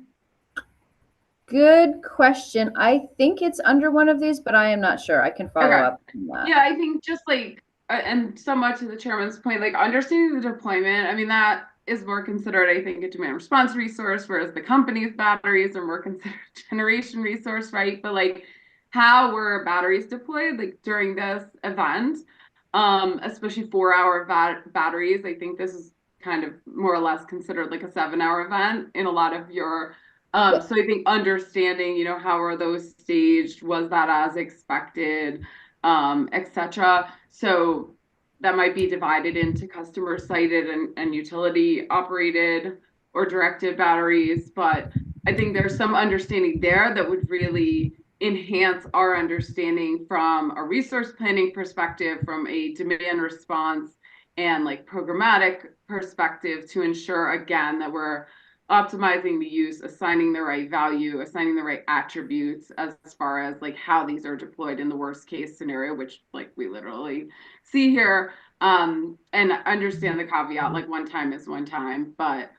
Good question. I think it's under one of these, but I am not sure. I can follow up on that. Yeah, I think just like, and somewhat to the chairman's point, like understanding the deployment, I mean, that is more considered, I think, a demand response resource, whereas the company's batteries are more considered generation resource, right? But like, how were batteries deployed like during this event, especially 4-hour batteries? I think this is kind of more or less considered like a 7-hour event in a lot of your so I think understanding, how are those staged? Was that as expected, etc. So that might be divided into customer sited and utility operated or directed batteries. But I think there's some understanding there that would really enhance our understanding from a resource planning perspective, from a demand response and like programmatic perspective to ensure, again, that we're optimizing the use, assigning the right value, assigning the right attributes as far as like how these are deployed in the worst case scenario, which like we literally see here, and understand the caveat, like one time is one time, but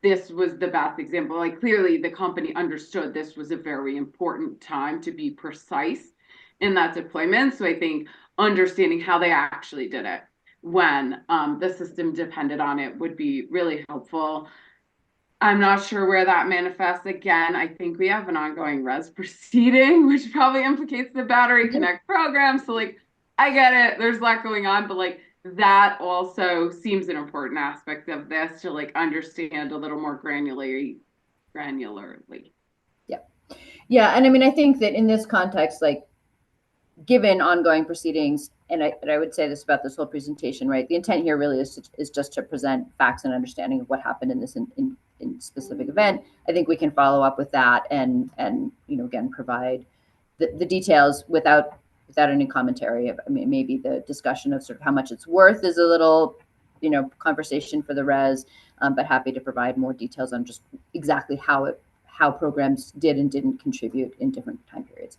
this was the best example. Like clearly the company understood this was a very important time to be precise in that deployment. So I think understanding how they actually did it when the system depended on it would be really helpful. I'm not sure where that manifests. Again, I think we have an ongoing res proceeding, which probably implicates the Battery Connect program. So like, I get it. There's a lot going on, but like that also seems an important aspect of this to like understand a little more granularly. Yeah. And I mean, I think that in this context, like given ongoing proceedings, and I would say this about this whole presentation, right? The intent here really is just to present facts and understanding of what happened in this in specific event. I think we can follow up with that and again provide the details without any commentary. I mean, maybe the discussion of sort of how much it's worth is a little conversation for the res, but happy to provide more details on just exactly how programs did and didn't contribute in different time periods.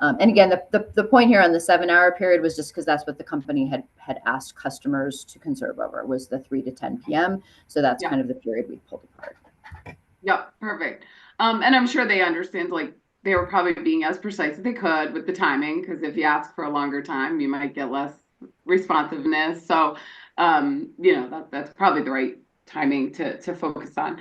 And again, the point here on the 7-hour period was just because that's what the company had asked customers to conserve over, was the 3 to 10 p.m. So that's kind of the period we pulled apart. Yep, perfect. And I'm sure they understand, like they were probably being as precise as they could with the timing, because if you ask for a longer time, you might get less responsiveness. So, that's probably the right timing to focus on.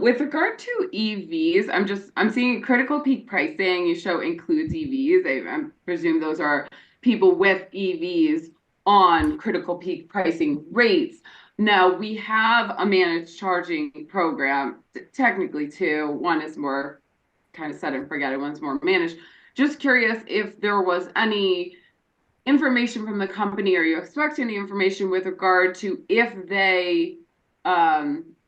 With regard to EVs, I'm seeing critical peak pricing. You show includes EVs. I presume those are people with EVs on critical peak pricing rates. Now we have a managed charging program, technically two. One is more kind of set and forget it, one's more managed. just curious if there was any information from the company, or you expect any information with regard to if they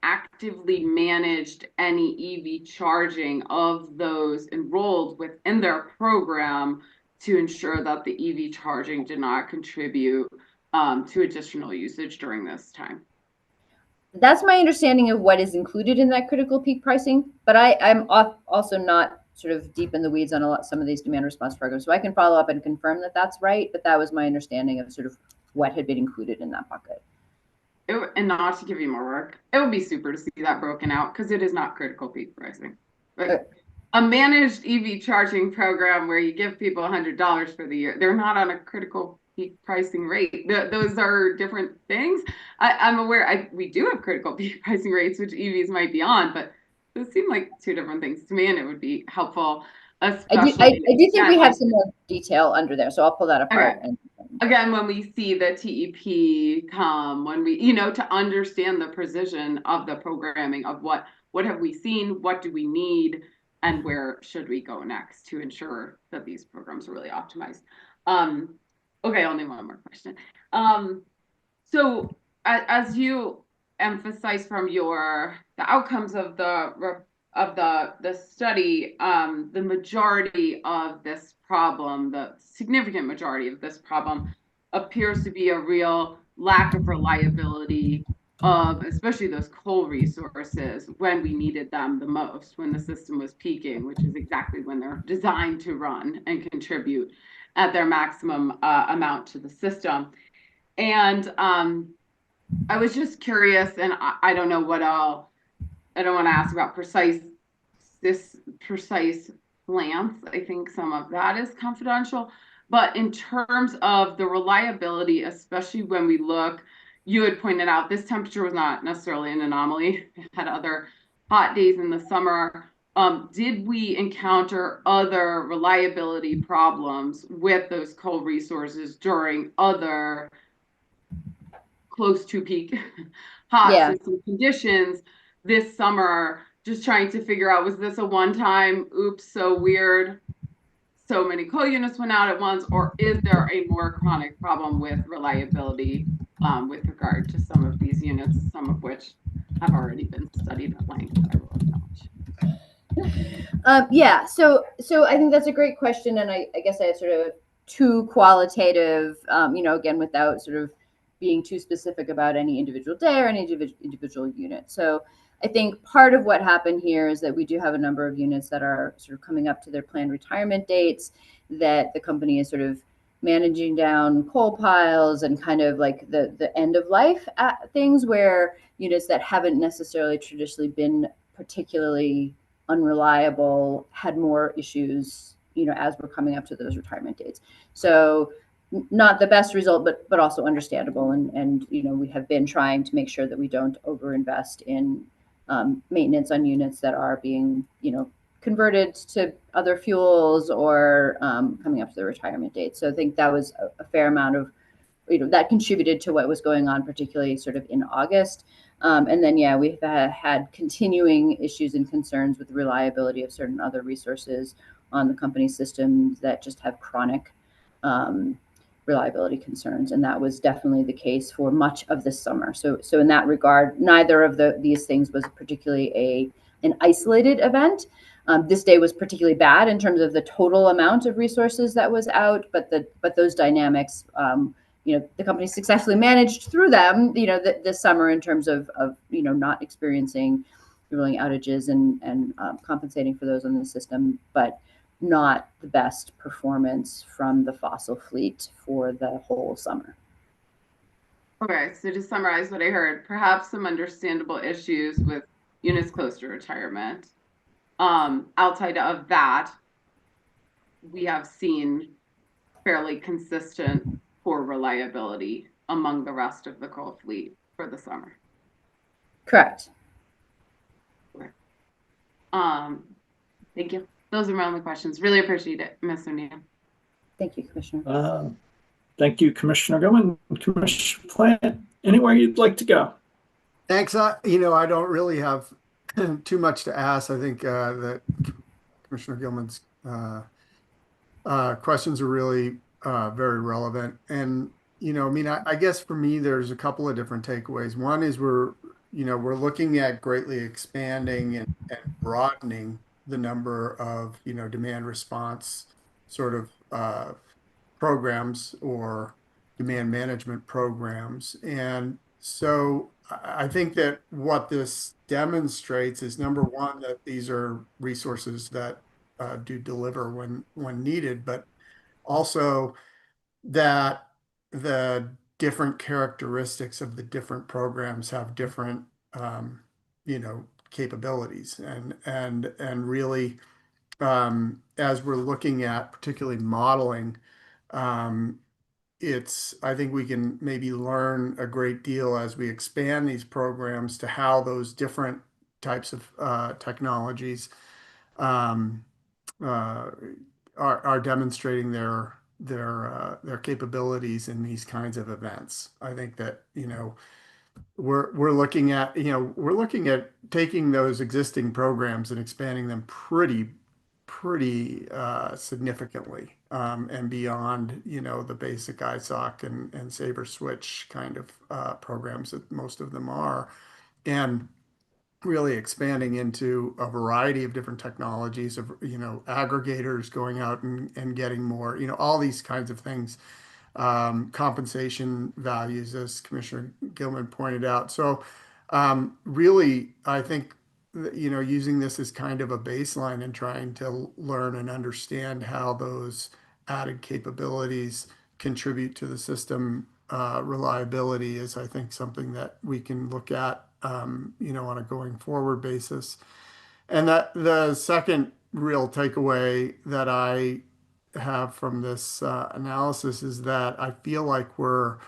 actively managed any EV charging of those enrolled within their program to ensure that the EV charging did not contribute to additional usage during this time. That's my understanding of what is included in that critical peak pricing, but I'm also not sort of deep in the weeds on some of these demand response programs. So I can follow up and confirm that that's right, but that was my understanding of sort of what had been included in that bucket. And not to give you more work, it would be super to see that broken out, because it is not critical peak pricing. But a managed EV charging program where you give people $100 for the year, they're not on a critical peak pricing rate. Those are different things. I'm aware we do have critical peak pricing rates, which EVs might be on, but those seem like two different things to me, and it would be helpful. I do think we have some more detail under there, so I'll pull that apart. Okay. Again, when we see the TEP come, when we, to understand the precision of the programming of what have we seen, what do we need, and where should we go next to ensure that these programs are really optimized. Okay, only one more question. So as you emphasize from the outcomes of the study, the majority of this problem, the significant majority of this problem, appears to be a real lack of reliability of especially those coal resources when we needed them the most, when the system was peaking, which is exactly when they're designed to run and contribute at their maximum amount to the system. And I was just curious, and I don't know what I don't want to ask about precise plants. I think some of that is confidential. But in terms of the reliability, especially when we look, you had pointed out this temperature was not necessarily an anomaly. We had other hot days in the summer. Did we encounter other reliability problems with those coal resources during other close to peak hot system conditions this summer? Just trying to figure out, was this a one-time, oops, so weird, so many coal units went out at once, or is there a more chronic problem with reliability with regard to some of these units, some of which have already been studied at length, I will acknowledge. Yeah, so I think that's a great question, and I guess I have sort of two qualitative, again, without sort of being too specific about any individual day or any individual unit. So I think part of what happened here is that we do have a number of units that are sort of coming up to their planned retirement dates, that the company is sort of managing down coal piles and kind of like the end of life things, where units that haven't necessarily traditionally been particularly unreliable had more issues, as we're coming up to those retirement dates. So not the best result, but also understandable. And we have been trying to make sure that we don't overinvest in maintenance on units that are being, converted to other fuels or coming up to the retirement date. So I think that was a fair amount of, that contributed to what was going on, particularly sort of in August. And then, we've had continuing issues and concerns with the reliability of certain other resources on the company's systems that just have chronic reliability concerns, and that was definitely the case for much of this summer. So in that regard, neither of these things was particularly an isolated event. This day was particularly bad in terms of the total amount of resources that was out, but those dynamics, the company successfully managed through them, this summer in terms of not experiencing rolling outages and compensating for those on the system, but not the best performance from the fossil fleet for the whole summer. Okay, so to summarize what I heard, perhaps some understandable issues with units close to retirement. Outside of that, we have seen fairly consistent poor reliability among the rest of the coal fleet for the summer. Correct. Okay. Thank you. Those are my only questions. Really appreciate it, Ms. O'Neill. Thank you, Commissioner. Thank you, Commissioner Gilman. Commissioner Plant, anywhere you'd like to go? Thanks. I don't really have too much to ask. I think that Commissioner Gilman's questions are really very relevant. And, I mean, I guess for me, there's a couple of different takeaways. One is we're looking at greatly expanding and broadening the number of, demand response sort of programs or demand management programs. And so I think that what this demonstrates is, number one, that these are resources that do deliver when needed, but also that the different characteristics of the different programs have different capabilities, and really, as we're looking at particularly modeling, um, I think we can maybe learn a great deal as we expand these programs to how those different types of technologies um, uh, are demonstrating their capabilities in these kinds of events. I think that, we're looking at, taking those existing programs and expanding them pretty significantly, and beyond, the basic ISOC and Saber Switch kind of programs that most of them are, and really expanding into a variety of different technologies of, aggregators going out and getting more, all these kinds of things, compensation values, as Commissioner Gilman pointed out. So really, I think that, using this as kind of a baseline and trying to learn and understand how those added capabilities contribute to the system reliability is, I think, something that we can look at, on a going forward basis. And that the second real takeaway that I have from this analysis is that I feel like we're,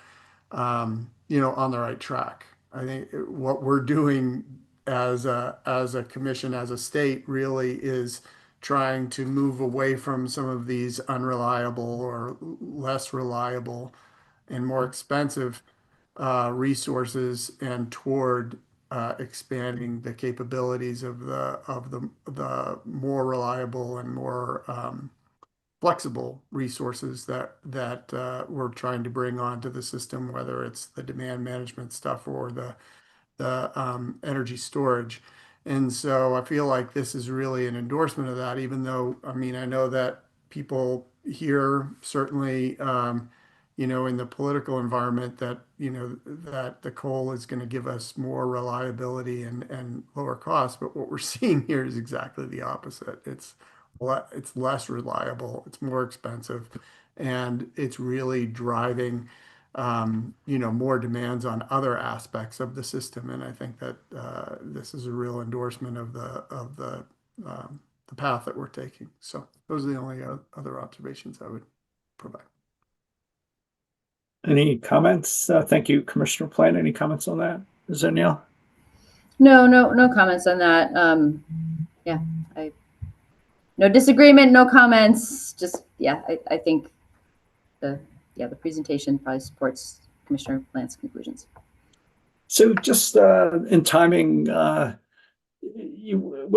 on the right track. I think what we're doing as a commission, as a state, really is trying to move away from some of these unreliable or less reliable and more expensive resources, and toward expanding the capabilities of the more reliable and more flexible resources that we're trying to bring onto the system, whether it's the demand management stuff or the energy storage. And so I feel like this is really an endorsement of that, even though, I mean, I know that people here certainly, in the political environment, that, that the coal is going to give us more reliability and lower costs. But what we're seeing here is exactly the opposite. It's less reliable, it's more expensive, and it's really driving more demands on other aspects of the system. And I think that this is a real endorsement of the path that we're taking. So those are the only other observations I would provide. Any comments? Thank you, Commissioner Plant. Any comments on that? Is there Neil? No comments on that. Yeah, no disagreement, no comments. Just, yeah, I think the presentation probably supports Commissioner Plant's conclusions. So just in timing, what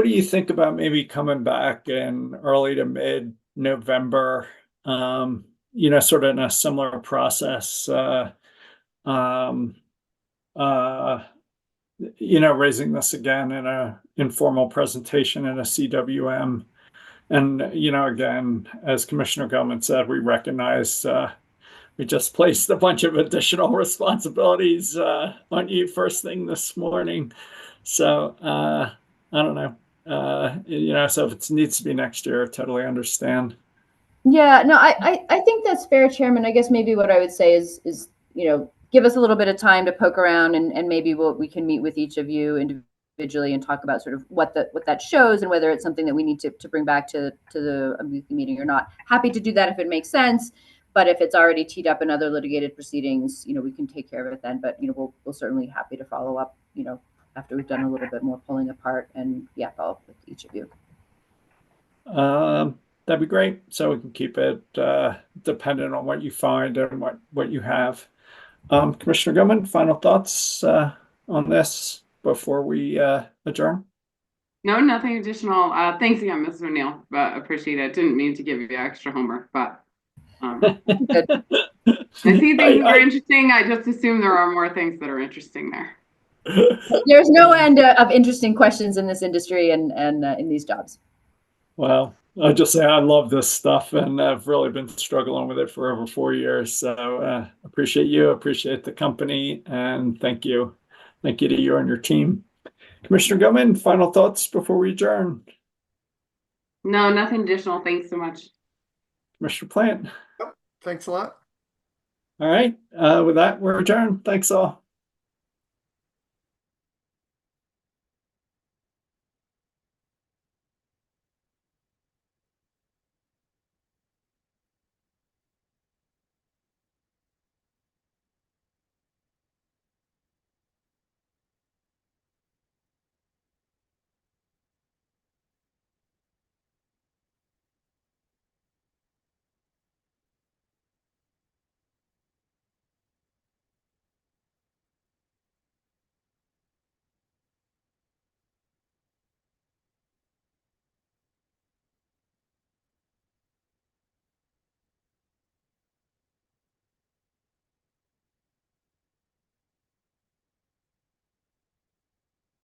do you think about maybe coming back in early to mid-November, sort of in a similar process, raising this again in a informal presentation in a CWM. And, again, as Commissioner Gilman said, we recognize we just placed a bunch of additional responsibilities on you first thing this morning. So I don't know, so if it needs to be next year, I totally understand. Yeah, no, I think that's fair, Chairman. I guess maybe what I would say is give us a little bit of time to poke around, and maybe we can meet with each of you individually and talk about sort of what that shows, and whether it's something that we need to bring back to the meeting or not. Happy to do that if it makes sense. But if it's already teed up in other litigated proceedings, we can take care of it then. But we'll certainly happy to follow up, after we've done a little bit more pulling apart, and follow up with each of you. That'd be great. So we can keep it dependent on what you find and what you have. Commissioner Gilman, final thoughts on this before we adjourn? No, nothing additional. Thanks again, Mr. O'Neill, but appreciate it. Didn't mean to give you extra homework, but I see things that are interesting. I just assume there are more things that are interesting there. There's no end of interesting questions in this industry and in these jobs. Well, I just say I love this stuff, and I've really been struggling with it for over 4 years. So appreciate you, appreciate the company, and thank you to you and your team. Commissioner Gilman, final thoughts before we adjourn? No, nothing additional. Thanks so much. Commissioner Plant? Yep. Thanks a lot. All right. With that, we're adjourned. Thanks all.